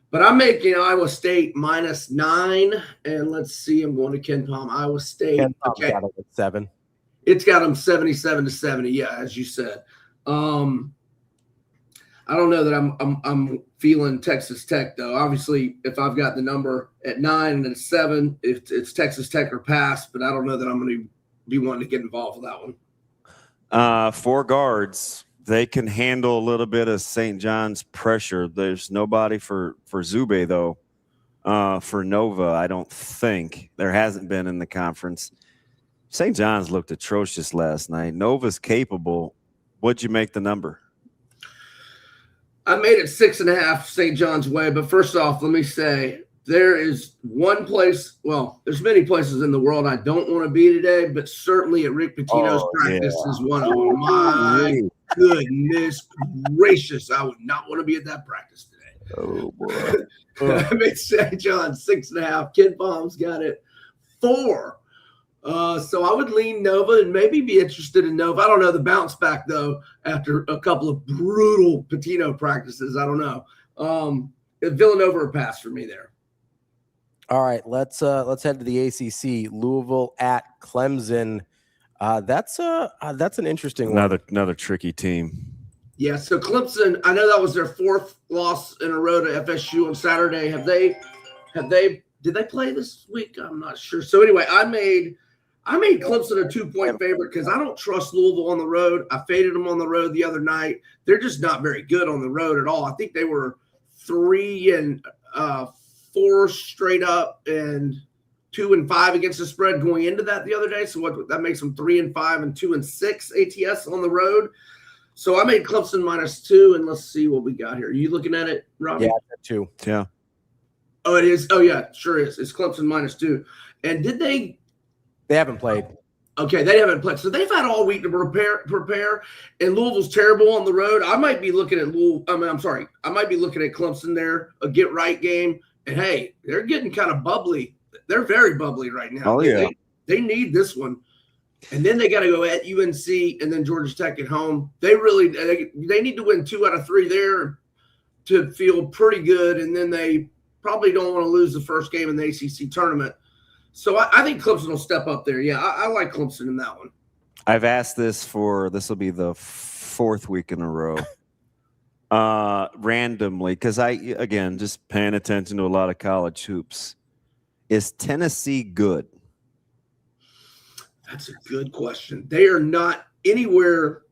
but I'm making Iowa State -9, and let's see. I'm going to Ken Palm. Iowa State. Okay, got it at 7. It's got them 77-70. Yeah, as you said. I don't know that I'm feeling Texas Tech though. Obviously, if I've got the number at 9 and at 7, it's Texas Tech or pass. But I don't know that I'm going to be wanting to get involved with that one. 4 guards. They can handle a little bit of St. John's pressure. There's nobody for Zube though. For Nova, I don't think there hasn't been in the conference. St. John's looked atrocious last night. Nova's capable. What'd you make the number? I made it 6.5 St. John's way, but first off, let me say there is one place. Well, there's many places in the world I don't want to be today, but certainly at Rick Pitino's practice is one of them. My goodness gracious, I would not want to be at that practice today. Oh boy! I made St. John's 6.5. Kid Bomb's got it 4. So I would lean Nova and maybe be interested in Nova. I don't know the bounce back though after a couple of brutal Pitino practices. I don't know. Villanova or pass for me there. All right, let's head to the ACC. Louisville at Clemson. That's an interesting one. Another tricky team. Yeah. So Clemson, I know that was their 4th loss in a row to FSU on Saturday. Did they play this week? I'm not sure. So anyway, I made Clemson a 2-point favorite because I don't trust Louisville on the road. I faded them on the road the other night. They're just not very good on the road at all. I think they were 3-4 straight up and 2-5 against the spread going into that the other day. So that makes them 3-5 and 2-6 ATS on the road. So I made Clemson -2, and let's see what we got here. Are you looking at it, Ravi? Yeah, 2. Yeah. Oh, it is. Oh, yeah, sure is. It's Clemson -2. And did they? They haven't played. Okay, they haven't played. So they've had all week to prepare. And Louisville's terrible on the road. I might be looking at I might be looking at Clemson there, a get right game. And hey, they're getting kind of bubbly. They're very bubbly right now. Oh yeah. They need this one. And then they got to go at UNC and then Georgia Tech at home. They need to win 2 out of 3 there to feel pretty good. And then they probably don't want to lose the first game in the ACC tournament. So I think Clemson will step up there. Yeah, I like Clemson in that one. I've asked this will be the 4th week in a row. Randomly, because again, just paying attention to a lot of college hoops. Is Tennessee good? That's a good question. They are not anywhere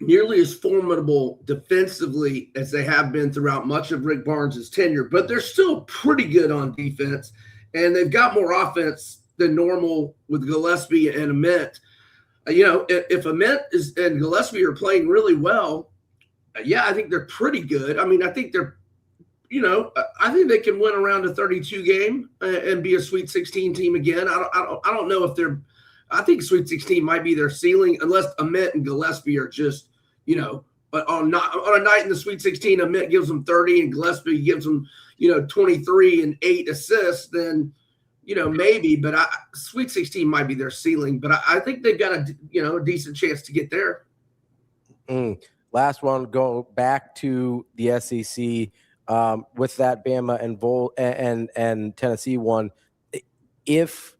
nearly as formidable defensively as they have been throughout much of Rick Barnes' tenure, but they're still pretty good on defense, and they've got more offense than normal with Gillespie and Ament. If Ament and Gillespie are playing really well, I think they're pretty good. I mean, I think they're, I think they can win around a 32 game and be a Sweet 16 team again. I don't know if they're. I think Sweet 16 might be their ceiling, unless Ament and Gillespie are just, but on a night in the Sweet 16, Ament gives them 30 and Gillespie gives them, 23 and 8 assists, then, maybe. But Sweet 16 might be their ceiling. But I think they've got a decent chance to get there. Last one, go back to the SEC with that Bama and Tennessee one. If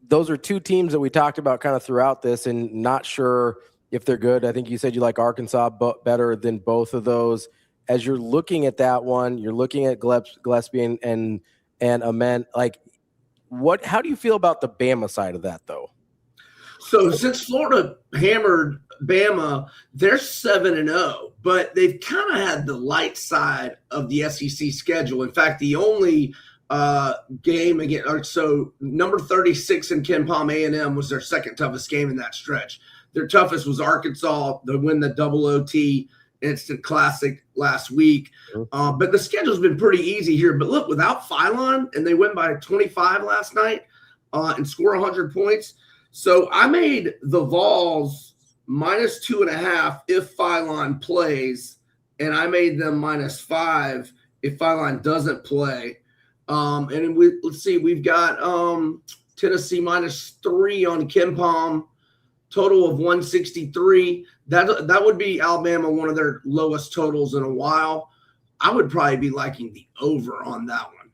those are two teams that we talked about kind of throughout this, and not sure if they're good. I think you said you like Arkansas better than both of those. As you're looking at that one, you're looking at Gillespie and Ament. Like, how do you feel about the Bama side of that, though? So since Florida hammered Bama, they're 7-0, but they've kind of had the light side of the SEC schedule. In fact, the only game again, so number 36 in KenPom A&M was their second toughest game in that stretch. Their toughest was Arkansas. They win the double OT instant classic last week. But the schedule's been pretty easy here. But look, without Phylon, and they win by 25 last night and score 100 points. So I made the Vols -2.5 if Phylon plays, and I made them -5 if Phylon doesn't play. Let's see, we've got Tennessee -3 on KenPom, total of 163. That would be Alabama, one of their lowest totals in a while. I would probably be liking the over on that one,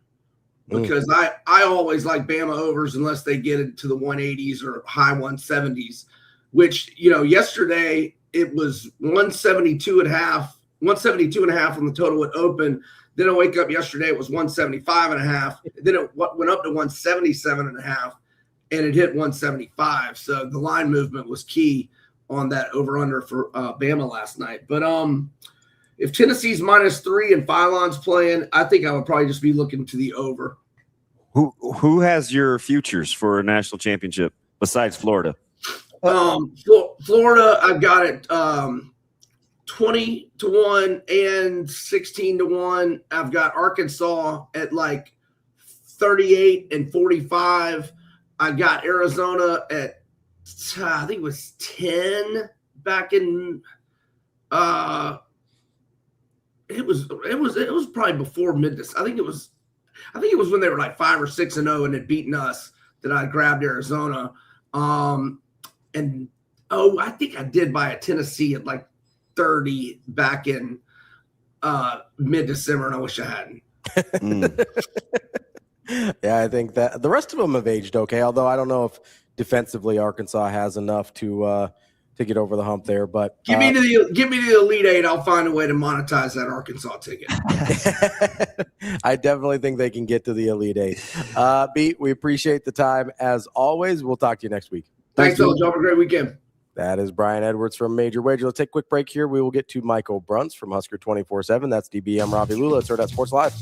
because I always like Bama overs unless they get into the 180s or high 170s, which, yesterday it was 172.5 on the total at open. Then I wake up yesterday, it was 175.5. Then it went up to 177.5, and it hit 175. So the line movement was key on that over-under for Bama last night. But if Tennessee's -3 and Phylon's playing, I think I would probably just be looking to the over. Who has your futures for a national championship besides Florida? Florida, I've got it 20-1 and 16-1. I've got Arkansas at like 38 and 45. I got Arizona at I think it was 10 back in it was probably before mid-this. I think it was when they were like 5 or 6-0 and had beaten us that I grabbed Arizona. I think I did buy a Tennessee at like 30 back in mid-December, and I wish I hadn't. Yeah, I think that the rest of them have aged okay, although I don't know if defensively Arkansas has enough to get over the hump there. But give me to the Elite Eight. I'll find a way to monetize that Arkansas ticket. I definitely think they can get to the Elite Eight. Beat, we appreciate the time as always. We'll talk to you next week. Thanks, y'all. Have a great weekend. That is Brian Edwards from Major Wager. Let's take a quick break here. We will get to Michael Bruntz from Husker 24/7. That's DBM Ravi Lula. It's Hurrdat Sports Live.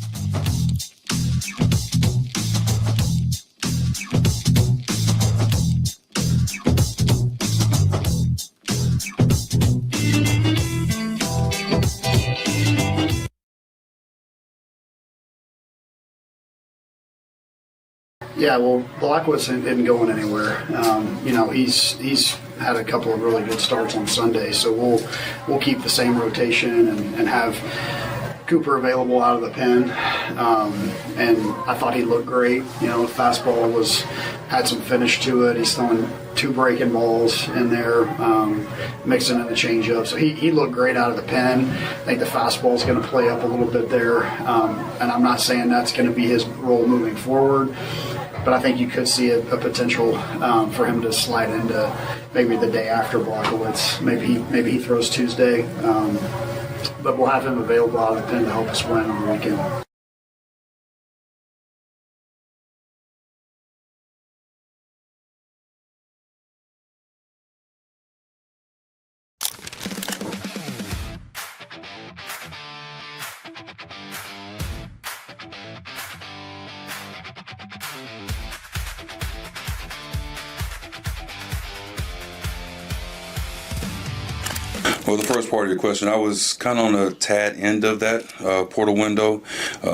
Yeah, well, Blackwoods isn't going anywhere. He's had a couple of really good starts on Sunday, so we'll keep the same rotation and have Cooper available out of the pen. And I thought he looked great. Fastball had some finish to it. He's throwing 2 breaking balls in there, mixing in the changeup. So he looked great out of the pen. I think the fastball is going to play up a little bit there. And I'm not saying that's going to be his role moving forward, but I think you could see a potential for him to slide into maybe the day after Blackwoods. Maybe he throws Tuesday. But we'll have him available out of the pen to help us win on the weekend. Well, the first part of your question, I was kind of on the tad end of that portal window,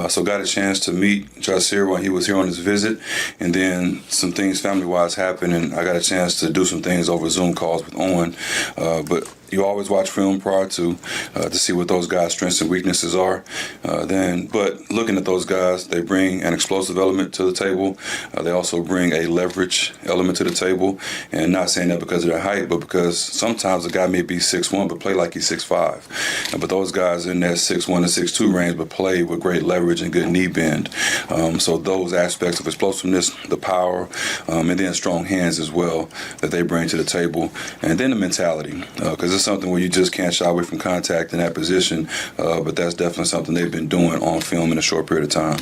so got a chance to meet Jasir while he was here on his visit, and then some things family-wise happened, and I got a chance to do some things over Zoom calls with Owen, but you always watch film prior to see what those guys' strengths and weaknesses are. But looking at those guys, they bring an explosive element to the table. They also bring a leverage element to the table, and not saying that because of their height, but because sometimes a guy may be 6'1", but play like he's 6'5". But those guys in that 6'1" to 6'2" range, but play with great leverage and good knee bend. So those aspects of explosiveness, the power, and then strong hands as well that they bring to the table, and then the mentality, because it's something where you just can't shy away from contact in that position, but that's definitely something they've been doing on film in a short period of time.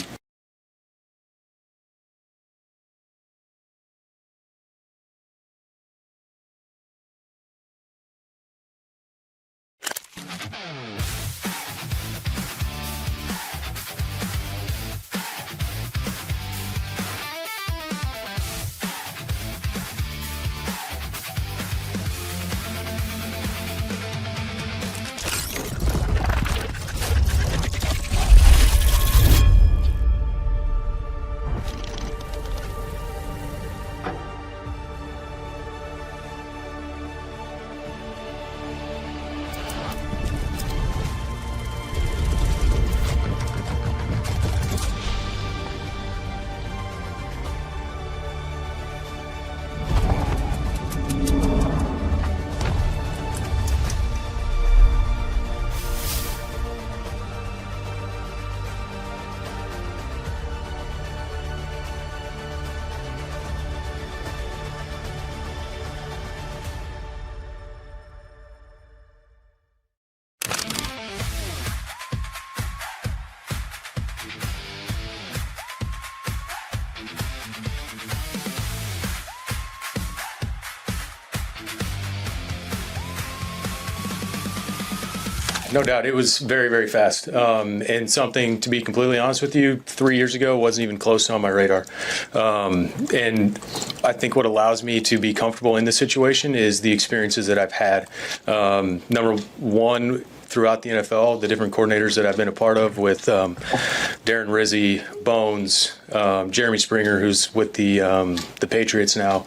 No doubt. It was very, very fast. And something, to be completely honest with you, 3 years ago wasn't even close to on my radar. And I think what allows me to be comfortable in this situation is the experiences that I've had. Number one, throughout the NFL, the different coordinators that I've been a part of with Darren Rizzi, Bones, Jeremy Springer, who's with the Patriots now.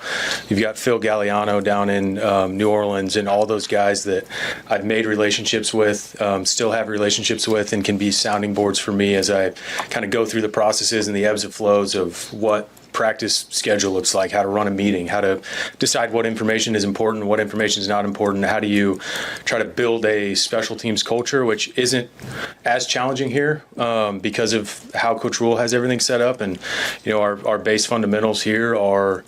You've got Phil Galliano down in New Orleans, and all those guys that I've made relationships with, still have relationships with, and can be sounding boards for me as I kind of go through the processes and the ebbs and flows of what practice schedule looks like, how to run a meeting, how to decide what information is important, what information is not important, how do you try to build a special teams culture, which isn't as challenging here because of how Coach Rule has everything set up. And, you know, our base fundamentals here are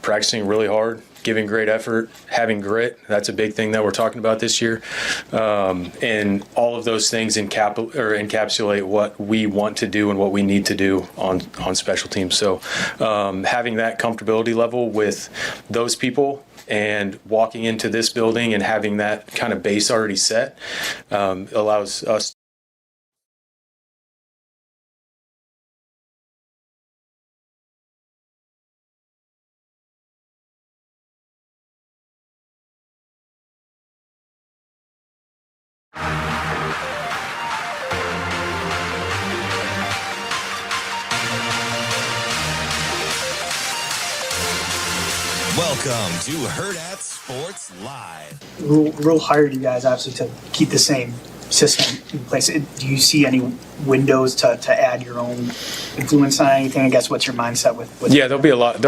practicing really hard, giving great effort, having grit. That's a big thing that we're talking about this year. And all of those things encapsulate what we want to do and what we need to do on special teams. So having that comfortability level with those people and walking into this building and having that kind of base already set allows us. Welcome to Hurrdat Sports Live. Rule hired you guys obviously to keep the same system in place. Do you see any windows to add your own influence on anything? I guess what's your mindset with Yeah, there'll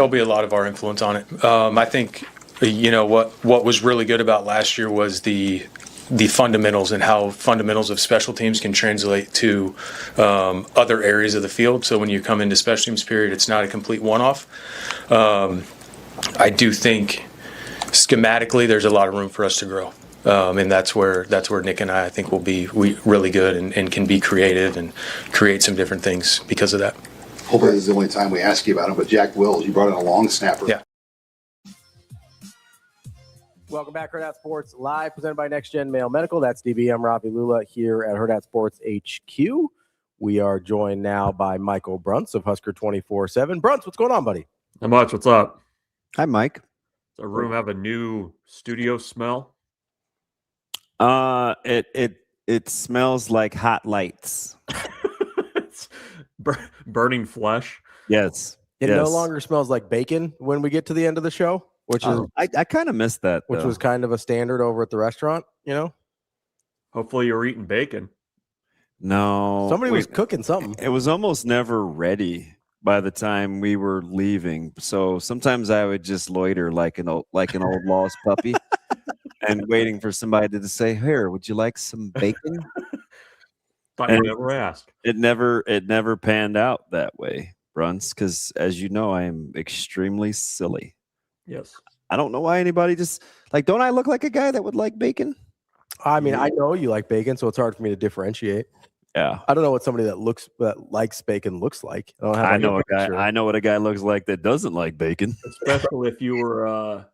be a lot of our influence on it. I think, you know, what was really good about last year was the fundamentals and how fundamentals of special teams can translate to other areas of the field. So when you come into special teams period, it's not a complete one-off. I do think schematically there's a lot of room for us to grow. And that's where Nick and I think will be really good and can be creative and create some different things because of that. Hopefully this is the only time we ask you about him, but Jack Wills, you brought in a long snapper. Yeah. Welcome back, Hurrdat Sports Live, presented by Next Gen Male Medical. That's DB. I'm Ravi Lula here at Hurrdat Sports HQ. We are joined now by Michael Bruntz of Husker 24/7. Bruntz, what's going on, buddy? Not much. What's up? Hi, Mike. Does our room have a new studio smell? It smells like hot lights. It's burning flesh. Yes. It no longer smells like bacon when we get to the end of the show, which is I kind of missed that, which though. was kind of a standard over at the restaurant. Hopefully, you were eating bacon. No, Somebody was cooking something. It was almost never ready by the time we were leaving. So sometimes I would just loiter like an old lost puppy, and waiting for somebody to say, "Here, would you like some bacon?" Thought you never asked. It never panned out that way, Bruntz, because as you know, I am extremely silly. Yes. I don't know why anybody just don't I look like a guy that would like bacon? I mean, I know you like bacon, so it's hard for me to differentiate. Yeah. I don't know what somebody that likes bacon looks like. I know what a guy looks like that doesn't like bacon. Especially if you were,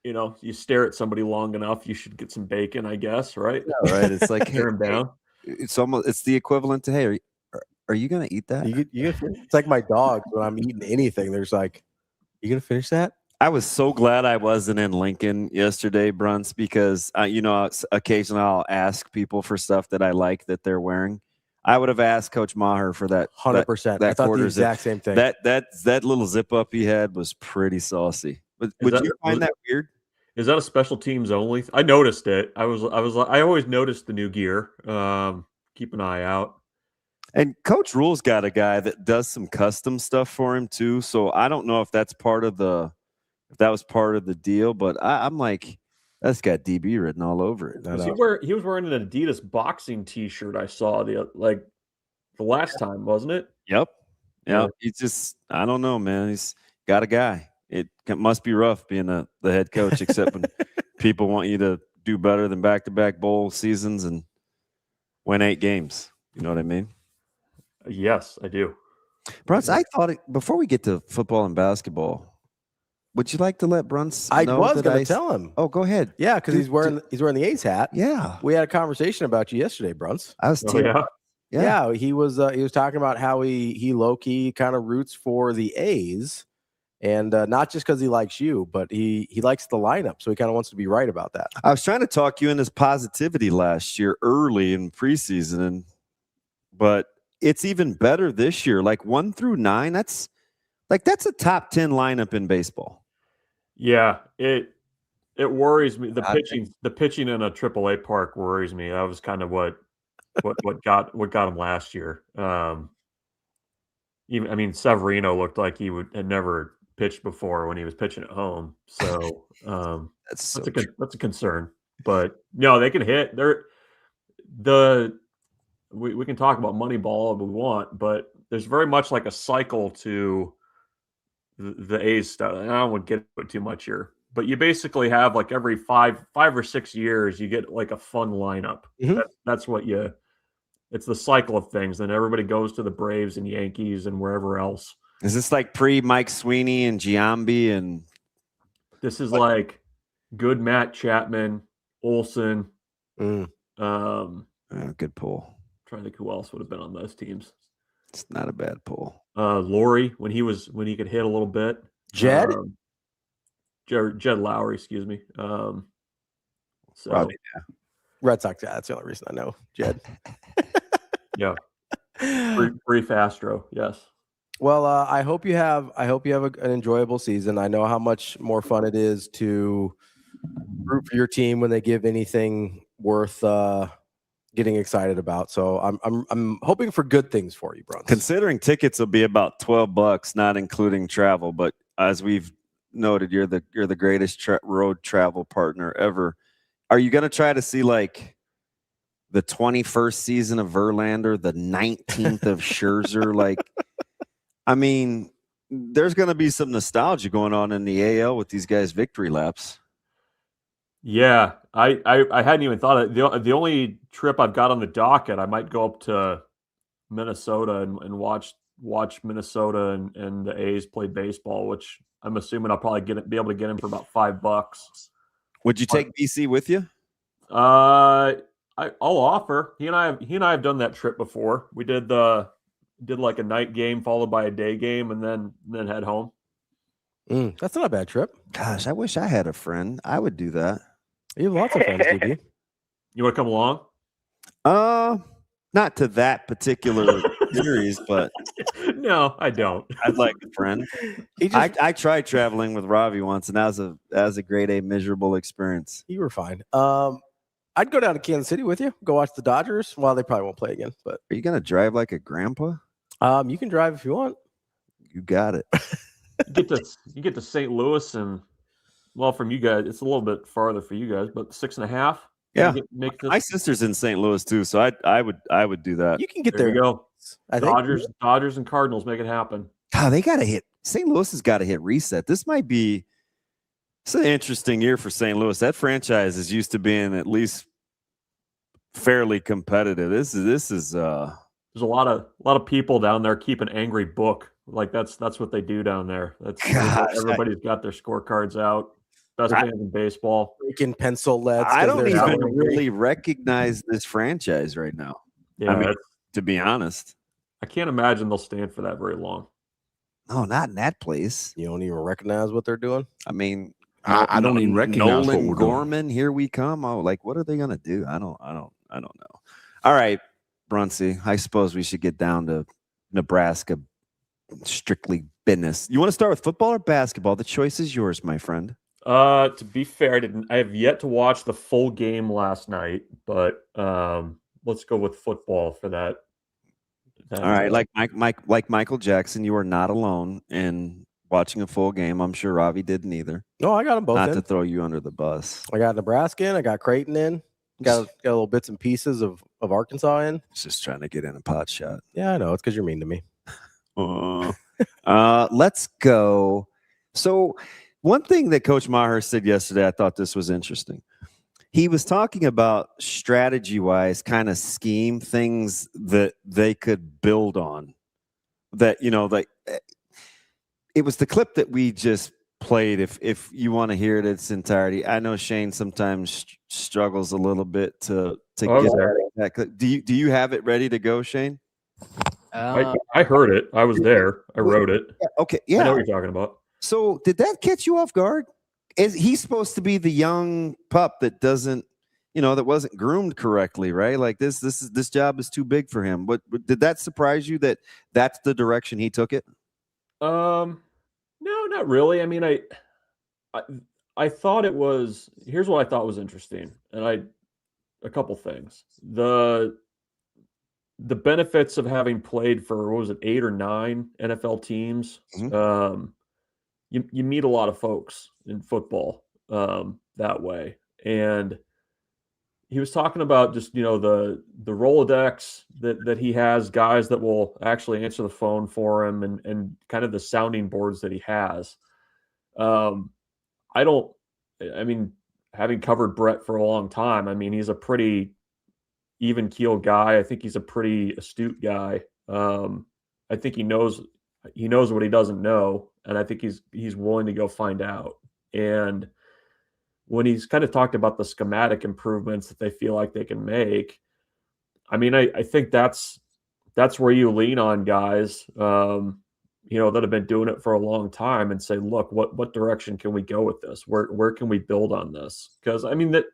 you stare at somebody long enough, you should get some bacon, I guess, right? Yeah, right. It's like tear him down. It's the equivalent to, hey, are you gonna eat that? It's like my dog when I'm eating anything. There's like, you gonna finish that? I was so glad I wasn't in Lincoln yesterday, Bruntz, because occasionally I'll ask people for stuff that I like that they're wearing. I would have asked Coach Maher for that 100%. I thought the exact same thing. That little zip up he had was pretty saucy. Would you find that weird? Is that a special teams only? I noticed it. I always noticed the new gear. Keep an eye out. And Coach Rule's got a guy that does some custom stuff for him too. So I don't know if that was part of the deal, but I'm like, that's got DB written all over it. He was wearing an Adidas boxing T-shirt. I saw the last time, wasn't it? Yep. Yeah. He's just, I don't know, man. He's got a guy. It must be rough being the head coach, except when people want you to do better than back-to-back bowl seasons and win 8 games. You know what I mean? Yes, I do. Bruntz, I thought before we get to football and basketball, would you like to let Bruntz I know was that going to tell him. Oh, go ahead. Yeah, because he's wearing the A's hat. Yeah. We had a conversation about you yesterday, Bruntz. I was Yeah, he was talking about how he low-key kind of roots for the A's, and not just because he likes you, but he likes the lineup, so he kind of wants to be right about that. I was trying to talk you into positivity last year early in preseason, but it's even better this year. Like 1 through 9, that's a top 10 lineup in baseball. Yeah, it worries me. The pitching in a AAA park worries me. That was kind of what got him last year. Severino looked like he had never pitched before when he was pitching at home. So that's a concern. But no, they can hit. We can talk about Moneyball if we want, but there's very much like a cycle to the A's stuff. I don't want to get into it too much here, but you basically have like every five or 6 years, you get like a fun lineup. Mm-hmm. That's what it's the cycle of things. Then everybody goes to the Braves and Yankees and wherever else. Is this like pre-Mike Sweeney and Giambi? And this is like good Matt Chapman, Olson. Good pull. Trying to think who else would have been on those teams. It's not a bad pull. Laurie when he could hit a little bit. Jed Lowry, excuse me. Robbie, yeah. Red Sox. Yeah, that's the only reason I know Jed. Yeah. Brief Astro. Yes. Well, I hope you have an enjoyable season. I know how much more fun it is to root for your team when they give anything worth getting excited about. So I'm hoping for good things for you, Bruntz. Considering tickets will be about $12, not including travel, but as we've noted, you're the greatest road travel partner ever. Are you going to try to see like the 21st season of Verlander, the 19th of Scherzer? Like, I mean, there's going to be some nostalgia going on in the AL with these guys' victory laps. Yeah, I hadn't even thought of it. The only trip I've got on the docket, I might go up to Minnesota and watch Minnesota and the A's play baseball, which I'm assuming I'll probably be able to get him for about $5. Would you take BC with you? I'll offer. He and I have done that trip before. We did like a night game followed by a day game and then head home. That's not a bad trip. Gosh, I wish I had a friend. I would do that. You have lots of friends, DB. You want to come along? Not to that particular series, but no, I don't. I'd like a friend. I tried traveling with Ravi once, and that was a grade A miserable experience. You were fine. I'd go down to Kansas City with you. Go watch the Dodgers. Well, they probably won't play again. But are you gonna drive like a grandpa? You can drive if you want. You got it. You get to St. Louis, and well, from you guys, it's a little bit farther for you guys, but 6.5. Yeah, my sister's in St. Louis too, so I would do that. You can get There there. you go. I think. Dodgers and Cardinals make it happen. God, they got to hit. St. Louis has got to hit reset. It's an interesting year for St. Louis. That franchise is used to being at least fairly competitive. This is there's a lot of people down there keep an angry book. Like that's what they do down there. Everybody's got their scorecards out. Best fans in baseball. Freaking pencil leads. I don't even really recognize this franchise right now. Yeah, I mean, to be honest, I can't imagine they'll stand for that very long. No, not in that place. You don't even recognize what they're doing. I mean, I don't even recognize Nolan what we're Gorman. Here we come. Oh, like what are they gonna do? I don't know. All right, Bruntz, I suppose we should get down to Nebraska. Strictly business. You want to start with football or basketball? The choice is yours, my friend. To be fair, I have yet to watch the full game last night, but let's go with football for that. All right, like Michael Jackson, you are not alone in watching a full game. I'm sure Ravi didn't either. No, I got them both. Not in. to throw you under the bus. I got Nebraska in. I got Creighton in. Got little bits and pieces of Arkansas in. Just trying to get in a pot shot. Yeah, I know. It's because you're mean to me. Let's go. So one thing that Coach Maher said yesterday, I thought this was interesting. He was talking about strategy-wise kind of scheme things that they could build on. That, like it was the clip that we just played. If you want to hear it in its entirety, I know Shane sometimes struggles a little bit to get that clip. Do you have it ready to go, Shane? I heard it. I was there. I wrote it. Okay. Yeah. I know what you're talking about. So did that catch you off guard? Is he supposed to be the young pup that doesn't, that wasn't groomed correctly, right? Like this job is too big for him. But did that surprise you that that's the direction he took it? No, not really. I mean, I thought it was. Here's what I thought was interesting, and a couple things. The benefits of having played for, what was it, 8 or 9 NFL teams. Mm-hmm. You meet a lot of folks in football that way. And he was talking about just, the Rolodex that he has, guys that will actually answer the phone for him and kind of the sounding boards that he has. Having covered Brett for a long time, I mean, he's a pretty even keel guy. I think he's a pretty astute guy. I think he knows what he doesn't know, and I think he's willing to go find out. And when he's kind of talked about the schematic improvements that they feel like they can make, I mean, I think that's where you lean on guys, that have been doing it for a long time and say, look, what direction can we go with this? Where can we build on this? Because I mean that.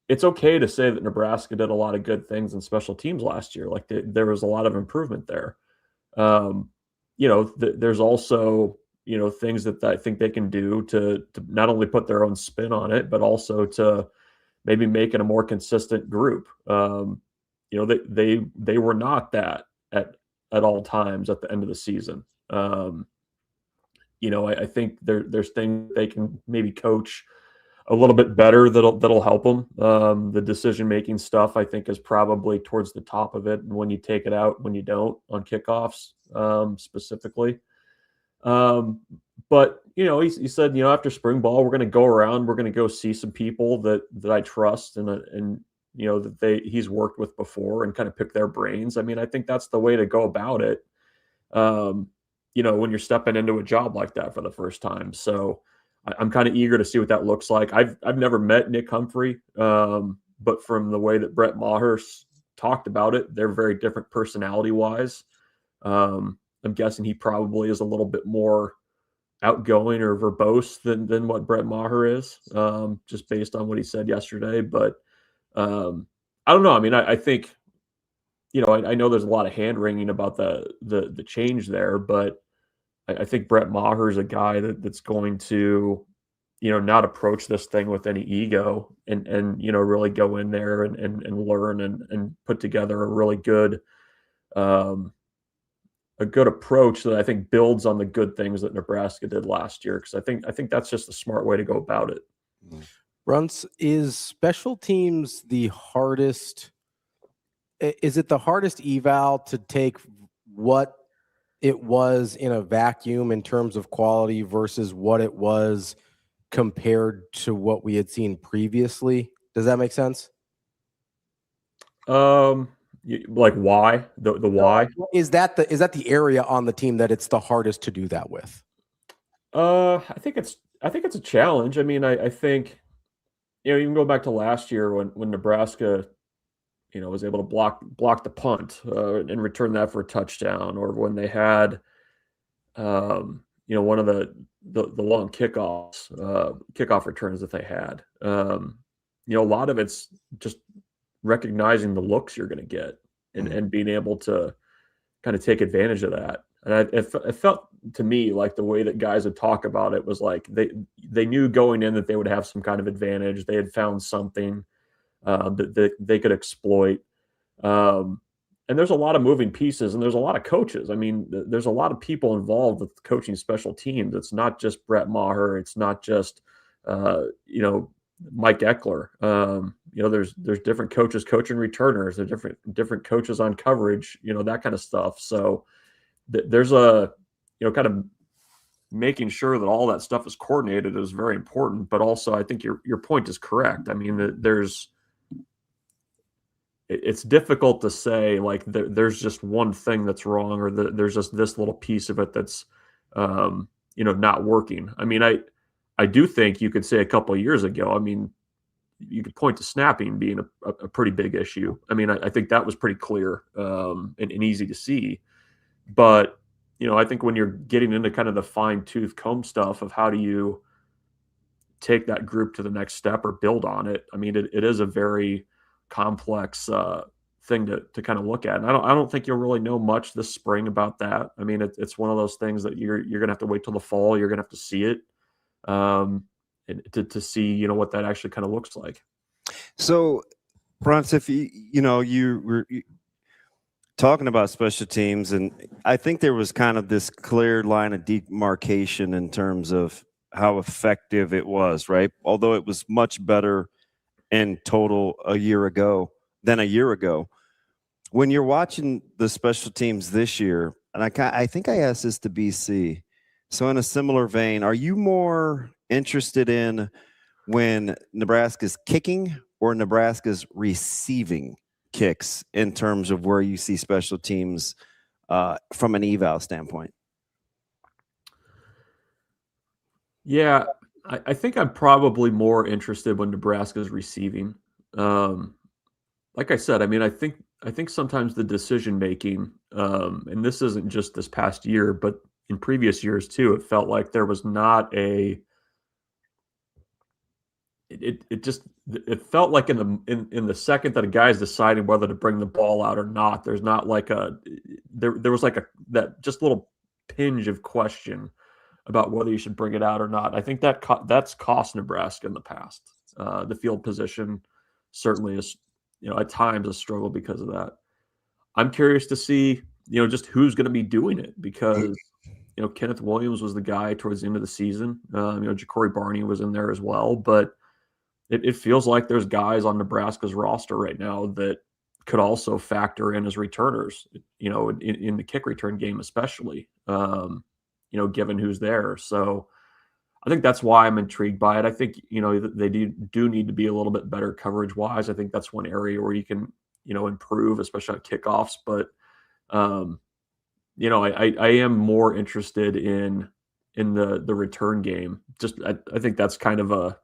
It's okay to say that Nebraska did a lot of good things in special teams last year. Like there was a lot of improvement there. There's also, things that I think they can do to not only put their own spin on it, but also to maybe make it a more consistent group. They were not that at all times at the end of the season. I think there's things they can maybe coach a little bit better that'll help them. The decision-making stuff, I think, is probably towards the top of it. And when you take it out, when you don't on kickoffs specifically. But, he said, after spring ball, we're going to go around, we're going to go see some people that I trust and that he's worked with before and kind of pick their brains. I mean, I think that's the way to go about it. When you're stepping into a job like that for the first time. So I'm kind of eager to see what that looks like. I've never met Nick Humphrey, but from the way that Brett Maher talked about it, they're very different personality-wise. I'm guessing he probably is a little bit more outgoing or verbose than what Brett Maher is, just based on what he said yesterday. But I don't know. I mean, I think, I know there's a lot of hand wringing about the change there, but I think Brett Maher is a guy that's going to, not approach this thing with any ego and really go in there and learn and put together a really good, a good approach that I think builds on the good things that Nebraska did last year. Cause I think that's just a smart way to go about it. Bruntz, is special teams the hardest? Is it the hardest eval to take what it was in a vacuum in terms of quality versus what it was compared to what we had seen previously? Does that make sense? Like why? The why? Is that the area on the team that it's the hardest to do that with? I think it's a challenge. I mean, I think, even go back to last year when Nebraska, was able to block the punt and return that for a touchdown, or when they had, one of the long kickoff returns that they had. A lot of it's just recognizing the looks you're going to get and being able to kind of take advantage of that. And it felt to me like the way that guys would talk about it was like they knew going in that they would have some kind of advantage. They had found something that they could exploit. And there's a lot of moving pieces and there's a lot of coaches. I mean, there's a lot of people involved with coaching special teams. It's not just Brett Maher. It's not just, Mike Eckler. There's different coaches coaching returners. There's different coaches on coverage, that kind of stuff. So there's a, kind of making sure that all that stuff is coordinated is very important. But also, I think your point is correct. I mean, it's difficult to say like there's just one thing that's wrong or there's just this little piece of it that's, not working. I mean, I do think you could say a couple of years ago, I mean, you could point to snapping being a pretty big issue. I mean, I think that was pretty clear and easy to see. But, I think when you're getting into kind of the fine-tooth comb stuff of how do you take that group to the next step or build on it, I mean, it is a very complex thing to kind of look at. And I don't think you'll really know much this spring about that. I mean, it's one of those things that you're going to have to wait till the fall. You're going to have to see it to see, what that actually kind of looks like. So, Bruntz, if you were talking about special teams, and I think there was kind of this clear line of demarcation in terms of how effective it was, right? Although it was much better in total a year ago than a year ago. When you're watching the special teams this year, and I think I asked this to BC, so in a similar vein, are you more interested in when Nebraska's kicking or Nebraska's receiving kicks in terms of where you see special teams from an eval standpoint? Yeah, I think I'm probably more interested when Nebraska's receiving. Like I said, I mean, I think sometimes the decision making, and this isn't just this past year, but in previous years too, it felt like there was not a. It felt like in the second that a guy's deciding whether to bring the ball out or not, there's not like there was like that just little pinch of question about whether you should bring it out or not. I think that's cost Nebraska in the past. The field position certainly is, at times a struggle because of that. I'm curious to see, just who's going to be doing it because, Kenneth Williams was the guy towards the end of the season. Ja'Cory Barney was in there as well, but it feels like there's guys on Nebraska's roster right now that could also factor in as returners, in the kick return game, especially, given who's there. So I think that's why I'm intrigued by it. I think, they do need to be a little bit better coverage wise. I think that's one area where you can, improve, especially on kickoffs. But, I am more interested in the return game. Just, I think that's kind of a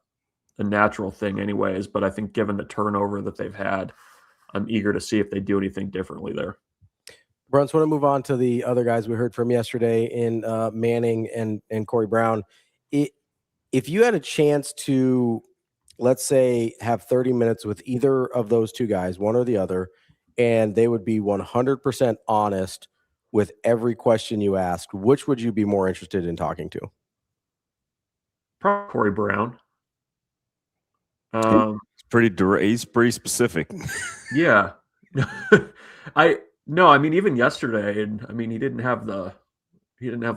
natural thing anyways, but I think given the turnover that they've had, I'm eager to see if they do anything differently there. Bruntz, want to move on to the other guys we heard from yesterday in Manning and Corey Brown. If you had a chance to let's say, have 30 minutes with either of those two guys, one or the other, and they would be 100% honest with every question you ask, which would you be more interested in talking to? Probably Corey Brown. He's pretty specific. Yeah. I mean, even yesterday, and I mean, he didn't have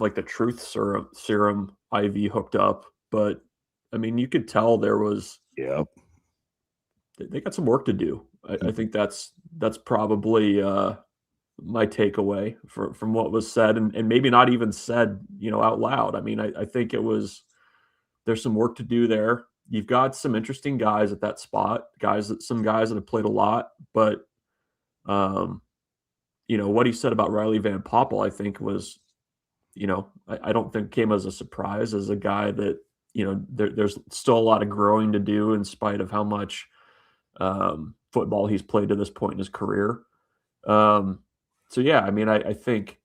like the truth serum IV hooked up, but I mean, you could tell there was, they got some work to do. I think that's probably my takeaway from what was said, and maybe not even said, out loud. I mean, I think there's some work to do there. You've got some interesting guys at that spot, some guys that have played a lot, but what he said about Riley Van Poppel, I think was, I don't think came as a surprise, as a guy that, there's still a lot of growing to do in spite of how much football he's played to this point in his career. So yeah, I mean, I think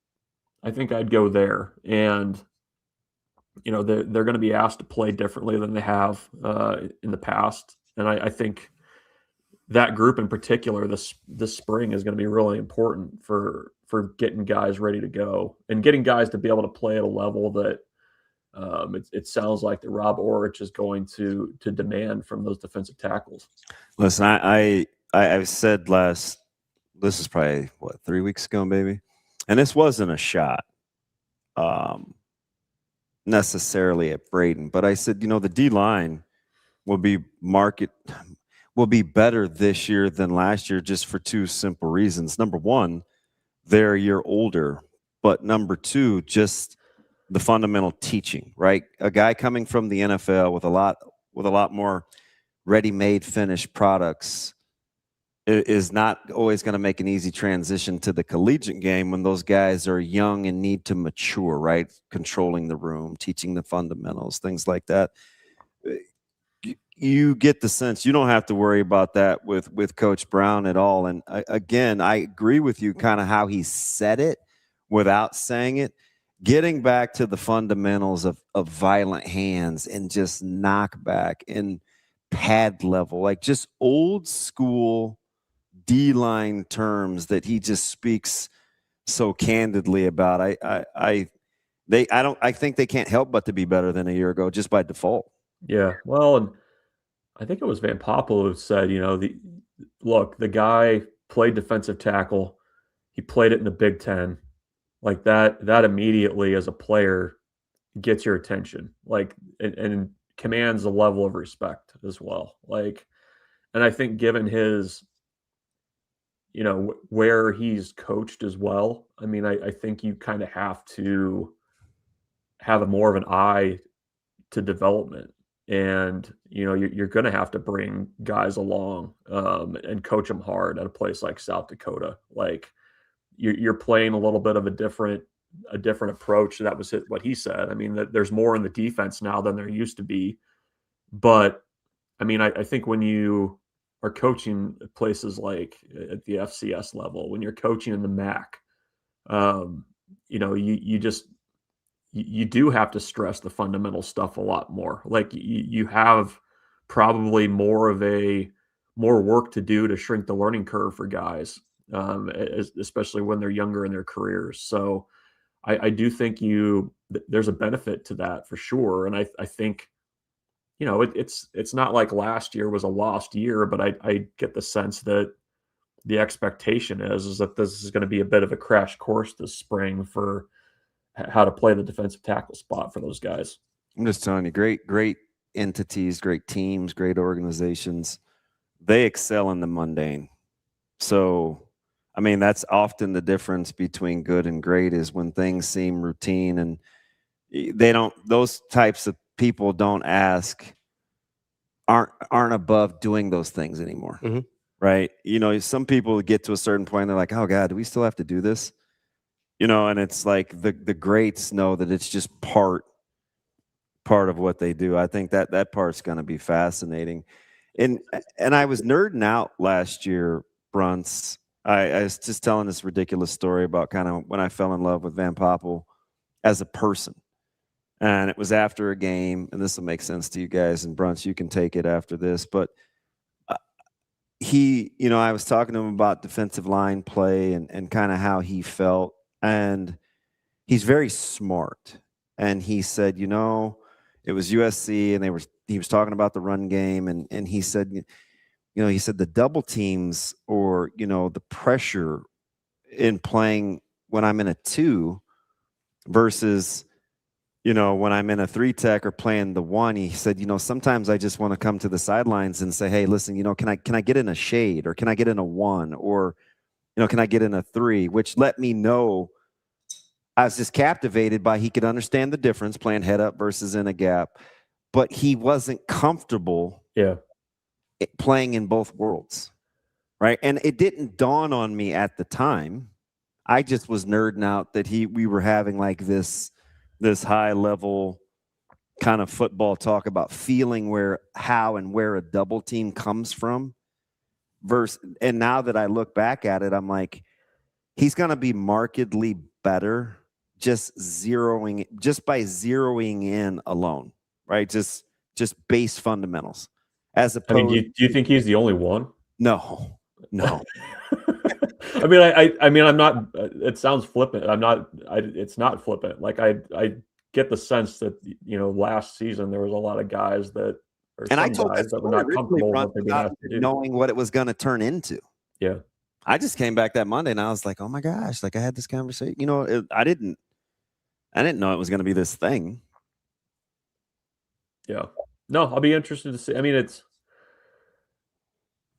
I'd go there, and they're going to be asked to play differently than they have in the past, and I think that group in particular this spring is going to be really important for getting guys ready to go and getting guys to be able to play at a level that it sounds like that Rob Orich is going to demand from those defensive tackles. Listen, I've said this is probably 3 weeks ago, maybe, and this wasn't a shot necessarily at Braden, but I said, the D line will be better this year than last year, just for two simple reasons. Number one, they're a year older, but number two, just the fundamental teaching, right? A guy coming from the NFL with a lot more ready-made finished products is not always going to make an easy transition to the collegiate game when those guys are young and need to mature, right? Controlling the room, teaching the fundamentals, things like that. You get the sense you don't have to worry about that with Coach Brown at all. And I agree with you kind of how he said it without saying it. Getting back to the fundamentals of violent hands and just knockback and pad level, like just old school D-line terms that he just speaks so candidly about. I think they can't help but to be better than a year ago just by default. Yeah, well, and I think it was Van Poppel who said, the guy played defensive tackle. He played it in the Big Ten. Like that immediately as a player gets your attention, like, and commands a level of respect as well. Like, and I think given his, where he's coached as well, I mean, I think you kind of have to have more of an eye to development. And, you're going to have to bring guys along and coach them hard at a place like South Dakota. Like you're playing a little bit of a different approach. That was what he said. I mean, that there's more in the defense now than there used to be. But I mean, I think when you are coaching at places like at the FCS level, when you're coaching in the MAC, you do have to stress the fundamental stuff a lot more. Like you have probably more work to do to shrink the learning curve for guys, especially when they're younger in their careers. So I do think there's a benefit to that for sure. And I think, it's not like last year was a lost year, but I get the sense that the expectation is that this is going to be a bit of a crash course this spring for how to play the defensive tackle spot for those guys. I'm just telling you, great entities, great teams, great organizations. They excel in the mundane. So, I mean, that's often the difference between good and great, is when things seem routine and those types of people aren't above doing those things anymore. Mm-hmm. Right. Some people get to a certain point and they're like, oh God, do we still have to do this? And it's like the greats know that it's just part of what they do. I think that part's going to be fascinating. And I was nerding out last year, Bruntz. I was just telling this ridiculous story about kind of when I fell in love with Van Poppel as a person. and it was after a game, and this will make sense to you guys, and Bruntz, you can take it after this, but he, I was talking to him about defensive line play and kind of how he felt, and he's very smart. And he said, it was USC, and he was talking about the run game, and he said, he said the double teams or the pressure in playing when I'm in a 2 versus when I'm in a 3 tech or playing the 1, he said, sometimes I just want to come to the sidelines and say, hey, listen, can I get in a shade, or can I get in a 1, or, can I get in a 3, which let me know I was just captivated by he could understand the difference playing head up versus in a gap, but he wasn't comfortable playing in both worlds. Right. And it didn't dawn on me at the time. I just was nerding out that we were having like this high level kind of football talk about feeling how and where a double team comes from and now that I look back at it, I'm like, he's going to be markedly better just by zeroing in alone, right? Just base fundamentals as opposed. I mean, do you think he's the only one? No. I mean, I'm not. It sounds flippant. It's not flippant. Like I get the sense that last season there was a lot of guys that, and I told guys that were not comfortable with what they've been asked to do, knowing what it was going to turn into. Yeah, I just came back that Monday and I was like, oh my gosh, like I had this conversation. I didn't know it was going to be this thing. Yeah. No, I'll be interested to see. I mean,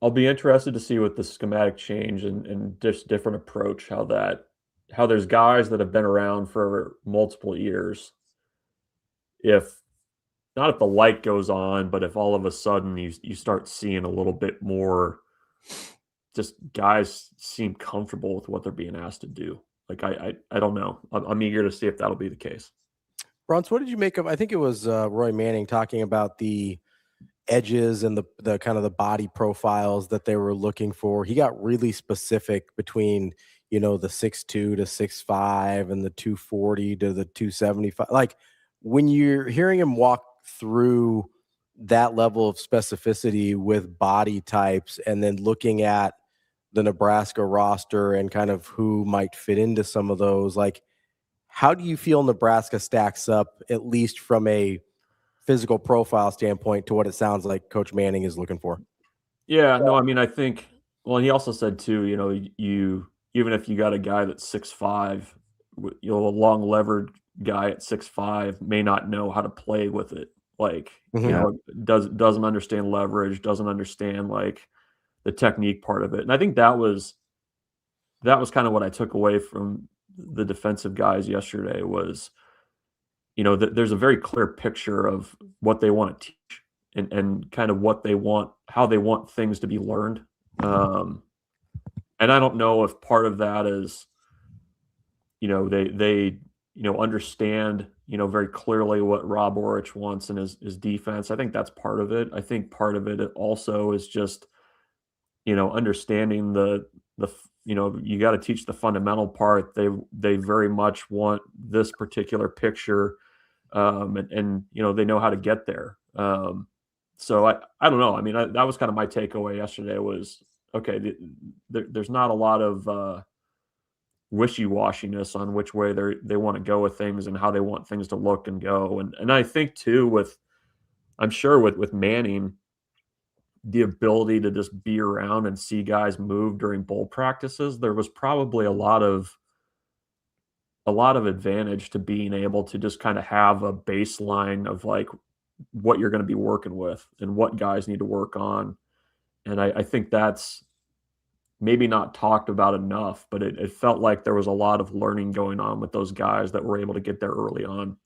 I'll be interested to see with the schematic change and just different approach, how there's guys that have been around for multiple years. Not if the light goes on, but if all of a sudden you start seeing a little bit more, just guys seem comfortable with what they're being asked to do. Like, I don't know. I'm eager to see if that'll be the case. Bruntz, what did you make of, I think it was Roy Manning talking about the edges and the kind of the body profiles that they were looking for. He got really specific between, the 6'2" to 6'5" and the 240 to the 275. Like, when you're hearing him walk through that level of specificity with body types and then looking at the Nebraska roster and kind of who might fit into some of those, like, how do you feel Nebraska stacks up, at least from a physical profile standpoint, to what it sounds like Coach Manning is looking for? Yeah, no, I mean, I think, well, and he also said too, you even if you got a guy that's 6'5", a long levered guy at 6'5" may not know how to play with it. Like, doesn't understand leverage, doesn't understand like the technique part of it. And I think that was kind of what I took away from the defensive guys yesterday was, there's a very clear picture of what they want to teach and kind of what they want, how they want things to be learned. And I don't know if part of that is, they understand, very clearly what Rob Orich wants in his defense. I think that's part of it. I think part of it also is just, understanding the you got to teach the fundamental part. They very much want this particular picture, and they know how to get there. So I don't know. I mean, that was kind of my takeaway yesterday was, okay, there's not a lot of wishy-washiness on which way they want to go with things and how they want things to look and go. And I think too, I'm sure with Manning, the ability to just be around and see guys move during bowl practices, there was probably a lot of advantage to being able to just kind of have a baseline of like what you're going to be working with and what guys need to work on. And I think that's maybe not talked about enough, but it felt like there was a lot of learning going on with those guys that were able to get there early on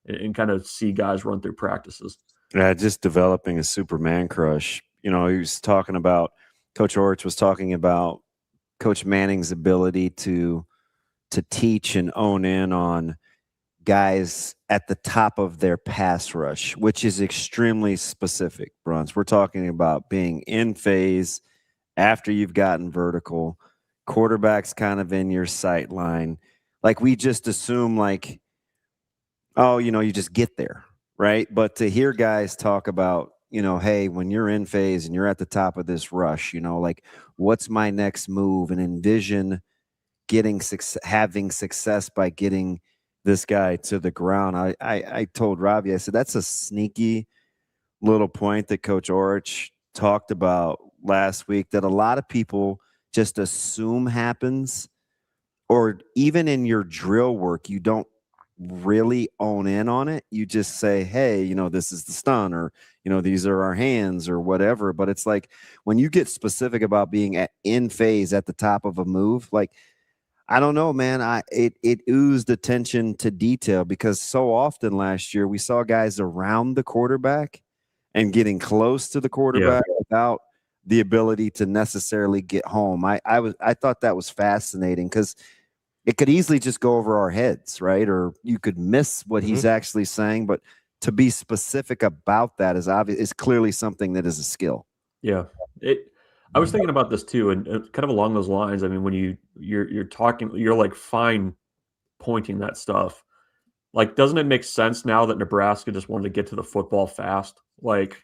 and kind of see guys run through practices. Yeah, just developing a Superman crush. He was talking about, Coach Orich was talking about Coach Manning's ability to teach and own in on guys at the top of their pass rush, which is extremely specific, Bruntz. We're talking about being in phase after you've gotten vertical, quarterback's kind of in your sight line. Like, we just assume, like, oh, you just get there, right? But to hear guys talk about, hey, when you're in phase and you're at the top of this rush, like what's my next move, and envision having success by getting this guy to the ground. I told Ravi, I said, that's a sneaky little point that Coach Orich talked about last week that a lot of people just assume happens, or even in your drill work, you don't really own in on it. You just say, hey, this is the stun, or, these are our hands or whatever. But it's like when you get specific about being in phase at the top of a move, like, I don't know, man. It oozed attention to detail, because so often last year we saw guys around the quarterback and getting close to the quarterback without the ability to necessarily get home. I thought that was fascinating, because it could easily just go over our heads, right? Or you could miss what he's actually saying. But to be specific about that is clearly something that is a skill. Yeah. I was thinking about this too, and kind of along those lines. I mean, when you're talking, you're like fine pointing that stuff. Like, doesn't it make sense now that Nebraska just wanted to get to the football fast? Like,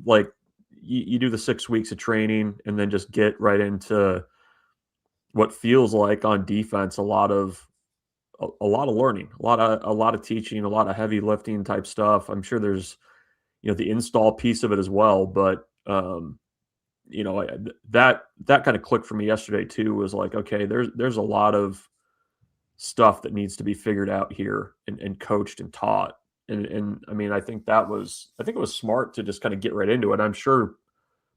like you do the 6 weeks of training and then just get right into what feels like on defense a lot of learning, a lot of teaching, a lot of heavy lifting type stuff. I'm sure there's the install piece of it as well, but that kind of clicked for me yesterday too. Was like, okay, there's a lot of stuff that needs to be figured out here and coached and taught. And I mean, I think it was smart to just kind of get right into it. I'm sure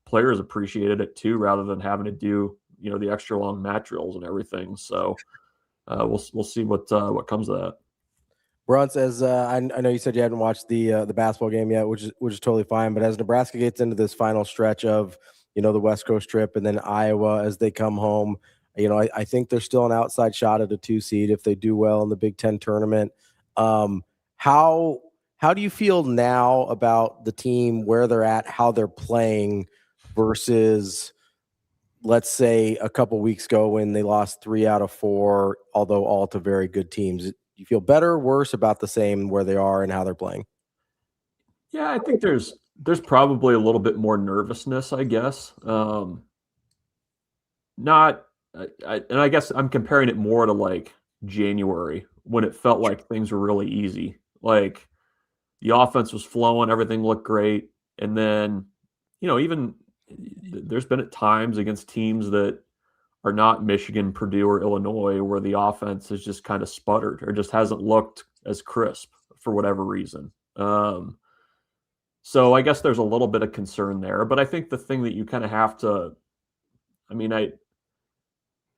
players appreciated it too, rather than having to do the extra long mat drills and everything. So we'll see what comes of that. Bruntz, as I know you said you hadn't watched the basketball game yet, which is totally fine. But as Nebraska gets into this final stretch of the West Coast trip and then Iowa as they come home, I think there's still an outside shot at a 2 seed if they do well in the Big Ten tournament. How do you feel now about the team, where they're at, how they're playing versus, let's say, a couple weeks ago when they lost 3 out of 4, although all to very good teams? Do you feel better or worse, about the same where they are and how they're playing? Yeah, I think there's probably a little bit more nervousness, I guess. And I guess I'm comparing it more to like January, when it felt like things were really easy. Like the offense was flowing, everything looked great. And then, even there's been at times against teams that are not Michigan, Purdue, or Illinois, where the offense has just kind of sputtered or just hasn't looked as crisp for whatever reason. So I guess there's a little bit of concern there. But I think the thing that you kind of have to,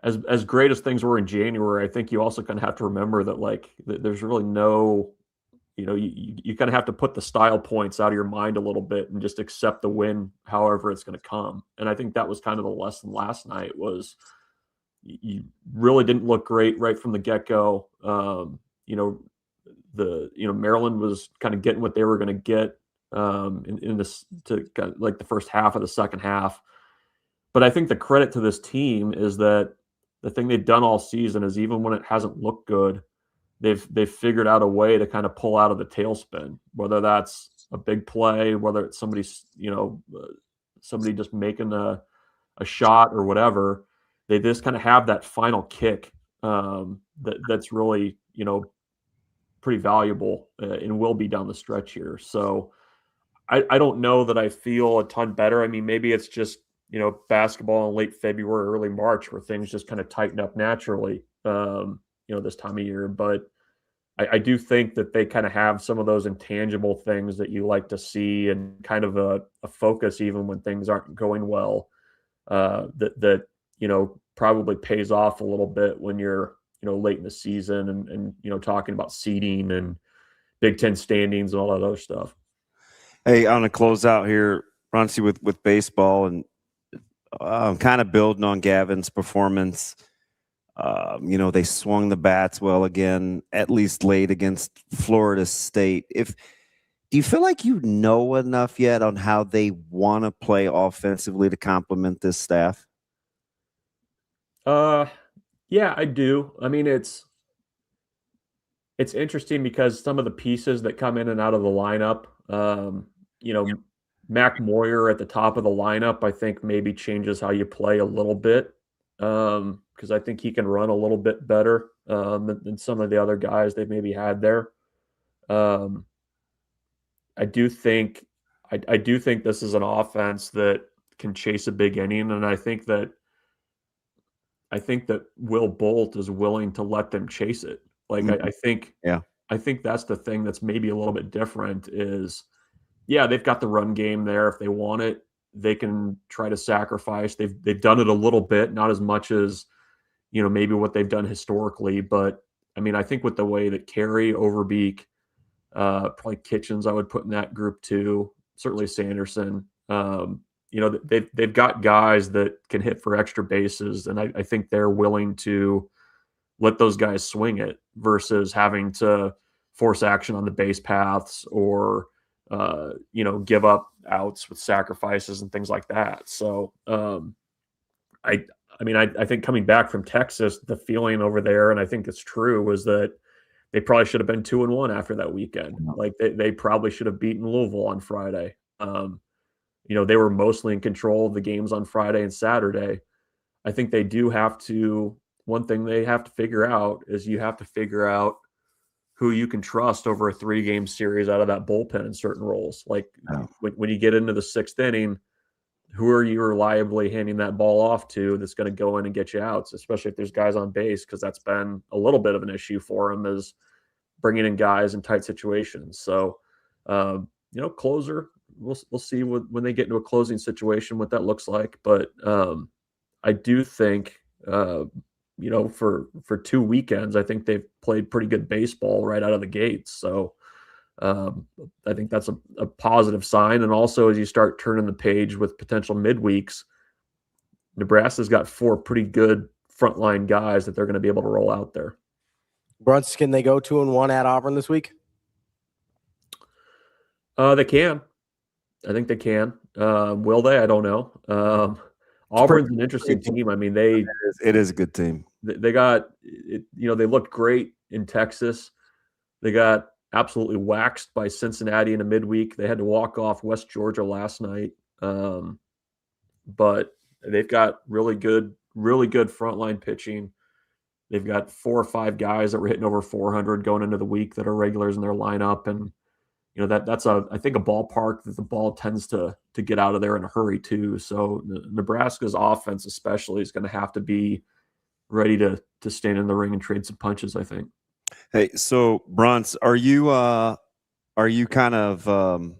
as great as things were in January, I think you also kind of have to remember that there's really no, you kind of have to put the style points out of your mind a little bit and just accept the win, however it's going to come. And I think that was kind of the lesson last night. Was you really didn't look great right from the get-go. Maryland was kind of getting what they were going to get in this to like the first half of the second half. But I think the credit to this team is that the thing they've done all season is, even when it hasn't looked good, they've figured out a way to kind of pull out of the tailspin, whether that's a big play, whether it's somebody just making a shot or whatever. They just kind of have that final kick that's really, pretty valuable and will be down the stretch here. So I don't know that I feel a ton better. I mean, maybe it's just, basketball in late February, early March, where things just kind of tighten up naturally, this time of year. But I do think that they kind of have some of those intangible things that you like to see, and kind of a focus even when things aren't going well, that probably pays off a little bit when you're, late in the season and talking about seeding and Big Ten standings and all that other stuff. Hey, I want to close out here, Bruntz, with baseball, and kind of building on Gavin's performance. They swung the bats well again, at least late against Florida State. Do you feel like you know enough yet on how they want to play offensively to complement this staff? Yeah, I do. I mean, it's It's interesting because some of the pieces that come in and out of the lineup, Mac Moyer at the top of the lineup, I think maybe changes how you play a little bit because I think he can run a little bit better than some of the other guys they've maybe had there. I do think this is an offense that can chase a big inning, and I think that Will Bolt is willing to let them chase it. Like I think that's the thing that's maybe a little bit different is, they've got the run game there. If they want it, they can try to sacrifice. They've done it a little bit, not as much as maybe what they've done historically. But I mean, I think with the way that Carey, Overbeek, probably Kitchens, I would put in that group too. Certainly Sanderson. They've got guys that can hit for extra bases, and I think they're willing to let those guys swing it versus having to force action on the base paths or give up outs with sacrifices and things like that. So I think coming back from Texas, the feeling over there, and I think it's true, was that they probably should have been 2-1 after that weekend. Like they probably should have beaten Louisville on Friday. They were mostly in control of the games on Friday and Saturday. I think they do have to, one thing they have to figure out is you have to figure out who you can trust over a 3-game series out of that bullpen in certain roles. Like when you get into the 6th inning, who are you reliably handing that ball off to that's going to go in and get you outs, especially if there's guys on base, because that's been a little bit of an issue for them, is bringing in guys in tight situations. So, closer, we'll see when they get into a closing situation what that looks like. But I do think, for 2 weekends, I think they've played pretty good baseball right out of the gates. So I think that's a positive sign. And also, as you start turning the page with potential midweeks, Nebraska's got 4 pretty good frontline guys that they're going to be able to roll out there. Bruntz, can they go 2-1 at Auburn this week? They can. I think they can. Will they? I don't know. Auburn's an interesting team. I mean, it is a good team. They got it, they looked great in Texas. They got absolutely waxed by Cincinnati in a midweek. They had to walk off West Georgia last night. But they've got really good frontline pitching. They've got 4 or 5 guys that were hitting over 400 going into the week that are regulars in their lineup. And, that's I think a ballpark that the ball tends to get out of there in a hurry too. So Nebraska's offense especially is going to have to be ready to stand in the ring and trade some punches, I think. Hey, so Bruntz, are you kind of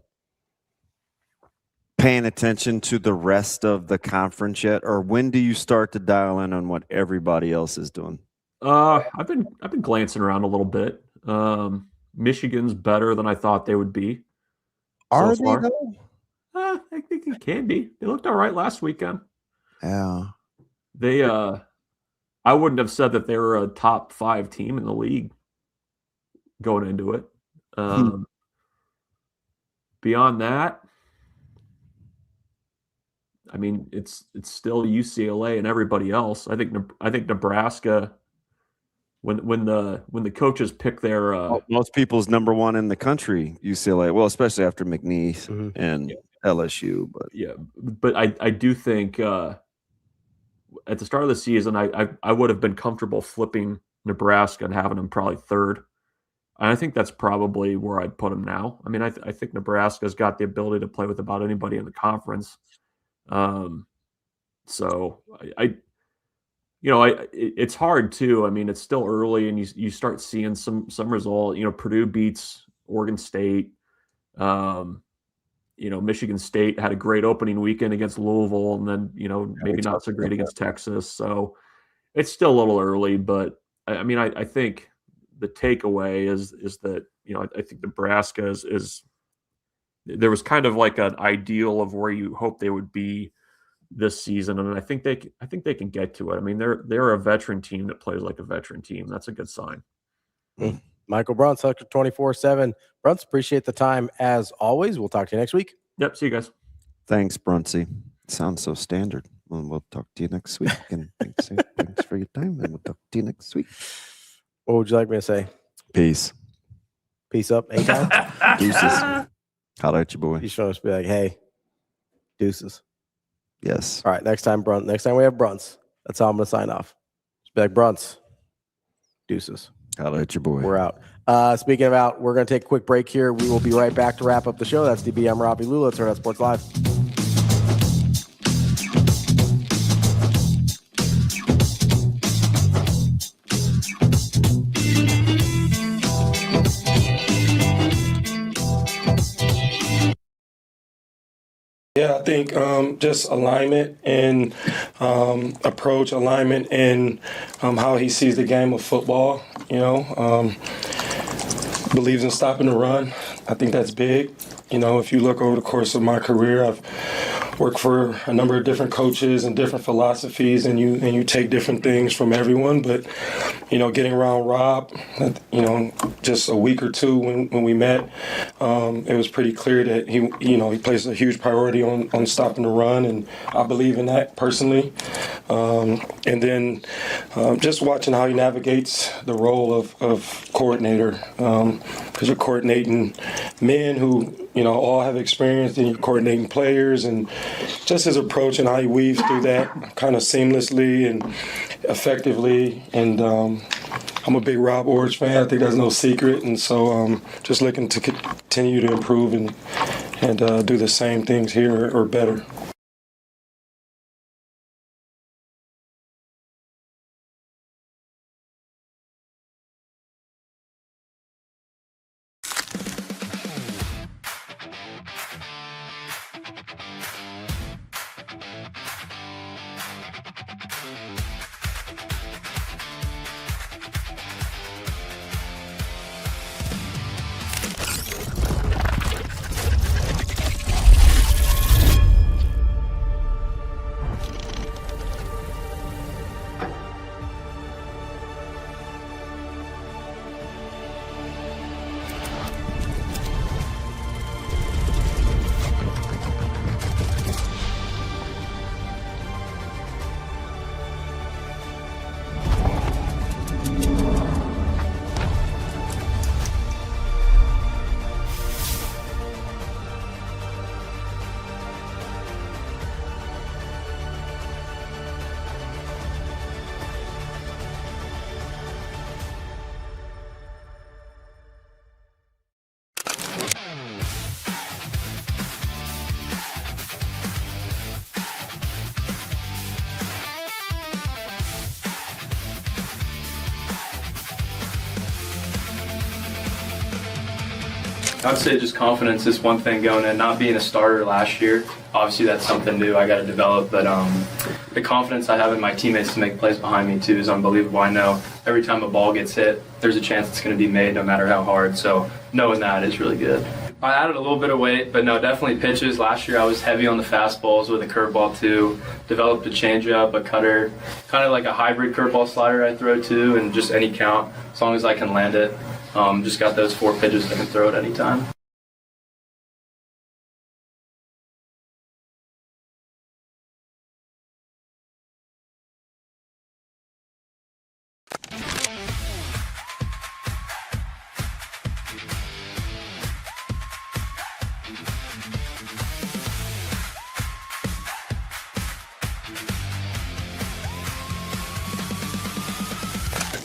paying attention to the rest of the conference yet, or when do you start to dial in on what everybody else is doing? I've been glancing around a little bit. Michigan's better than I thought they would be. Are they though? I think it can be. They looked all right last weekend. Yeah. They I wouldn't have said that they were a top 5 team in the league going into it. Beyond that, I mean, it's still UCLA and everybody else. I think Nebraska, when the coaches pick their most people's number 1 in the country, UCLA. Well, especially after McNeese and LSU. But I do think at the start of the season, I would have been comfortable flipping Nebraska and having them probably 3rd. And I think that's probably where I'd put them now. I mean, I think Nebraska's got the ability to play with about anybody in the conference. So it's hard too. I mean, it's still early, and you start seeing some result. Purdue beats Oregon State. Michigan State had a great opening weekend against Louisville, and then maybe not so great against Texas. So it's still a little early, but I mean, I think the takeaway is that I think Nebraska is there was kind of like an ideal of where you hope they would be this season, and I think they can get to it. I mean, they're a veteran team that plays like a veteran team. That's a good sign. Michael Bruntz, Husker 24/7. Bruntz, appreciate the time as always. We'll talk to you next week. Yep, see you guys. Thanks, Bruntzy. Sounds so standard. Well, we'll talk to you next week. And thanks for your time, and we'll talk to you next week. What would you like me to say? Peace. Peace up. A-Town. Deuces. Holler at your boy. You should just be like, hey, deuces. Yes. All right. Next time we have Bruntz. That's how I'm going to sign off. Just be like, Bruntz. Deuces. Holler at your boy. We're out. Speaking of out, we're going to take a quick break here. We will be right back to wrap up the show. That's DB. I'm Ravi. Let's Hurrdat Sports Live. Yeah, I think just alignment and approach, alignment and how he sees the game of football, believes in stopping the run. I think that's big. If you look over the course of my career, I've worked for a number of different coaches and different philosophies, and you take different things from everyone. But getting around Rob, just a week or two when we met, it was pretty clear that he placed a huge priority on stopping the run, and I believe in that personally. And then just watching how he navigates the role of coordinator, because you're coordinating men who all have experience, and you're coordinating players, and just his approach and how he weaves through that kind of seamlessly and effectively. And I'm a big Rob Orge fan. I think that's no secret, and so just looking to continue to improve and do the same things here or better. I'd say just confidence is one thing going in. Not being a starter last year, obviously that's something new I got to develop, but the confidence I have in my teammates to make plays behind me too is unbelievable. I know every time a ball gets hit, there's a chance it's going to be made no matter how hard, so knowing that is really good. I added a little bit of weight, but no, definitely pitches. Last year I was heavy on the fastballs with a curveball too. Developed a changeup, a cutter, kind of like a hybrid curveball slider I throw too, and just any count, as long as I can land it. Just got those 4 pitches that can throw at any time.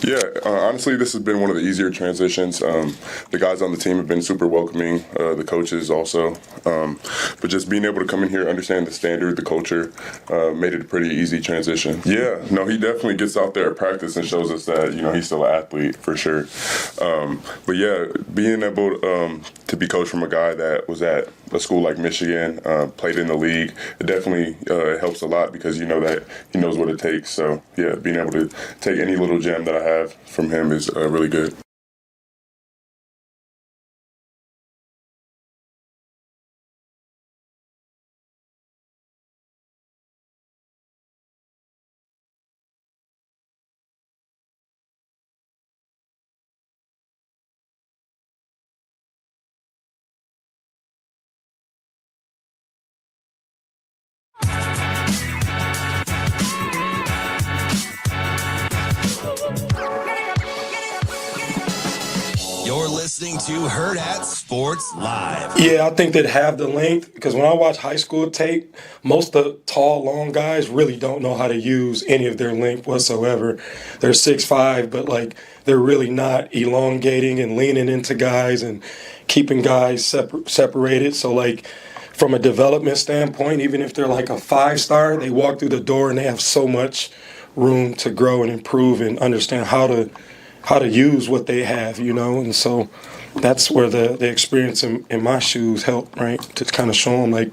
Yeah, honestly, this has been one of the easier transitions. The guys on the team have been super welcoming, the coaches also. But just being able to come in here, understand the standard, the culture, made it a pretty easy transition. Yeah, no, he definitely gets out there at practice and shows us that, he's still an athlete for sure. But yeah, being able to be coached from a guy that was at a school like Michigan, played in the league, it definitely helps a lot because you know that he knows what it takes. So yeah, being able to take any little gem that I have from him is really good. You're listening to Hurrdat Sports Live. Yeah, I think they'd have the length because when I watch high school tape, most of the tall, long guys really don't know how to use any of their length whatsoever. They're 6'5", but like they're really not elongating and leaning into guys and keeping guys separated. So like from a development standpoint, even if they're like a 5-star, they walk through the door and they have so much room to grow and improve and understand how to use what they have, and so that's where the experience in my shoes helped, right, to kind of show them like,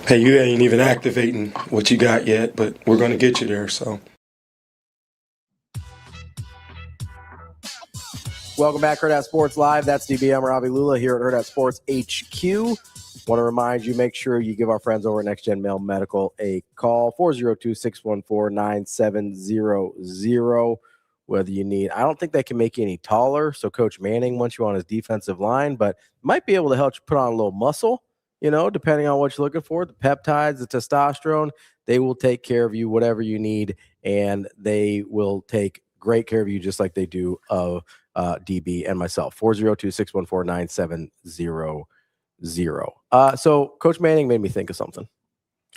hey, you ain't even activating what you got yet, but we're going to get you there. So Welcome back, Hurrdat Sports Live. That's DB. I'm Ravi Lula here at Hurrdat Sports HQ. Want to remind you, make sure you give our friends over at Next Gen Mail Medical a call, 402-614-9700. Whether you need, I don't think they can make you any taller. So Coach Manning wants you on his defensive line, but might be able to help you put on a little muscle, depending on what you're looking for. The peptides, the testosterone, they will take care of you, whatever you need, and they will take great care of you just like they do of DB and myself. 402-614-9700. So Coach Manning made me think of something.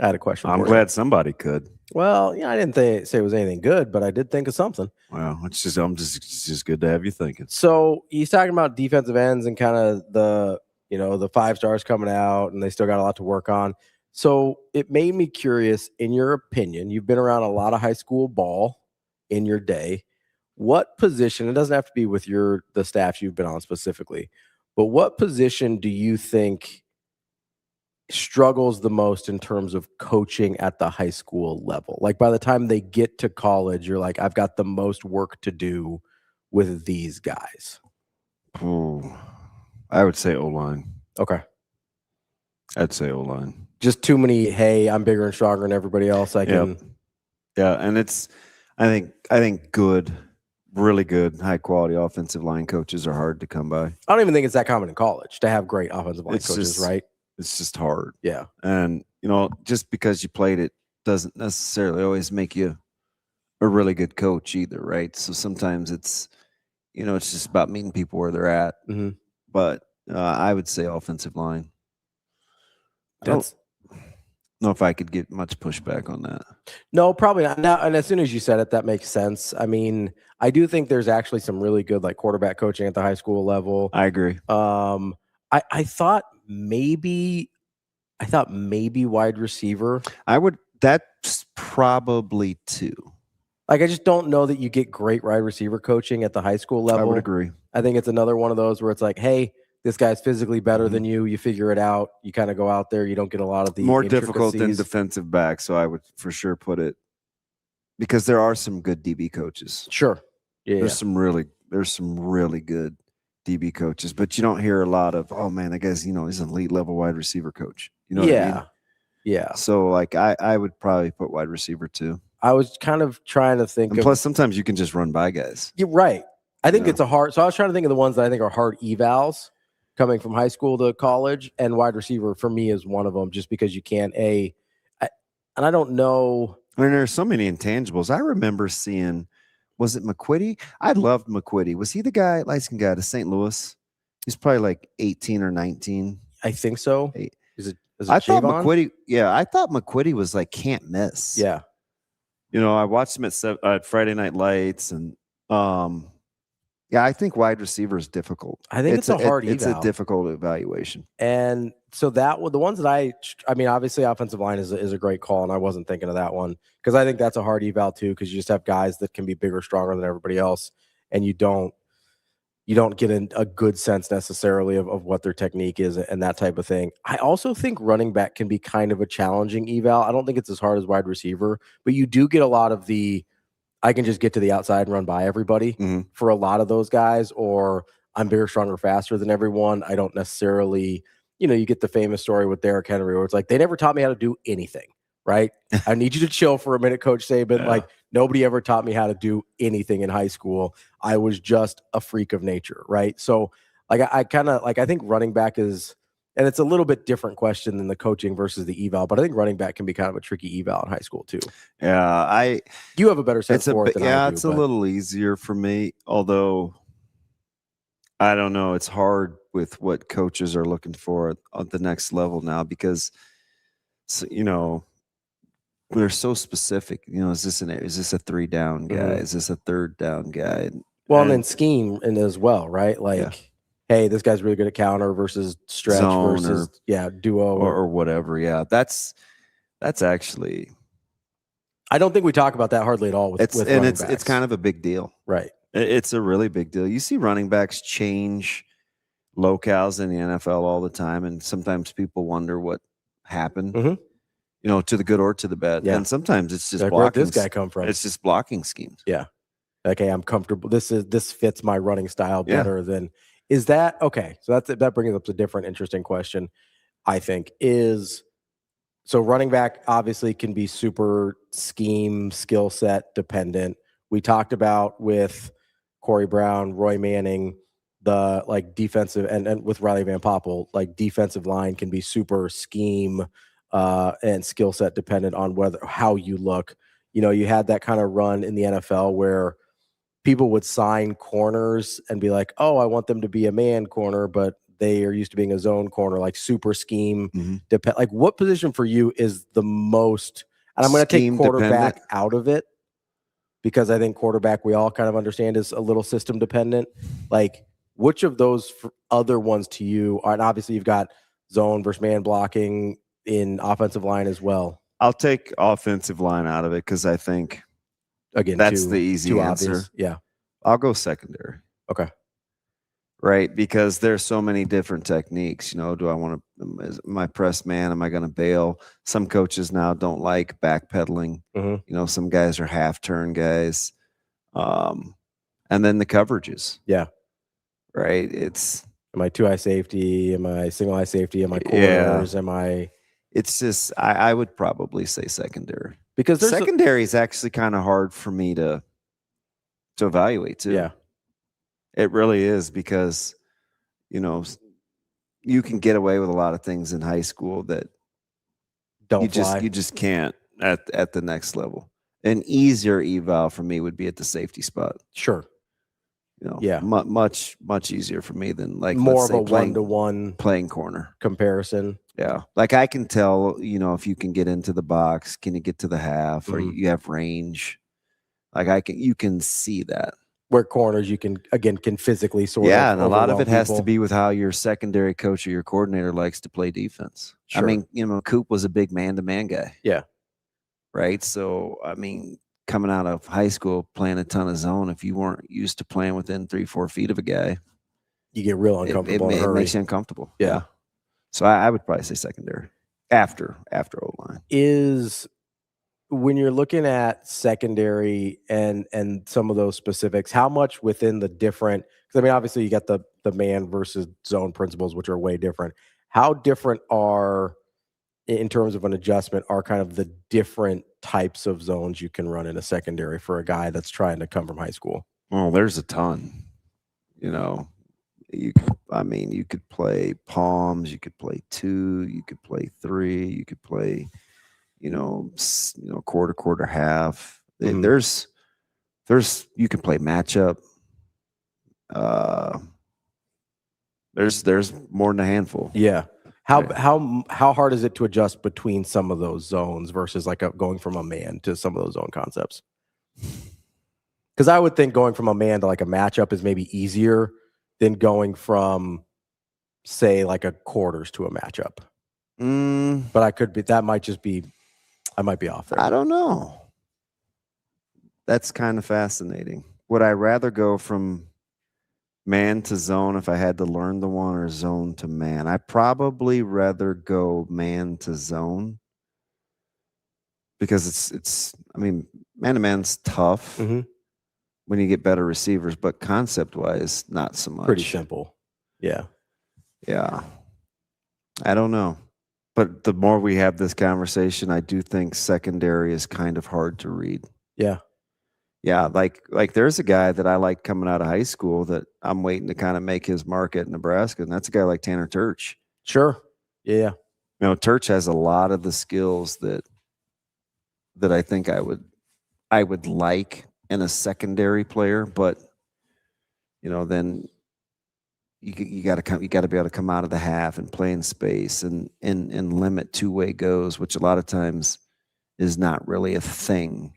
I had a question. I'm glad somebody could. Well, I didn't say it was anything good, but I did think of something. Well, it's just good to have you thinking. So he's talking about defensive ends and kind of the 5-stars coming out, and they still got a lot to work on. So it made me curious, in your opinion, you've been around a lot of high school ball in your day. What position, it doesn't have to be with the staff you've been on specifically, but what position do you think struggles the most in terms of coaching at the high school level? Like by the time they get to college, you're like, I've got the most work to do with these guys. Ooh, I would say O-line. Okay. I'd say O-line. Just too many, hey, I'm bigger and stronger than everybody else. Yeah, and it's I think good, really good, high quality offensive line coaches are hard to come by. I don't even think it's that common in college to have great offensive line coaches, right? It's just hard. Yeah. And, just because you played it doesn't necessarily always make you a really good coach either, right? So sometimes it's, it's just about meeting people where they're at. Mm-hmm. But I would say offensive line. I don't know if I could get much pushback on that. No, probably not. Now, and as soon as you said it, that makes sense. I mean, I do think there's actually some really good quarterback coaching at the high school level. I agree. I thought maybe wide receiver. That's probably 2. I just don't know that you get great wide receiver coaching at the high school level. I would agree. I think it's another one of those where it's like, hey, this guy's physically better than you. You figure it out. You kind of go out there. You don't get a lot of the more difficult than defensive back. So I would for sure put it, because there are some good DB coaches. Sure. Yeah. There's some really good DB coaches, but you don't hear a lot of, oh man, that guy's, he's an elite level wide receiver coach. You know what I mean? Yeah. So I would probably put wide receiver 2. I was kind of trying to think and plus sometimes you can just run by guys. You're right. I think it's a hard, so I was trying to think of the ones that I think are hard evals coming from high school to college, and wide receiver for me is one of them, just because you can't and I don't know. I mean, there's so many intangibles. I remember seeing, was it McQuitty? I loved McQuitty. Was he the guy, light-skinned guy to St. Louis? He's probably like 18 or 19. I think so. Is it I thought Javon? McQuitty. Yeah, I thought McQuitty was like can't miss. Yeah. I watched him at Friday Night Lights, and I think wide receiver is difficult. I think it's a hard eval. It's a difficult evaluation. And so the ones that I mean, obviously offensive line is a great call, and I wasn't thinking of that one because I think that's a hard eval too, because you just have guys that can be bigger, stronger than everybody else, and you don't get a good sense necessarily of what their technique is and that type of thing. I also think running back can be kind of a challenging eval. I don't think it's as hard as wide receiver, but you do get a lot of I can just get to the outside and run by everybody for a lot of those guys, or I'm bigger, stronger, faster than everyone. I don't necessarily, you get the famous story with Derrick Henry where it's like, they never taught me how to do anything, right? I need you to chill for a minute, Coach Saban. Yeah. Nobody ever taught me how to do anything in high school. I was just a freak of nature, right? So I think running back is, and it's a little bit different question than the coaching versus the eval, but I think running back can be kind of a tricky eval in high school too. Yeah, you have a better sense for it than I do. It's a little easier for me, although I don't know. It's hard with what coaches are looking for at the next level now because, they're so specific. Is this a 3 down guy? Mhm. Is this a 3rd down guy? Well, and then scheme and as well, right? Like, hey, this guy's really good at counter versus stretch Zone versus duo or whatever. Yeah, that's actually. I don't think we talk about that hardly at all with running backs. It's kind of a big deal, right? It's a really big deal. You see running backs change locales in the NFL all the time, and sometimes people wonder what happened. Mhm. To the good or to the bad. Yeah. And sometimes it's just Like, blocking. where'd this guy come from? It's just blocking schemes. Yeah. Okay, I'm comfortable. This fits my running style Yeah. better than is that okay? So that brings up a different interesting question. I think so running back obviously can be super scheme skill set dependent. We talked about with Corey Brown, Roy Manning, the like defensive and with Riley Van Poppel, like defensive line can be super scheme and skill set dependent on how you look. You had that kind of run in the NFL where people would sign corners and be like, "Oh, I want them to be a man corner," but they are used to being a zone corner, like super scheme. Like, what position for you is the most? And I'm going to take Scheme quarterback dependent? out of it because I think quarterback we all kind of understand is a little system dependent. Like, which of those other ones to you are? And obviously, you've got zone versus man blocking in offensive line as well. I'll take offensive line out of it because I think Again, that's the easy answer. Obvious. Yeah. I'll go secondary. Okay. Right, because there's so many different techniques. Do I want to? Am I press man? Am I going to bail? Some coaches now don't like backpedaling. Some guys are half turn guys, and then the coverages. Yeah. Right. Am I 2-eye safety? Am I single eye safety? Am I corners? Am I? It's just I would probably say secondary because secondary is actually kind of hard for me to evaluate too. Yeah. It really is because, you can get away with a lot of things in high school that you just can't at the next level. An easier eval for me would be at the safety spot. Sure. Much easier for me than like more of a 1-to-1 playing corner comparison. Yeah, like I can tell, if you can get into the box, can you get to the half, or you have range. Like you can see that. Where corners you can physically sort of. Yeah, and a lot of it has people. to be with how your secondary coach or your coordinator likes to play defense. Sure. I mean, Coop was a big man-to-man guy. Yeah. Right. So I mean, coming out of high school playing a ton of zone, if you weren't used to playing within 3-4 feet of a guy, you get real uncomfortable. It makes you uncomfortable. Yeah. So I would probably say secondary after O-line. Is when you're looking at secondary and some of those specifics, how much within the different, because I mean, obviously you got the man versus zone principles, which are way different. How different are, in terms of an adjustment, are kind of the different types of zones you can run in a secondary for a guy that's trying to come from high school? Well, there's a ton. You could play palms, you could play 2, you could play 3, you could play, quarter, half. There's you can play matchup. There's more than a handful. Yeah. How hard is it to adjust between some of those zones versus like going from a man to some of those zone concepts? Because I would think going from a man to like a matchup is maybe easier than going from, say, like a quarters to a matchup. But I might be off there. I don't know. That's kind of fascinating. Would I rather go from man to zone if I had to learn the one, or zone to man? I probably rather go man to zone because it's man to man's tough when you get better receivers, but concept wise, not so much. Pretty simple. Yeah. I don't know. But the more we have this conversation, I do think secondary is kind of hard to read. Yeah. Yeah, like there's a guy that I like coming out of high school that I'm waiting to kind of make his mark at Nebraska, and that's a guy like Tanner Turch. Sure. Yeah. Turch has a lot of the skills that I think I would like in a secondary player, but then you got to be able to come out of the half and play in space and limit two-way goes, which a lot of times is not really a thing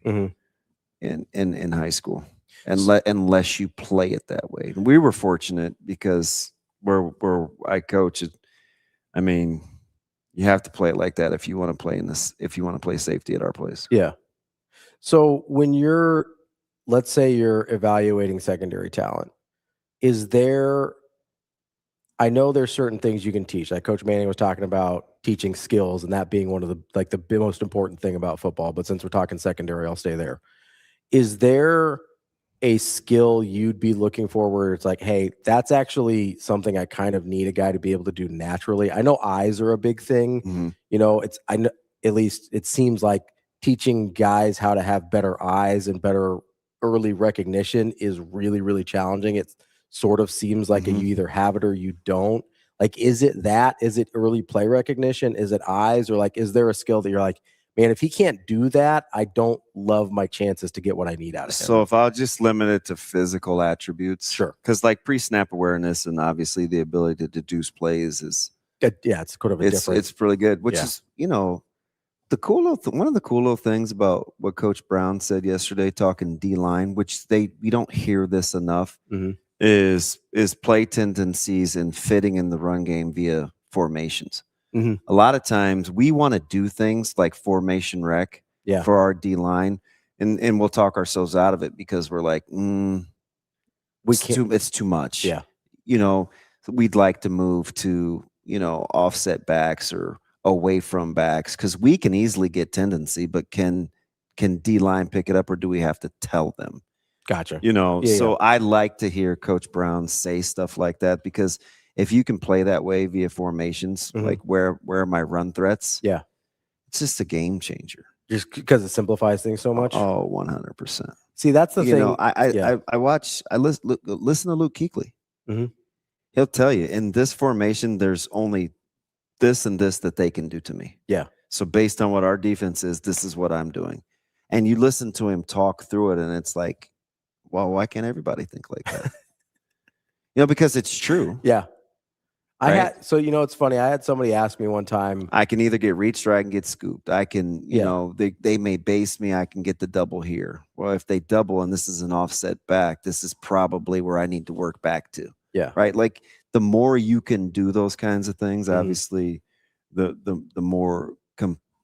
in high school, unless you play it that way. And we were fortunate because where I coach it. I mean, you have to play it like that if you want to play if you want to play safety at our place. Yeah. So when let's say you're evaluating secondary talent, I know there's certain things you can teach. Like Coach Manning was talking about teaching skills and that being one of the most important thing about football. But since we're talking secondary, I'll stay there. Is there a skill you'd be looking for where it's like, hey, that's actually something I kind of need a guy to be able to do naturally? I know eyes are a big thing. You know, at least it seems like teaching guys how to have better eyes and better early recognition is really, really challenging. It sort of seems like you either have it or you don't. Like, is it early play recognition? Is it eyes? Or like, is there a skill that you're like, man, if he can't do that, I don't love my chances to get what I need out of him? So if I'll just limit it to physical attributes, sure. Because like pre-snap awareness and obviously the ability to deduce plays is it's kind of different. It's really good, which is, you know, one of the cool little things about what Coach Brown said yesterday, talking D-line, which we don't hear this enough, is play tendencies and fitting in the run game via formations. A lot of times we want to do things like formation rec for our D-line, and we'll talk ourselves out of it because we're like, it's too much. Yeah. You know, we'd like to move to, you know, offset backs or away from backs because we can easily get tendency, but can D-line pick it up or do we have to tell them? Gotcha. You know, I like to hear Coach Brown say stuff like that because if you can play that way via formations, like where are my run threats? Yeah. It's just a game changer. Just because it simplifies things so much? Oh, 100%. See, that's the thing. You know, I listen to Luke Kuechly. He'll tell you in this formation, there's only this and this that they can do to me. Yeah. So based on what our defense is, this is what I'm doing. And you listen to him talk through it and it's like, well, why can't everybody think like that? You know, because it's true. Yeah. Right? You know, it's funny. I had somebody ask me one time. I can either get reached or I can get scooped. I can, you know, they may base me. I can get the double here. Well, if they double and this is an offset back, this is probably where I need to work back to. Yeah. Right. Like the more you can do those kinds of things, obviously, the more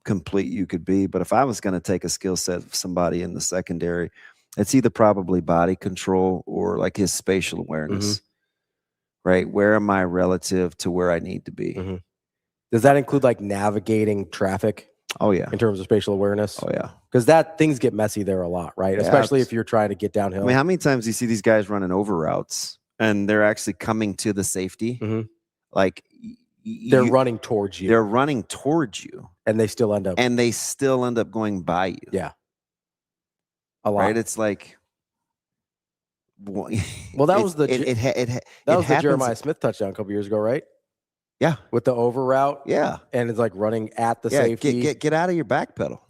complete you could be. But if I was going to take a skill set of somebody in the secondary, it's either probably body control or like his spatial awareness. Right? Where am I relative to where I need to be? Does that include like navigating traffic? Oh yeah. In terms of spatial awareness? Oh yeah. Because things get messy there a lot, right? Yeah, especially if you're trying to get downhill. I mean, how many times do you see these guys running over routes and they're actually coming to the safety? Like they're running towards you. They're running towards you. And they still end up going by you. Yeah. A lot. Right? It's like well, that was the Jeremiah Smith touchdown a couple years ago, right? Yeah, with the over route. Yeah, and it's like running at the safety. Get out of your back pedal.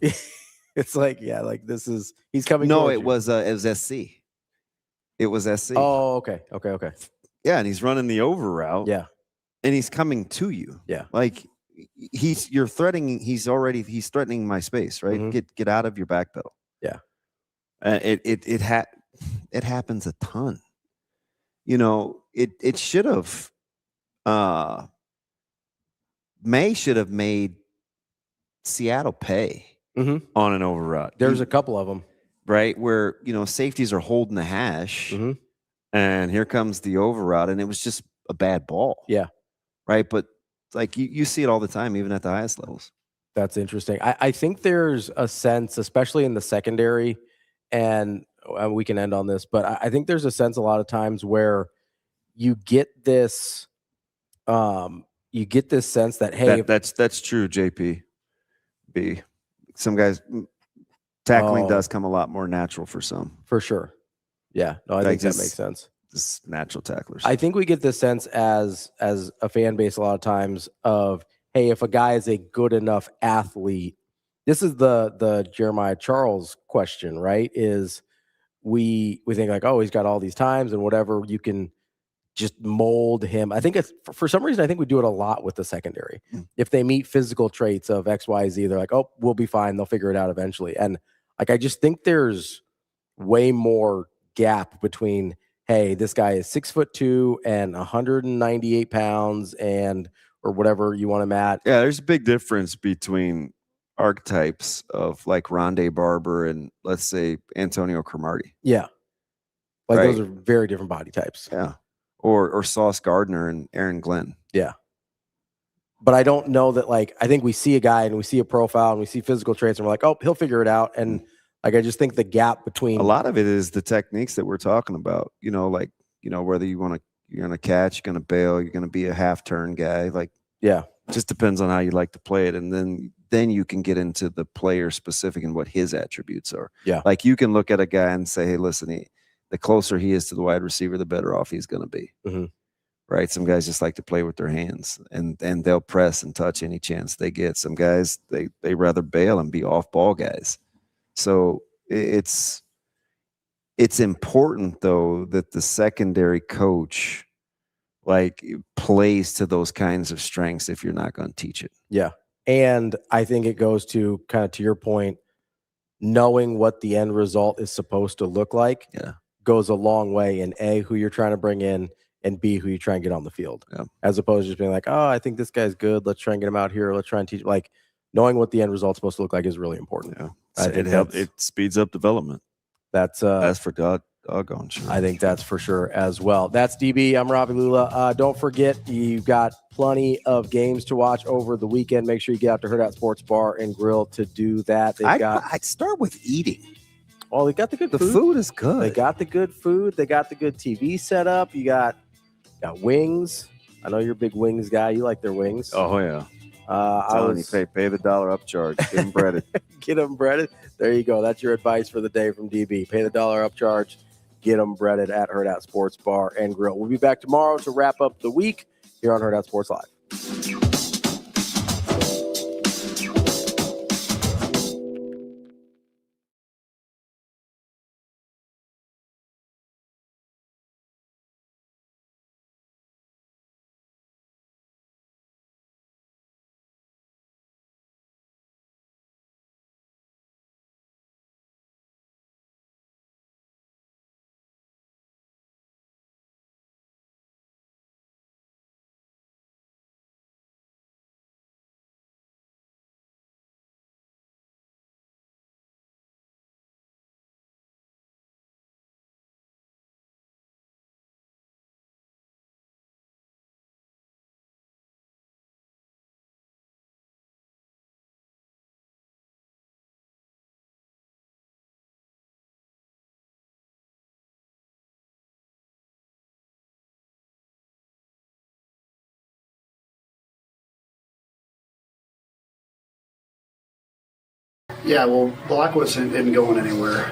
It's like he's coming. No, it was SC. It was SC. Oh, okay. Yeah, and he's running the over route. Yeah, and he's coming to you. Yeah, like you're threatening. He's threatening my space. Right. Get out of your back pedal. Yeah, it happens a ton. You know, it should have May should have made Seattle pay on an overrun. There's a couple of them. Right, where, you know, safeties are holding the hash and here comes the overrun and it was just a bad ball. Yeah. Right, but like you see it all the time, even at the highest levels. That's interesting. I think there's a sense, especially in the secondary, and we can end on this, but I think there's a sense a lot of times where you get this sense that, hey, that's true, JP. Some guys tackling does come a lot more natural for some. For sure. Yeah. No, I think that makes sense. Just natural tacklers. I think we get this sense as a fan base a lot of times of, hey, if a guy is a good enough athlete, this is the Jeremiah Charles question, right? Is we think like, oh, he's got all these times and whatever, you can just mold him. I think it's for some reason, I think we do it a lot with the secondary. If they meet physical traits of X, Y, Z, they're like, oh, we'll be fine. They'll figure it out eventually. And like, I just think there's way more gap between, hey, this guy is 6'2" and 198 pounds and, or whatever you want him at. Yeah. There's a big difference between archetypes of like Rondé Barber and let's say Antonio Cromartie. Yeah. Like Right. those are very different body types. Yeah. Or Sauce Gardner and Aaron Glenn. Yeah. But I don't know that, like, I think we see a guy and we see a profile and we see physical traits and we're like, oh, he'll figure it out. And like, I just think the gap between A lot of it is the techniques that we're talking about, you know, like, you know, whether you're going to catch, you're going to bail, you're going to be a half turn guy. Like, yeah, just depends on how you like to play it. And then you can get into the player specific and what his attributes are. Yeah. Like you can look at a guy and say, hey, listen, the closer he is to the wide receiver, the better off he's going to be. Mm-hmm. Right. Some guys just like to play with their hands and they'll press and touch any chance they get. Some guys, they rather bail and be off ball guys. So it's important though that the secondary coach like plays to those kinds of strengths if you're not going to teach it. Yeah. And I think it goes to kind of to your point, knowing what the end result is supposed to look like goes a long way in A, who you're trying to bring in, and B, who you try and get on the field. Yeah. As opposed to just being like, oh, I think this guy's good. Let's try and get him out here. Let's try and teach. Like, knowing what the end result's supposed to look like is really important. Yeah. I think It speeds up development. That's for doggone sure. I think that's for sure as well. That's DB. I'm Ravi Lula. Don't forget, you've got plenty of games to watch over the weekend. Make sure you get out to Hurrdat Sports Bar and Grill to do that. I'd start with eating. Well, they got the good The food. food is good. They got the good food. They got the good TV setup. You got wings. I know you're a big wings guy. You like their wings. Oh yeah. Pay the dollar upcharge. Get them breaded. Get them breaded. There you go. That's your advice for the day from DB. Pay the dollar upcharge. Get them breaded at Hurrdat Sports Bar and Grill. We'll be back tomorrow to wrap up the week here on Hurrdat Sports Live. Yeah, well, Blackwoods isn't going anywhere.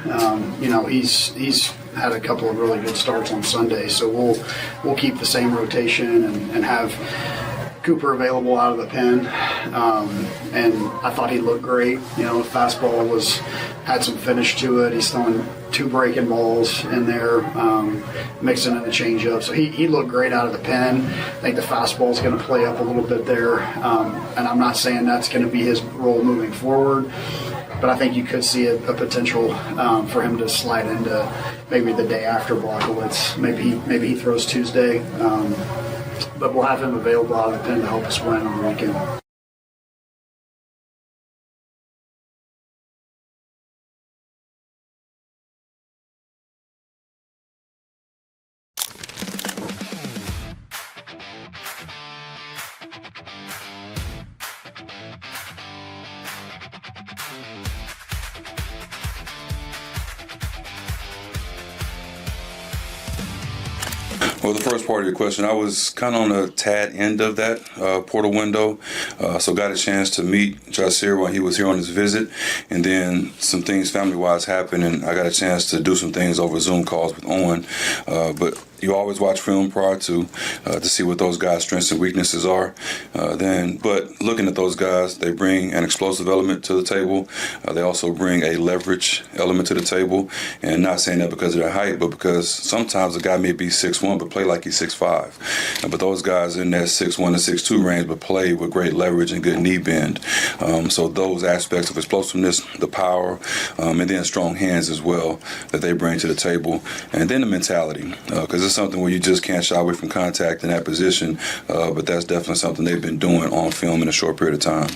He's had a couple of really good starts on Sunday, so we'll keep the same rotation and have Cooper available out of the pen. And I thought he looked great. Fastball had some finish to it. He's throwing 2 breaking balls in there, mixing in the changeup. So he looked great out of the pen. I think the fastball is going to play up a little bit there. And I'm not saying that's going to be his role moving forward, but I think you could see a potential for him to slide into maybe the day after Blackwoods. Maybe he throws Tuesday. But we'll have him available out of the pen to help us win on the weekend. Well, the first part of your question, I was kind of on the tad end of that portal window, so got a chance to meet Jasir while he was here on his visit, and then some things family-wise happened, and I got a chance to do some things over Zoom calls with Owen. But You always watch film prior to see what those guys' strengths and weaknesses are. But looking at those guys, they bring an explosive element to the table. They also bring a leverage element to the table. And not saying that because of their height, but because sometimes a guy may be 6'1", but play like he's 6'5". But those guys in that 6'1" to 6'2" range, but play with great leverage and good knee bend. So those aspects of explosiveness, the power, and then strong hands as well that they bring to the table. And then the mentality, because it's something where you just can't shy away from contact in that position. But that's definitely something they've been doing on film in a short period of time.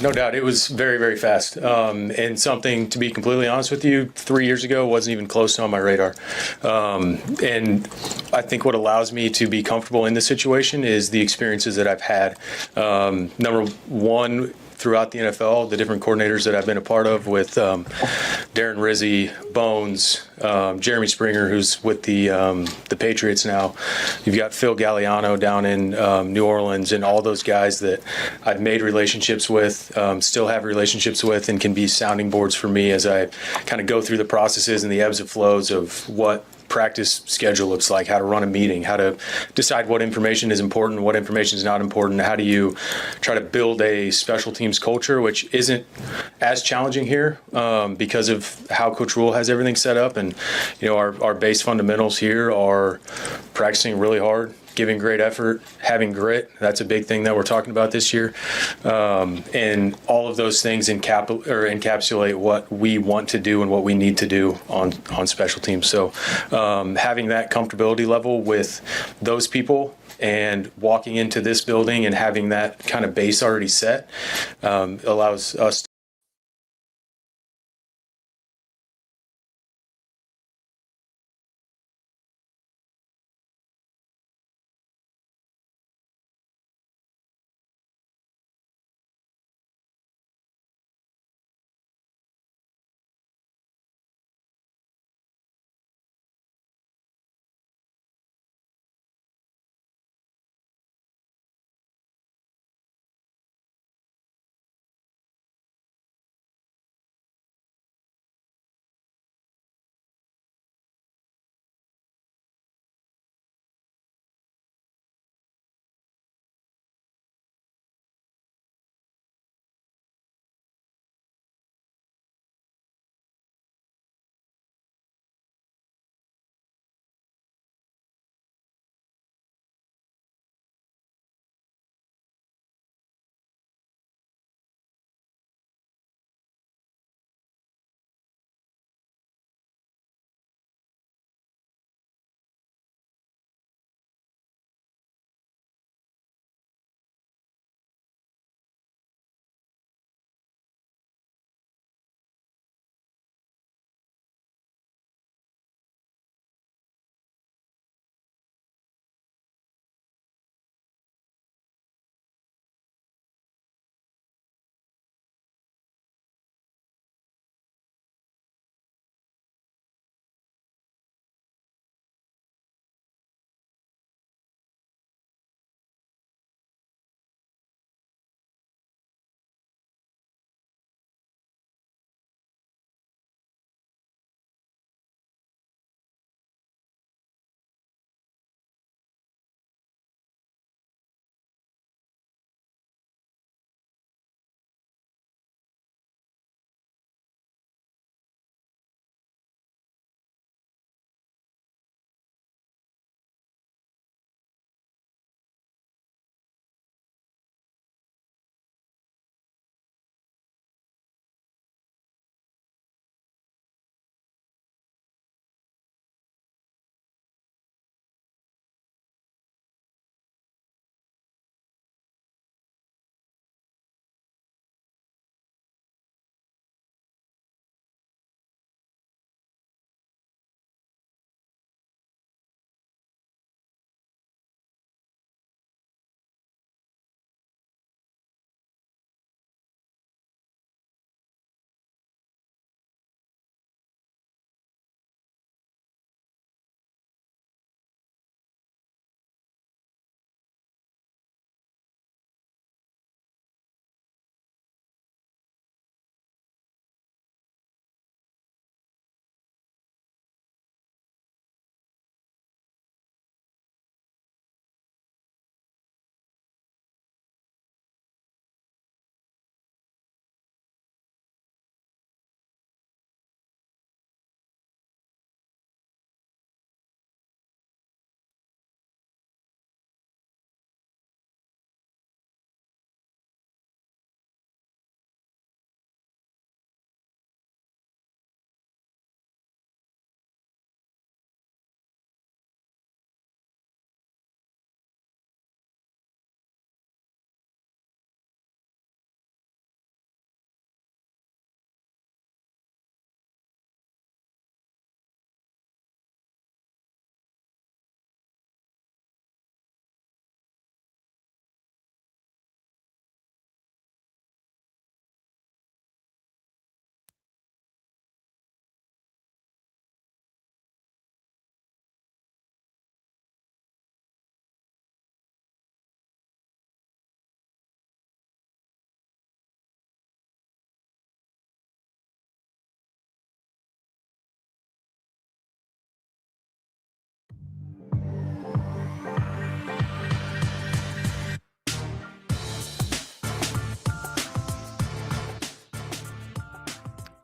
No doubt. It was very, very fast. And something, to be completely honest with you, 3 years ago wasn't even close to on my radar. And I think what allows me to be comfortable in this situation is the experiences that I've had. Number one, throughout the NFL, the different coordinators that I've been a part of with Darren Rizzi, Bones, Jeremy Springer, who's with the Patriots now. You've got Phil Galliano down in New Orleans, and all those guys that I've made relationships with, still have relationships with, and can be sounding boards for me as I kind of go through the processes and the ebbs and flows of what practice schedule looks like, how to run a meeting, how to decide what information is important, what information is not important, how do you try to build a special teams culture, which isn't as challenging here because of how Coach Rule has everything set up. And, you know, our base fundamentals here are practicing really hard, giving great effort, having grit. That's a big thing that we're talking about this year. And all of those things encapsulate what we want to do and what we need to do on special teams. So having that comfortability level with those people and walking into this building and having that kind of base already set allows us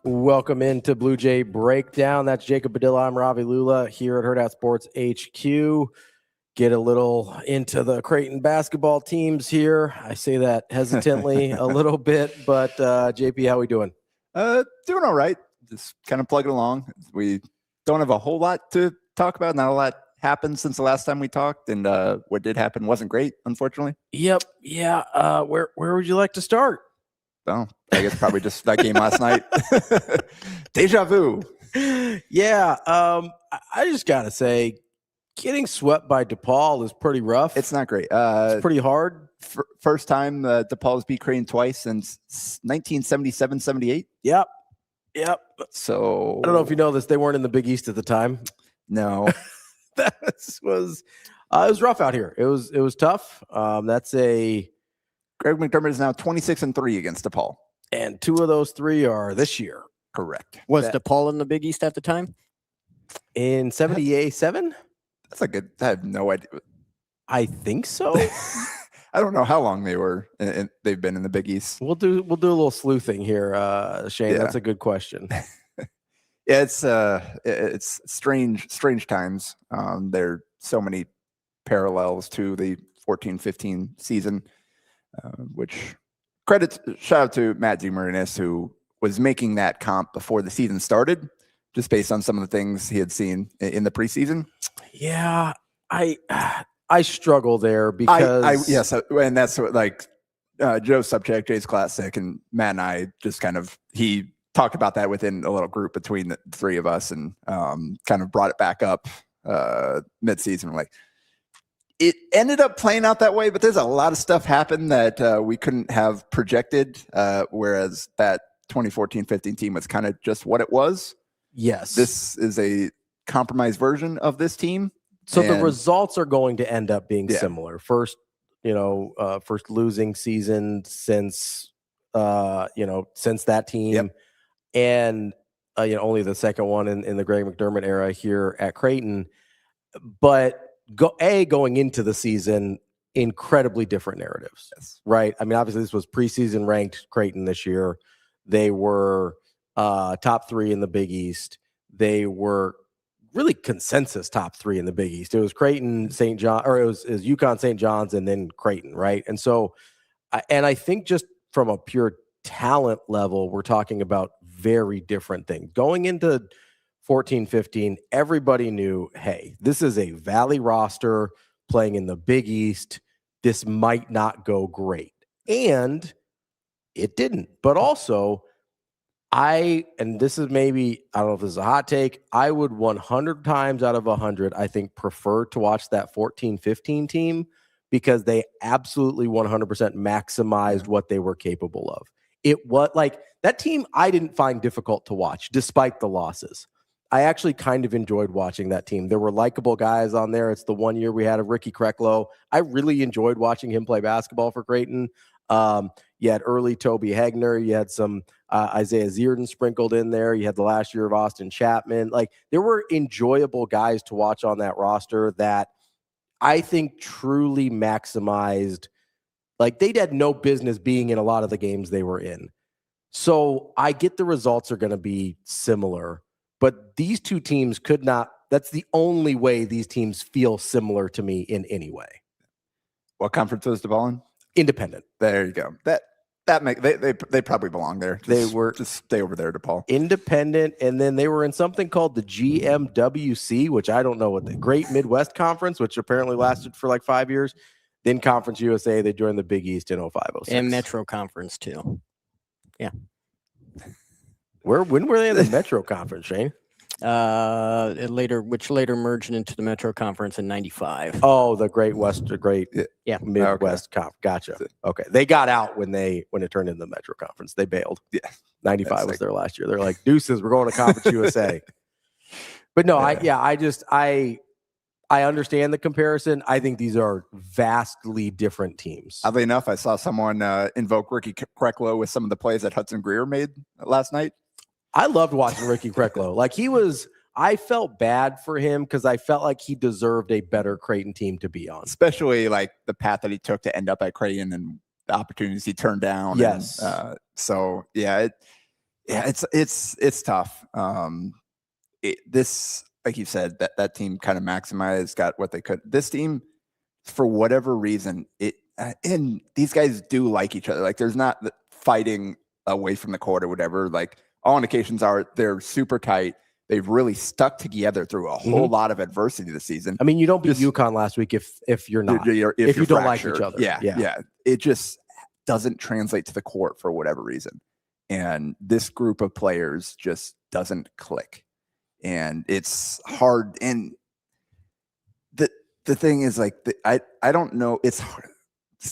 Welcome into Blue Jay Breakdown. That's Jacob Padilla. I'm Ravi Lula here at Hurrdat Sports HQ. Get a little into the Creighton basketball teams here. I say that hesitantly a little bit, but JP, how we doing? Doing all right. Just kind of plugging along. We don't have a whole lot to talk about. Not a lot happened since the last time we talked, and what did happen wasn't great, unfortunately. Yep. Yeah. Where would you like to start? Well, I guess probably just that game last night. Deja vu. Yeah. I just gotta say, getting swept by DePaul is pretty rough. It's not great. It's pretty hard. First time DePaul has beat Creighton twice since 1977-78. Yep. So I don't know if you know this. They weren't in the Big East at the time. No. That was it was rough out here. It was tough. Greg McDermott is now 26-3 against DePaul. And 2 of those 3 are this year. Correct. Was DePaul in the Big East at the time? In 78-7? That's a good. I have no idea. I think so. I don't know how long they've been in the Big East. We'll do a little sleuthing here, Shane. Yeah. That's a good question. Yeah, it's strange times. There are so many parallels to the 14-15 season, which shout out to Matt DeMarinis, who was making that comp before the season started, just based on some of the things he had seen in the preseason. Yeah, I struggle there because yes, and that's what Joe's subject, Jay's classic, and Matt and I just he talked about that within a little group between the 3 of us, and kind of brought it back up mid-season. Like, it ended up playing out that way, but there's a lot of stuff happened that we couldn't have projected, whereas that 2014-15 team was kind of just what it was. Yes. This is a compromised version of this team. So the results are going to end up being similar. First losing season since that team. Yep. And only the second one in the Greg McDermott era here at Creighton. But going into the season, incredibly different narratives. Yes. Right? I mean, obviously this was preseason ranked Creighton this year. They were top 3 in the Big East. They were really consensus top 3 in the Big East. It was Creighton, St. John, or it was UConn, St. John's, and then Creighton, right? And so, and I think just from a pure talent level, we're talking about very different things. Going into 14-15, everybody knew, hey, this is a Valley roster playing in the Big East. This might not go great. And it didn't. But also, and this is maybe, I don't know if this is a hot take, I would 100 times out of 100, I think, prefer to watch that 14-15 team because they absolutely 100% maximized what they were capable of. It was like that team I didn't find difficult to watch despite the losses. I actually kind of enjoyed watching that team. There were likable guys on there. It's the one year we had of Ricky Krecklow. I really enjoyed watching him play basketball for Creighton. You had early Toby Hegner. You had some Isaiah Zierden sprinkled in there. You had the last year of Austin Chapman. Like, there were enjoyable guys to watch on that roster that I think truly maximized. Like, they had no business being in a lot of the games they were in. So I get the results are going to be similar, but these 2 teams could not. That's the only way these teams feel similar to me in any way. What conference was DePaul in? Independent. There you go. They probably belong there. Just stay over there, DePaul. Independent, and then they were in something called the GMWC, which I don't know what the Great Midwest Conference, which apparently lasted for like 5 years. Then Conference USA, they joined the Big East in 05-06. And Metro Conference too. Yeah. When were they in the Metro Conference, Shane? Which later merged into the Metro Conference in 95. Oh, the Great Midwest Conference. Gotcha. Okay. They got out when it turned into the Metro Conference. They bailed. Yeah. 95 was their last year. They're like, deuces, we're going to Conference USA. But no, I understand the comparison. I think these are vastly different teams. Oddly enough, I saw someone invoke Ricky Krecklow with some of the plays that Hudson Greer made last night. I loved watching Ricky Krecklow. Like, I felt bad for him because I felt like he deserved a better Creighton team to be on. Especially like the path that he took to end up at Creighton and the opportunities he turned down. Yes. And, Yeah, it's tough. This, like you said, that team kind of maximized, got what they could. This team, for whatever reason, and these guys do like each other. Like there's not fighting away from the court or whatever. Like all indications are they're super tight. They've really stuck together through a whole lot of adversity this season. I mean, you don't beat UConn last week if you're not. If you don't like each other. Yeah. It just doesn't translate to the court for whatever reason. And this group of players just doesn't click. And it's hard. And the thing is, like, I don't know. It's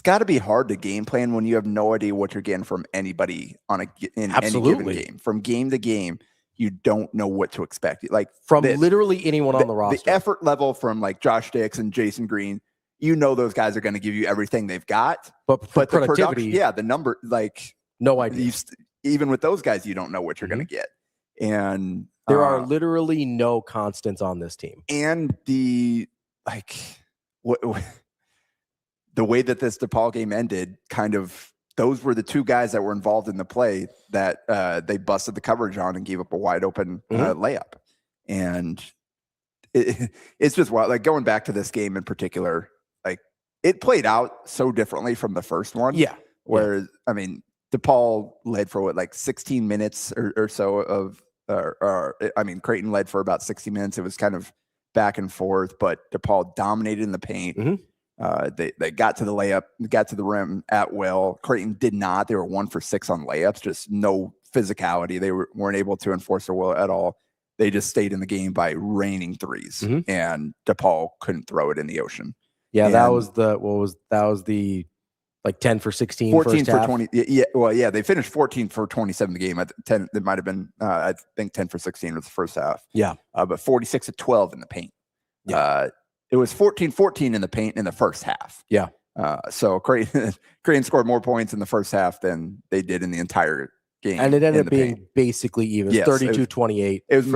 got to be hard to game plan when you have no idea what you're getting from anybody in any given game. From game to game, you don't know what to expect. Like from literally anyone on the roster. The effort level from like Josh Dix and Jason Green, you know those guys are going to give you everything they've got. But the productivity, the number, like no idea. Even with those guys, you don't know what you're going to get. And there are literally no constants on this team. And the way that this DePaul game ended, kind of, those were the two guys that were involved in the play that they busted the coverage on and gave up a wide open layup. And it's just wild. Like going back to this game in particular, like it played out so differently from the first one. Yeah. Where, I mean, DePaul led for what, like 16 minutes or so of, Creighton led for about 60 minutes. It was kind of back and forth, but DePaul dominated in the paint. They got to the layup, got to the rim at will. Creighton did not. They were 1 for 6 on layups, just no physicality. They weren't able to enforce their will at all. They just stayed in the game by raining threes, and DePaul couldn't throw it in the ocean. Yeah, that was the like 10 for 16, 14 for half. 20. Yeah, well, yeah, they finished 14 for 27 the game. At 10, it might have been. I think 10 for 16 was the first half. Yeah, but 46 of 12 in the paint. Yeah. It was 14-14 in the paint in the first half. Yeah. So Creighton scored more points in the first half than they did in the entire game. And it ended up being basically even. Yes, 32-28. It was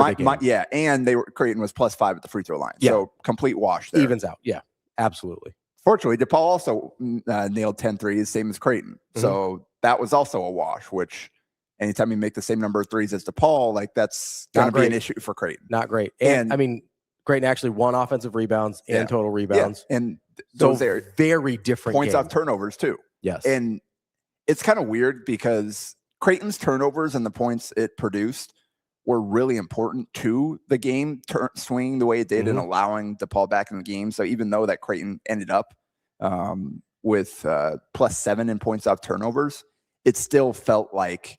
and Creighton was +5 at the free throw line. Yeah. So complete wash there. Evens out. Yeah, absolutely. Fortunately, DePaul also nailed 10 threes, same as Creighton. So that was also a wash, which anytime you make the same number of threes as DePaul, like that's going to be an issue for Creighton. Not great. And I mean, Creighton actually won offensive rebounds and total rebounds. Yeah. And those are very different points games. off turnovers too. Yes. And it's kind of weird because Creighton's turnovers and the points it produced were really important to the game swinging the way it did and allowing DePaul back in the game. So even though that Creighton ended up with +7 in points off turnovers, it still felt like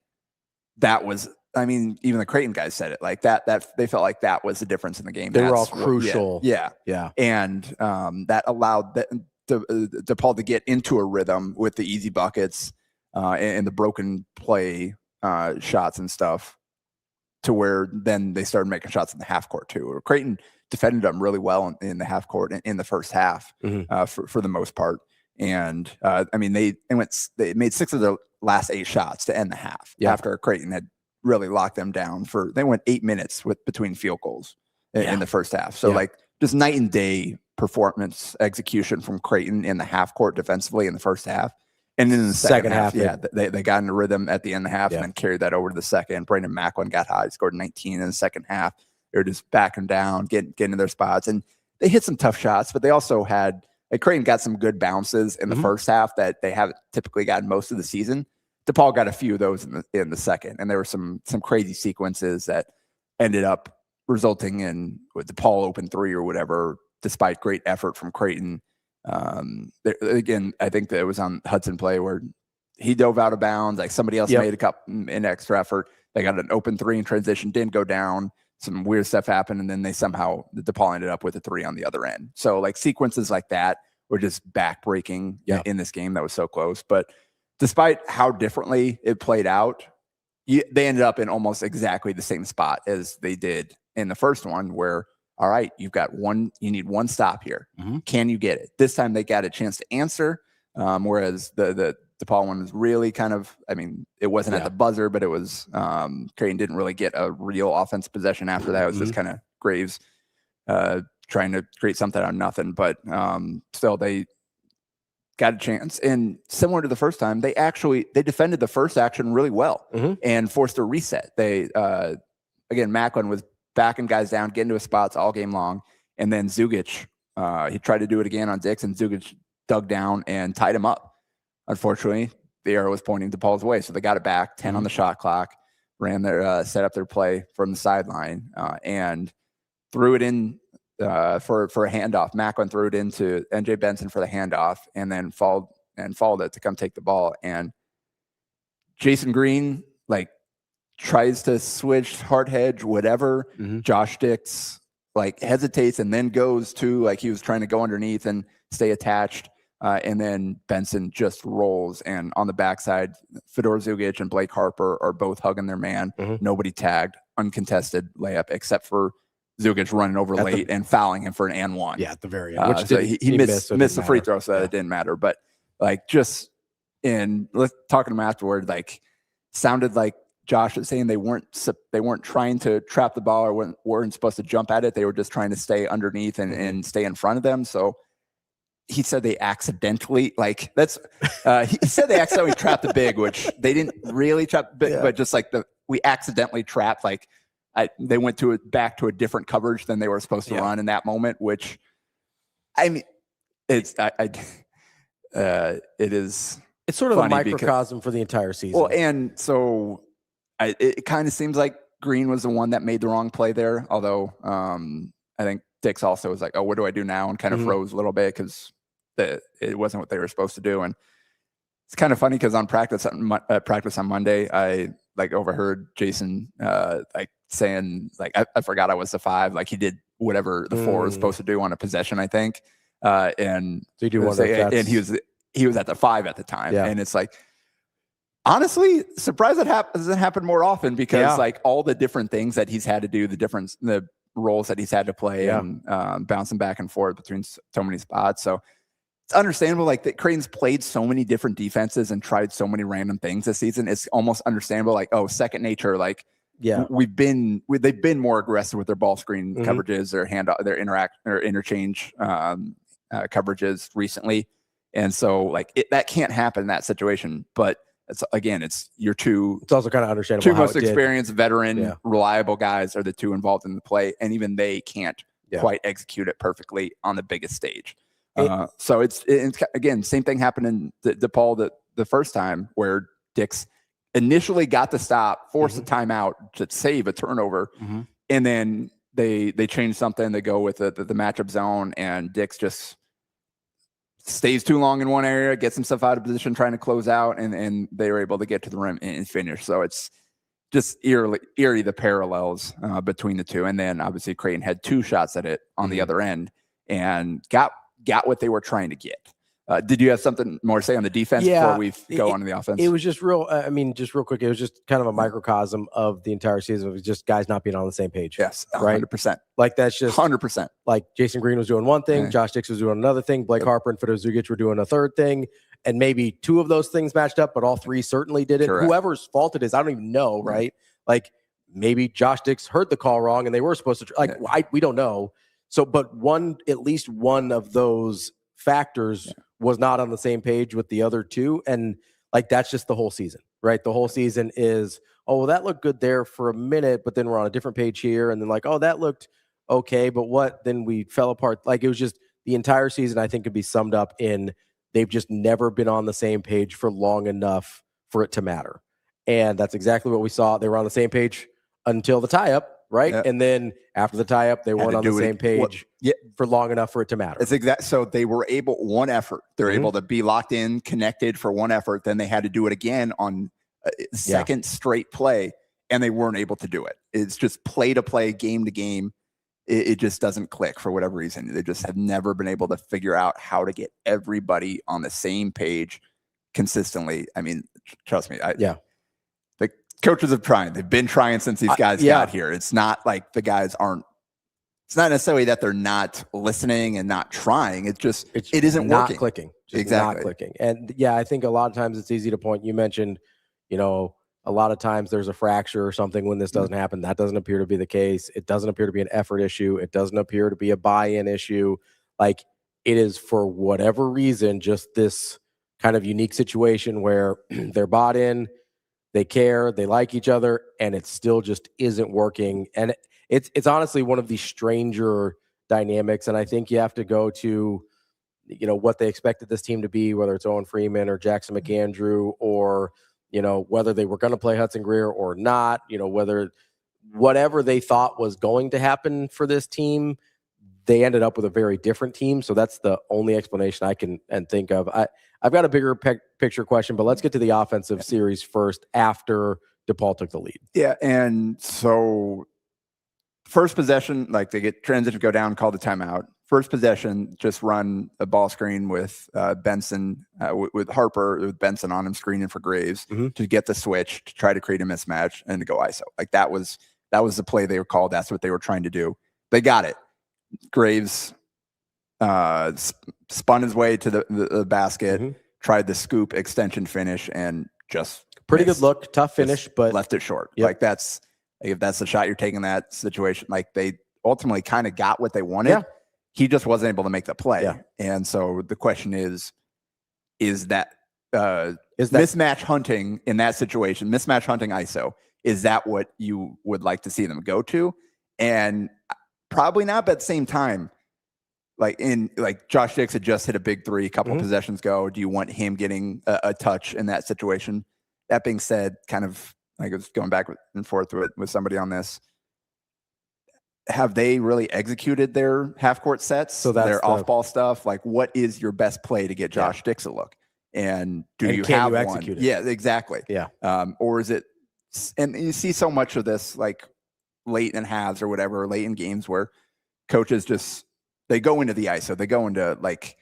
that was, I mean, even the Creighton guys said it like that they felt like that was the difference in the game. They were all crucial. Yeah. And that allowed DePaul to get into a rhythm with the easy buckets and the broken play shots and stuff, to where then they started making shots in the half court too. Creighton defended them really well in the half court in the first half for the most part. And I mean, they made 6 of their last 8 shots to end the half after Creighton had really locked them down they went 8 minutes between field goals in the first half. So like just night and day performance execution from Creighton in the half court defensively in the first half. And then in the second half, they got in a rhythm at the end of the half and then carried that over to the second. Brandon Macklin got hot, scored 19 in the second half. They were just backing down, getting to their spots. And they hit some tough shots, but they also had, like, Creighton got some good bounces in the first half that they haven't typically gotten most of the season. DePaul got a few of those in the second. And there were some crazy sequences that ended up resulting in with DePaul open 3 or whatever, despite great effort from Creighton. Again, I think that it was on Hudson play where he dove out of bounds. Like somebody else made an extra effort. They got an open 3 in transition, didn't go down. Some weird stuff happened, and then DePaul ended up with a 3 on the other end. So like sequences like that were just backbreaking in this game that was so close. But despite how differently it played out, they ended up in almost exactly the same spot as they did in the first one, where, all right, you need one stop here. Can you get it? This time they got a chance to answer. Whereas the DePaul one was really kind of, I mean, it wasn't at the buzzer, but it was, Creighton didn't really get a real offensive possession after that. It was just kind of Graves trying to create something out of nothing. But still, they got a chance. And similar to the first time, they defended the first action really well and forced a reset. They, again, Macklin was backing guys down, getting to his spots all game long. And then Zugic, he tried to do it again on Dix, and Zugic dug down and tied him up. Unfortunately, the arrow was pointing DePaul's way. So they got it back, 10 on the shot clock, ran their, set up their play from the sideline and threw it in for a handoff. Macklin threw it into NJ Benson for the handoff and then followed it to come take the ball. And Jason Green, like, tries to switch, hard hedge, whatever. Josh Dix, like, hesitates and then goes to, like, he was trying to go underneath and stay attached. And then Benson just rolls. And on the backside, Fedor Zugic and Blake Harper are both hugging their man. Nobody tagged, uncontested layup, except for Zugic running over late and fouling him for an and one. Yeah, at the very end. Which so he missed the free throw, so that it didn't matter. But, like, just talking to him afterward, like, sounded like Josh was saying they weren't trying to trap the ball or weren't supposed to jump at it. They were just trying to stay underneath and stay in front of them. So he said they accidentally, like, he said they accidentally trapped the big, which they didn't really trap the big, but just like we accidentally trapped, like, they went back to a different coverage than they were supposed to run in that moment, which, I mean, it is. It's sort of a microcosm for the entire season. Well, and so it kind of seems like Green was the one that made the wrong play there. Although I think Dix also was like, "Oh, what do I do now?" and kind of froze a little bit because it wasn't what they were supposed to do. And it's kind of funny because on practice on Monday, I like overheard Jason like saying like I forgot I was the 5. Like he did whatever the 4 was supposed to do on a possession, I think. And so you do wonder if and he was at the 5 at the time, and it's like. Honestly, surprised that doesn't happen more often because like all the different things that he's had to do, the roles that he's had to play and bouncing back and forth between so many spots. So it's understandable. Like that Creighton's played so many different defenses and tried so many random things this season. It's almost understandable. Like, oh, second nature. Like, they've been more aggressive with their ball screen coverages, their interchange coverages recently. And so like that can't happen in that situation, but it's your two. It's also kind of understandable. Two most experienced, veteran, reliable guys are the two involved in the play, and even they can't quite execute it perfectly on the biggest stage. So it's again, same thing happened in DePaul the first time where Dix initially got the stop, forced a timeout to save a turnover, and then they changed something. They go with the matchup zone, and Dix just stays too long in one area, gets himself out of position trying to close out, and they were able to get to the rim and finish. So it's just eerie the parallels between the two. And then obviously Creighton had 2 shots at it on the other end and got what they were trying to get. Did you have something more to say on the defense before we go on to the offense? It was just real quick. It was just kind of a microcosm of the entire season. It was just guys not being on the same page. Yes, 100%. Right? Like that's just 100%. Like Jason Green was doing one thing, Josh Dix was doing another thing, Blake Harper and Fedor Zugic were doing a third thing, and maybe 2 of those things matched up, but all 3 certainly did it. Correct. Whoever's fault it is, I don't even know, right? Like maybe Josh Dix heard the call wrong and they were supposed to we don't know. So, but at least one of those factors was not on the same page with the other 2. And like, that's just the whole season, right? The whole season is, oh, well, that looked good there for a minute, but then we're on a different page here. And then like, oh, that looked okay, but what? Then we fell apart. Like it was just the entire season, I think could be summed up in they've just never been on the same page for long enough for it to matter. And that's exactly what we saw. They were on the same page until the tie-up, right? Yep. And then after the tie-up, they weren't on the same page for long enough for it to matter. It's exact. So they were able, one effort, they're able to be locked in, connected for one effort. Then they had to do it again on second straight play, and they weren't able to do it. It's just play to play, game to game. It just doesn't click for whatever reason. They just have never been able to figure out how to get everybody on the same page consistently. I mean, trust me. The coaches have tried. They've been trying since these guys got here. It's not like the guys aren't. It's not necessarily that they're not listening and not trying. It's just it isn't not working. Clicking. Just exactly. Not clicking. And I think a lot of times it's easy to point. You mentioned, a lot of times there's a fracture or something when this doesn't happen. That doesn't appear to be the case. It doesn't appear to be an effort issue. It doesn't appear to be a buy-in issue. Like it is for whatever reason just this kind of unique situation where they're bought in, they care, they like each other, and it still just isn't working. And it's honestly one of the stranger dynamics. And I think you have to go to, you know, what they expected this team to be, whether it's Owen Freeman or Jackson McAndrew, or, you know, whether they were going to play Hudson Greer or not, you know, whatever they thought was going to happen for this team, they ended up with a very different team. So that's the only explanation I can think of. I've got a bigger picture question, but let's get to the offensive series first after DePaul took the lead. Yeah, and so first possession, like they get transition, go down, call the timeout. First possession, just run a ball screen with Benson, with Harper, with Benson on him, screening for Graves to get the switch, to try to create a mismatch and to go ISO. Like that was the play they were called. That's what they were trying to do. They got it. Graves spun his way to the basket, tried the scoop extension finish, and just pretty good look, tough finish, but left it short. Like if that's the shot you're taking, that situation, like they ultimately kind of got what they wanted. Yeah. He just wasn't able to make the play. Yeah. And so the question is that mismatch hunting in that situation, mismatch hunting ISO, is that what you would like to see them go to? And probably not, but at the same time, like Josh Dix had just hit a big three a couple of possessions ago. Do you want him getting a touch in that situation? That being said, kind of like I was going back and forth with somebody on this. Have they really executed their half-court sets? So that's their off-ball stuff. Like, what is your best play to get Josh Dix a look? And can you execute it? Yeah, exactly. Yeah. Or is it? And you see so much of this, like late in halves or whatever, or late in games where coaches they go into the ISO. They go into like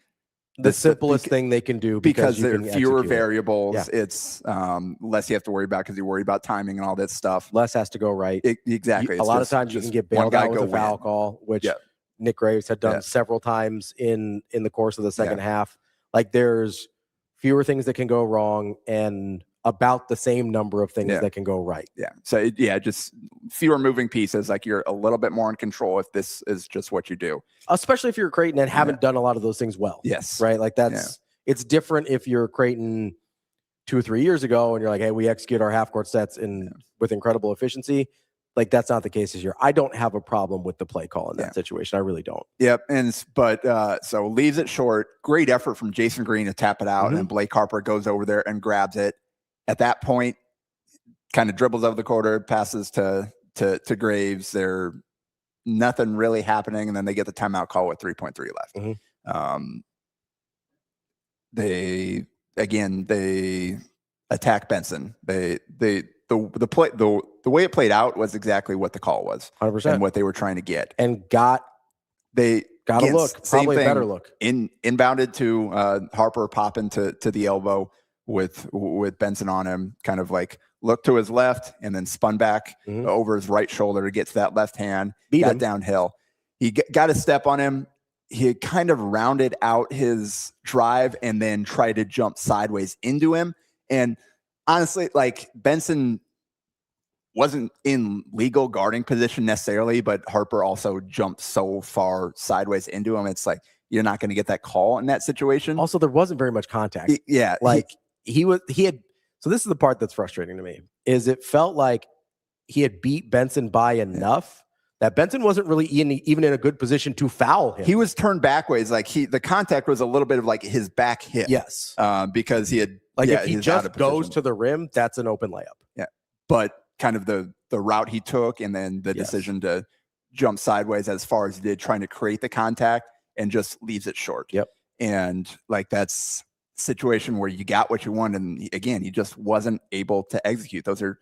the simplest thing they can do because there are fewer variables. Yeah. It's less you have to worry about because you worry about timing and all that stuff. Less has to go right. Exactly. A lot of times you can get bailed out with a foul call, which Nick Graves had done several times in the course of the second half. Like there's fewer things that can go wrong and about the same number of things that can go right. Yeah. So just fewer moving pieces. Like you're a little bit more in control if this is just what you do. Especially if you're Creighton and haven't done a lot of those things well. Yes. Right. Like it's different if you're Creighton 2 or 3 years ago and you're like, hey, we execute our half court sets with incredible efficiency. Like that's not the case this year. I don't have a problem with the play call in that situation. I really don't. Yep. But so leaves it short. Great effort from Jason Green to tap it out, and Blake Harper goes over there and grabs it. At that point, kind of dribbles over the quarter, passes to Graves. There, nothing really happening, and then they get the timeout call with 3.3 left. They attack Benson. The way it played out was exactly what the call was, 100%, and what they were trying to get, and got a look, probably a better look. Inbounded to Harper, popping to the elbow with Benson on him, kind of like looked to his left and then spun back over his right shoulder to get to that left hand. Got downhill. He got a step on him. He kind of rounded out his drive and then tried to jump sideways into him. And honestly, like Benson wasn't in legal guarding position necessarily, but Harper also jumped so far sideways into him. It's like, you're not going to get that call in that situation. Also, there wasn't very much contact. So this is the part that's frustrating to me, is it felt like he had beat Benson by enough that Benson wasn't really even in a good position to foul him. He was turned backwards. Like the contact was a little bit of like his back hip. Yes. Because he had, if he just goes to the rim, that's an open layup. Yeah. But kind of the route he took and then the decision to jump sideways as far as he did, trying to create the contact and just leaves it short. Yep. And like that's a situation where you got what you wanted. And again, he just wasn't able to execute. Those are,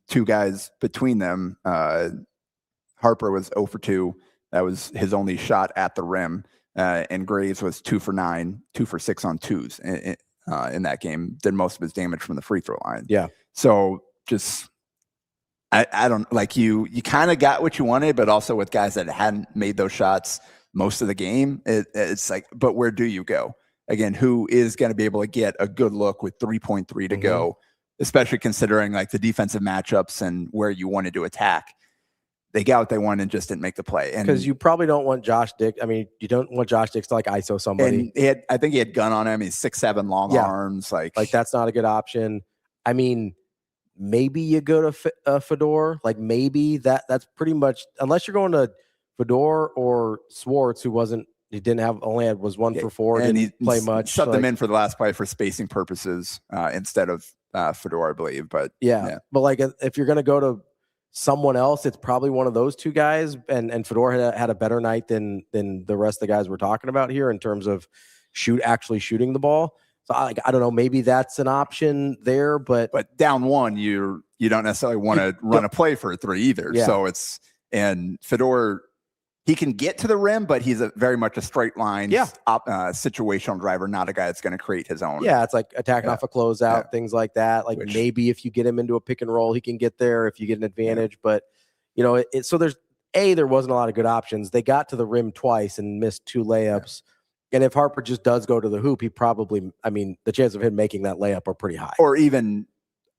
two guys between them. Harper was 0 for 2. That was his only shot at the rim. And Graves was 2 for 9, 2 for 6 on twos in that game. Did most of his damage from the free throw line. Yeah. So just, I don't like you kind of got what you wanted, but also with guys that hadn't made those shots most of the game, it's like, but where do you go? Again, who is going to be able to get a good look with 3.3 to go, especially considering like the defensive matchups and where you wanted to attack? they got what they wanted and just didn't make the play. And because you probably don't want Josh Dix. I mean, you don't want Josh Dix to like ISO somebody. And I think he had gun on him. He's 6'7", long arms. Like that's not a good option. I mean, maybe you go to Fedor. Like maybe that's pretty much, unless you're going to Fedor or Swartz, who was 1 for 4, and didn't play much. Subbed them in for the last play for spacing purposes instead of Fedor, I believe. But but like if you're going to go to someone else, it's probably one of those two guys. And Fedor had a better night than the rest of the guys we're talking about here in terms of actually shooting the ball. So I don't know, maybe that's an option there, but down 1, you don't necessarily want to run a play for a 3 either. Yeah. So and Fedor, he can get to the rim, but he's very much a straight line situational driver, not a guy that's going to create his own. Yeah, it's like attacking off a closeout, things like that. Like maybe if you get him into a pick and roll, he can get there if you get an advantage. But, so there wasn't a lot of good options. They got to the rim twice and missed 2 layups. And if Harper just does go to the hoop, he probably, the chance of him making that layup are pretty high. Or even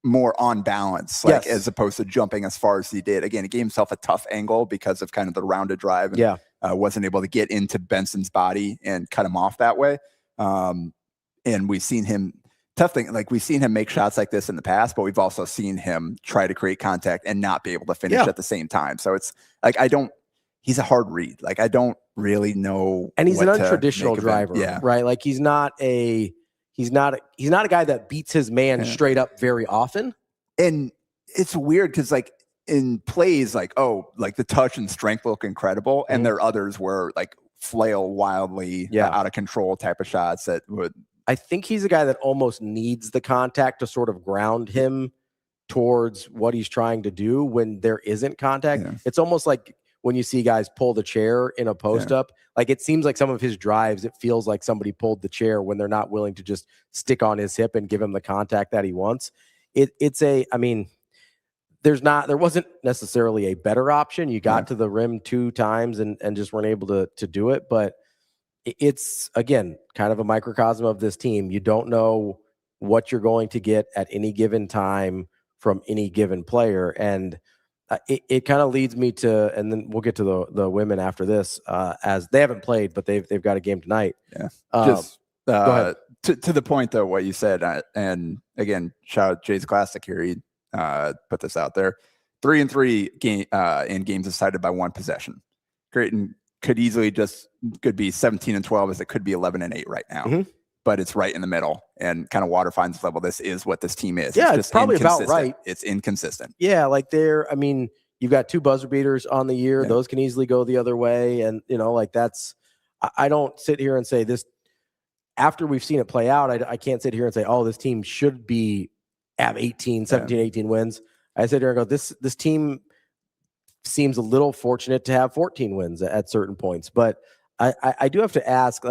more on balance, as opposed to jumping as far as he did. Again, he gave himself a tough angle because of kind of the rounded drive and wasn't able to get into Benson's body and cut him off that way. And we've seen him, tough thing, like we've seen him make shots like this in the past, but we've also seen him try to create contact and not be able to finish at the same time. So it's like, he's a hard read. Like I don't really know. And he's an untraditional driver, right? Like he's not a guy that beats his man straight up very often. And it's weird because like in plays, like the touch and strength look incredible. And there are others where like flail wildly out of control type of shots that would. I think he's a guy that almost needs the contact to sort of ground him towards what he's trying to do when there isn't contact. Yeah. It's almost like when you see guys pull the chair in a post up, like it seems like some of his drives, it feels like somebody pulled the chair when they're not willing to just stick on his hip and give him the contact that he wants. There wasn't necessarily a better option. You got to the rim 2 times and just weren't able to do it. But it's, again, kind of a microcosm of this team. You don't know what you're going to get at any given time from any given player. And it kind of leads me to, and then we'll get to the women after this, as they haven't played, but they've got a game tonight. Yeah. To the point though, what you said, and again, shout out Jay's Classic here. He put this out there. 3-3 in games decided by 1 possession. Creighton could easily could be 17-12 as it could be 11-8 right now. But it's right in the middle and kind of water finds level. This is what this team is. Yeah, it's probably about right. It's inconsistent. Yeah, like you've got 2 buzzer beaters on the year. Yeah. Those can easily go the other way. And, I don't sit here and say this after we've seen it play out. I can't sit here and say, oh, this team should have 18 wins. I sit here and go, this team seems a little fortunate to have 14 wins at certain points. But I do have to ask,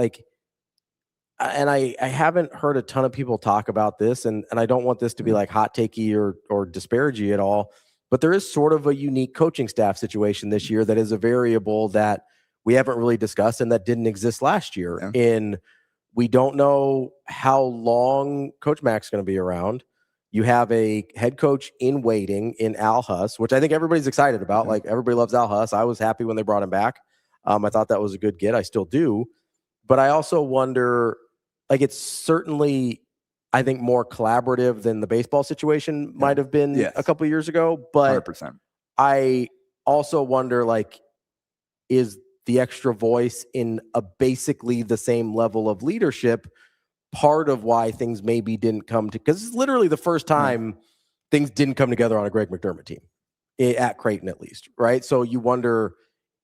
and I haven't heard a ton of people talk about this, and I don't want this to be like hot takey or disparaging at all, but there is sort of a unique coaching staff situation this year that is a variable that we haven't really discussed and that didn't exist last year. Yeah. We don't know how long Coach Mack's going to be around. You have a head coach in waiting in Al Huss, which I think everybody's excited about. Yeah. Like everybody loves Al Huss. I was happy when they brought him back. I thought that was a good get. I still do. But I also wonder, it's certainly, I think, more collaborative than the baseball situation might have been a couple of years ago. But 100%. I also wonder, is the extra voice in basically the same level of leadership part of why things maybe didn't come to, because it's literally the first time things didn't come together on a Greg McDermott team at Creighton, at least. Right. So you wonder,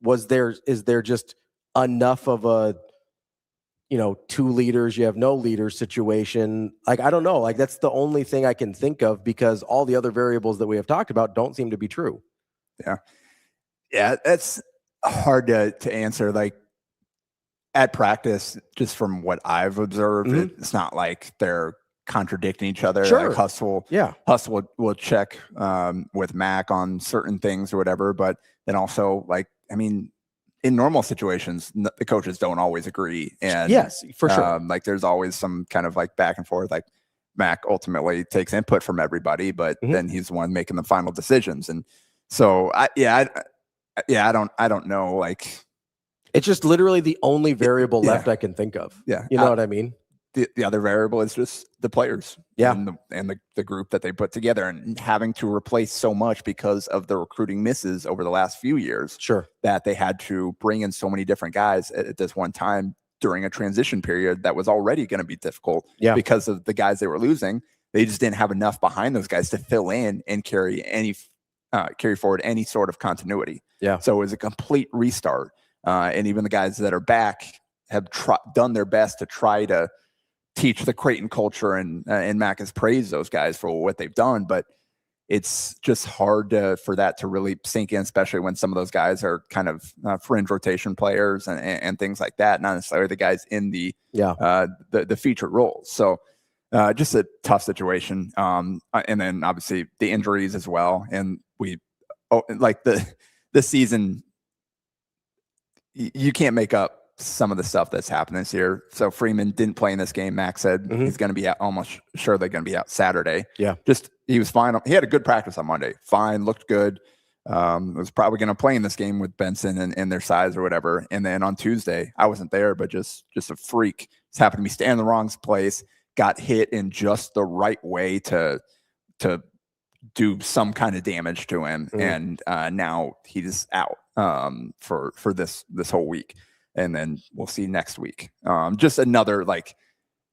is there just enough of a, 2 leaders, you have no leaders situation. I don't know. That's the only thing I can think of, because all the other variables that we have talked about don't seem to be true. Yeah. Yeah. That's hard to answer. At practice, just from what I've observed, it's not like they're contradicting each other. Sure. Like Huss will check with Mac on certain things or whatever, but then also in normal situations, the coaches don't always agree. And yes, for sure. There's always some kind of back and forth. Mac ultimately takes input from everybody, but then he's the one making the final decisions. And so yeah, I don't know. Like, it's just literally the only variable left I can think of. Yeah. You know what I mean? The other variable is just the players. Yeah. And the group that they put together, and having to replace so much because of the recruiting misses over the last few years. Sure. That they had to bring in so many different guys at this one time during a transition period that was already going to be difficult because of the guys they were losing. They just didn't have enough behind those guys to fill in and carry forward any sort of continuity. Yeah. So it was a complete restart. And even the guys that are back have done their best to try to teach the Creighton culture, and Mac has praised those guys for what they've done, but it's just hard for that to really sink in, especially when some of those guys are kind of fringe rotation players and things like that, not necessarily the guys in the featured roles. So just a tough situation. And then obviously the injuries as well. And the season, you can't make up some of the stuff that's happened this year. So Freeman didn't play in this game. Max said he's going to be out, almost sure they're going to be out Saturday. Yeah. He was fine. He had a good practice on Monday. Fine, looked good. Was probably going to play in this game with Benson and their size or whatever. And then on Tuesday, I wasn't there, but just a freak. Just happened to be standing in the wrong place, got hit in just the right way to do some kind of damage to him. And now he's out for this whole week. And then we'll see next week. Just another, like,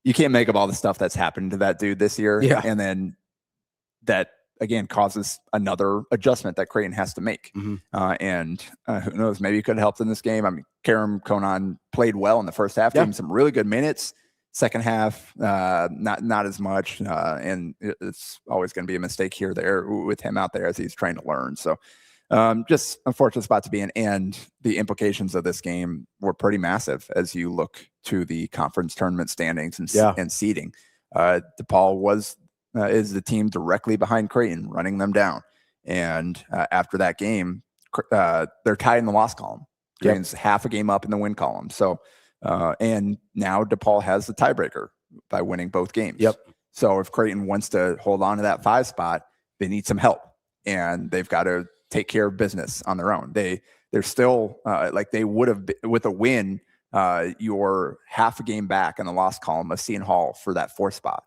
you can't make up all the stuff that's happened to that dude this year. Yeah. And then that, again, causes another adjustment that Creighton has to make. And who knows, maybe it could have helped in this game. I mean, Karam Konan played well in the first half, gave him some really good minutes. Second half, not as much. And it's always going to be a mistake here or there with him out there as he's trying to learn. So just unfortunate spot to be in. And the implications of this game were pretty massive as you look to the conference tournament standings and seeding. DePaul is the team directly behind Creighton, running them down. And after that game, they're tied in the loss column. Creighton's half a game up in the win column. So, and now DePaul has the tiebreaker by winning both games. So if Creighton wants to hold on to that 5 spot, they need some help, and they've got to take care of business on their own. They're still like they would have with a win. You're half a game back in the loss column of Seton Hall for that 4th spot,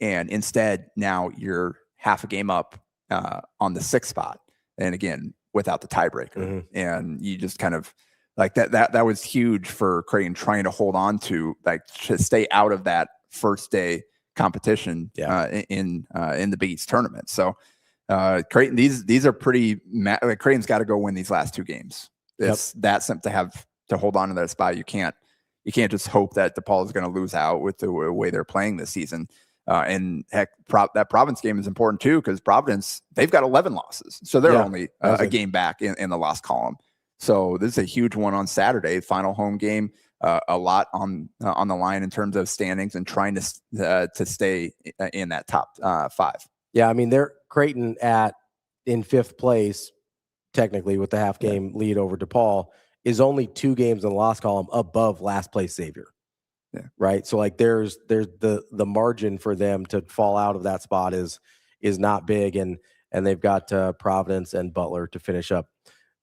and instead now you're half a game up on the 6th spot, and again without the tiebreaker. And you just kind of like that was huge for Creighton trying to hold on to, like, to stay out of that first day competition in the Big East tournament. So Creighton, these are pretty. Creighton's got to go win these last 2 games. It's that simple to have to hold on to that spot. You can't just hope that DePaul is going to lose out with the way they're playing this season. And heck, that Providence game is important too, because Providence, they've got 11 losses, so they're only a game back in the loss column. So this is a huge one on Saturday, final home game. A lot on the line in terms of standings and trying to stay in that top 5. Yeah, I mean, they're Creighton in 5th place, technically, with the half game lead over DePaul, is only 2 games in the loss column above last place Xavier. Right. So like there's the margin for them to fall out of that spot is not big, and they've got Providence and Butler to finish up.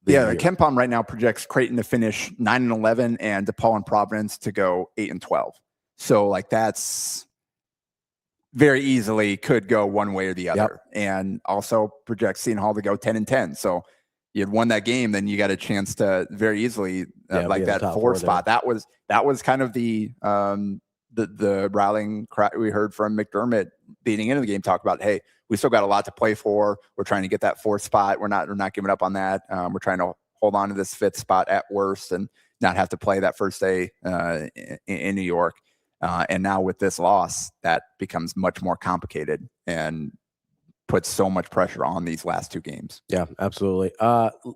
KenPom right now projects Creighton to finish 9-11 and DePaul and Providence to go 8-12. So like that's very easily could go one way or the other. And also projects Seton Hall to go 10-10. So you had won that game, then you got a chance to very easily like that 4 spot. That was kind of the rallying cry we heard from McDermott leading into the game. Talk about, hey, we still got a lot to play for. We're trying to get that 4th spot. We're not giving up on that. We're trying to hold on to this 5th spot at worst and not have to play that first day in New York. And now with this loss, that becomes much more complicated and puts so much pressure on these last 2 games. Yeah, absolutely.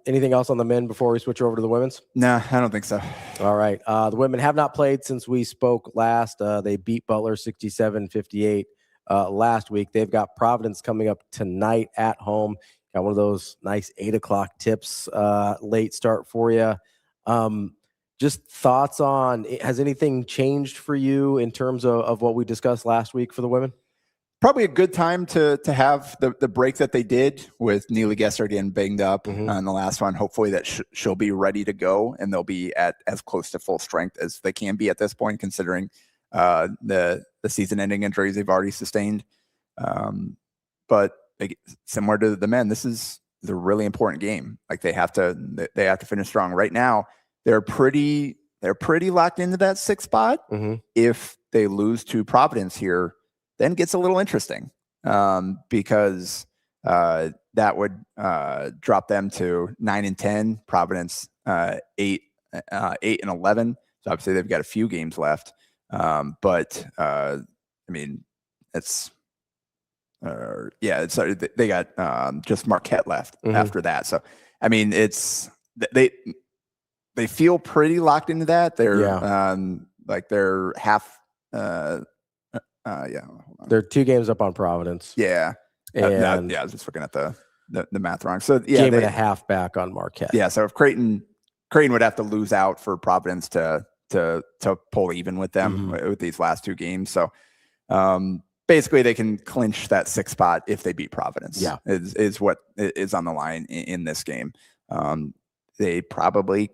Anything else on the men before we switch over to the women's? No, I don't think so. All right. The women have not played since we spoke last. They beat Butler 67-58 last week. They've got Providence coming up tonight at home. Got one of those nice 8:00 tips, late start for you. Just thoughts on, has anything changed for you in terms of what we discussed last week for the women? probably a good time to have the break that they did with Neely Gesser getting banged up on the last one. Hopefully that she'll be ready to go and they'll be at as close to full strength as they can be at this point, considering the season-ending injuries they've already sustained. But similar to the men, this is a really important game. Like they have to finish strong. Right now, they're pretty locked into that 6th spot. If they lose to Providence here, then it gets a little interesting because that would drop them to 9 and 10. Providence 8 and 11. So obviously they've got a few games left. But I mean, it's they got just Marquette left after that. So I mean, it's they feel pretty locked into that. They're like they're half. They're 2 games up on Providence. Yeah, and I was just looking at the math wrong. So game and a half back on Marquette. Yeah, so if Creighton would have to lose out for Providence to pull even with them with these last 2 games. So basically, they can clinch that 6th spot if they beat Providence. Yeah, is what is on the line in this game. They probably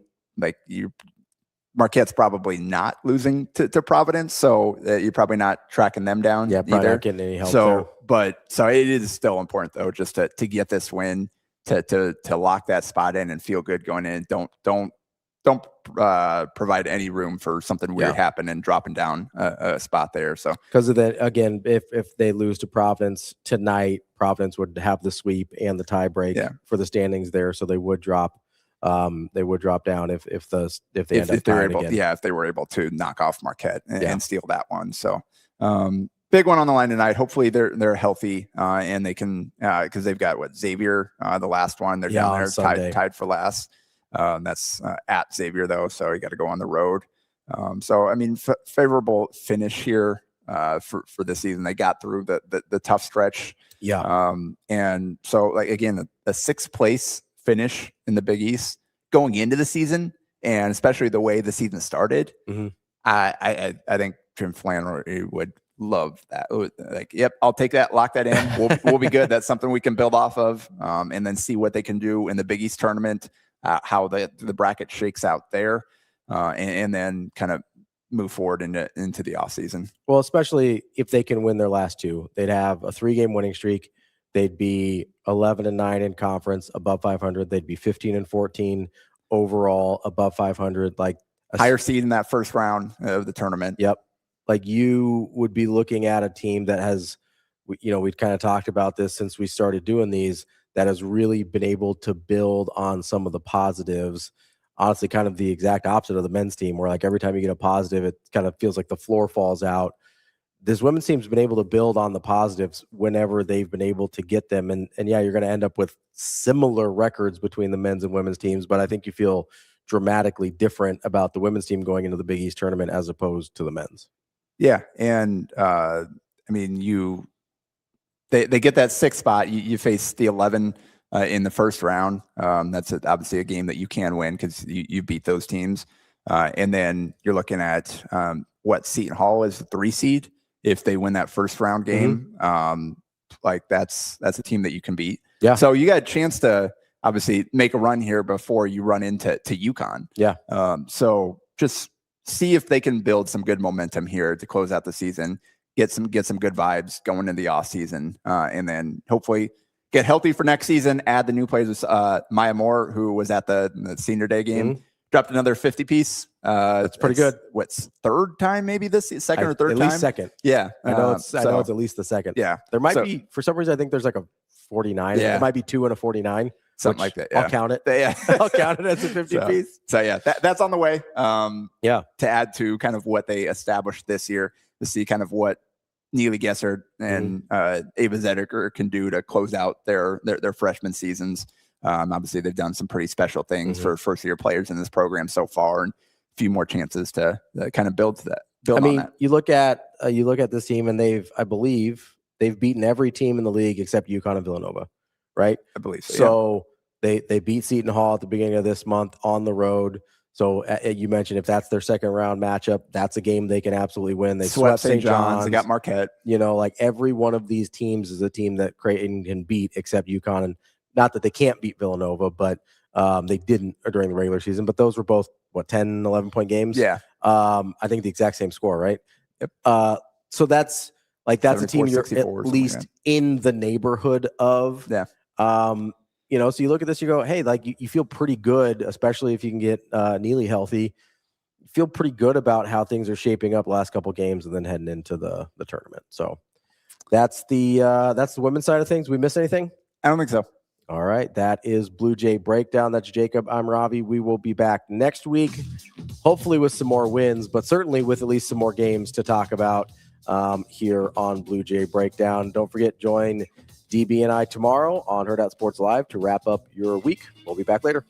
Marquette's probably not losing to Providence, so you're probably not tracking them down. Yeah, probably either. not getting any help there. So it is still important though, just to get this win, to lock that spot in and feel good going in. Don't provide any room for something weird happening, dropping down a spot there. So because of that, again, if they lose to Providence tonight, Providence would have the sweep and the tie break for the standings there, so they would drop. They would drop down if they end up tying again. Yeah, if they were able to knock off Marquette and steal that one. So big one on the line tonight. Hopefully they're healthy and they can because they've got Xavier the last one. They're down there tied for last. That's at Xavier though, so you got to go on the road. So I mean, favorable finish here for this season. They got through the tough stretch. Yeah. And so like again, the 6th place finish in the Big East going into the season, and especially the way the season started. I think Jim Flannery would love that. Like, yep, I'll take that, lock that in. We'll be good. That's something we can build off of, and then see what they can do in the Big East tournament, how the bracket shakes out there, and then kind of move forward into the offseason. Well, especially if they can win their last 2, they'd have a 3-game winning streak. They'd be 11 and 9 in conference, above 500. They'd be 15 and 14 overall, above 500. Like higher seed in that first round of the tournament. Yep. Like you would be looking at a team that has, we'd kind of talked about this since we started doing these, that has really been able to build on some of the positives. Honestly, kind of the exact opposite of the men's team, where like every time you get a positive, it kind of feels like the floor falls out. This women's team's been able to build on the positives whenever they've been able to get them. And yeah, you're going to end up with similar records between the men's and women's teams, but I think you feel dramatically different about the women's team going into the Big East tournament as opposed to the men's. Yeah. And I mean, they get that 6th spot. You face the 11 in the first round. That's obviously a game that you can win because you beat those teams. And then you're looking at Seton Hall is the 3 seed. If they win that first round game, like that's a team that you can beat. Yeah. So you got a chance to obviously make a run here before you run into UConn. Yeah. So just see if they can build some good momentum here to close out the season, get some good vibes going into the off season, and then hopefully get healthy for next season. Add the new players. Maya Moore, who was at the senior day game. Dropped another 50 piece. That's pretty good. What's 3rd time? Maybe this second or 3rd at time? least 2nd. Yeah. I know it's at least the 2nd. Yeah. There might be, for some reason, I think there's like a 49. Yeah. There might be 2 and a 49. Something like that. Yeah. I'll count it. Yeah. I'll count it as a 50 piece. So yeah, that's on the way. Yeah. To add to kind of what they established this year, to see kind of what Neely Gesser and Ava Zediker can do to close out their freshman seasons. Obviously, they've done some pretty special things for first-year players in this program so far, and a few more chances to kind of build on that. You look at this team, and I believe they've beaten every team in the league except UConn and Villanova, right? I believe so. So they beat Seton Hall at the beginning of this month on the road. So you mentioned if that's their second round matchup, that's a game they can absolutely win. They swept St. John's. They got Marquette. You know, like every one of these teams is a team that Creighton can beat, except UConn. And not that they can't beat Villanova, but they didn't during the regular season. But those were both 10, 11-point games. Yeah. I think the exact same score, right? Yep. So that's a team you're at least in the neighborhood of. Yeah. You know, so you look at this, you go, hey, like you feel pretty good, especially if you can get Neely healthy. You feel pretty good about how things are shaping up last couple games and then heading into the tournament. So that's the women's side of things. We miss anything? I don't think so. All right. That is Blue Jay Breakdown. That's Jacob. I'm Ravi. We will be back next week, hopefully with some more wins, but certainly with at least some more games to talk about here on Blue Jay Breakdown. Don't forget, join DB and I tomorrow on Hurrdat Sports Live to wrap up your week. We'll be back later.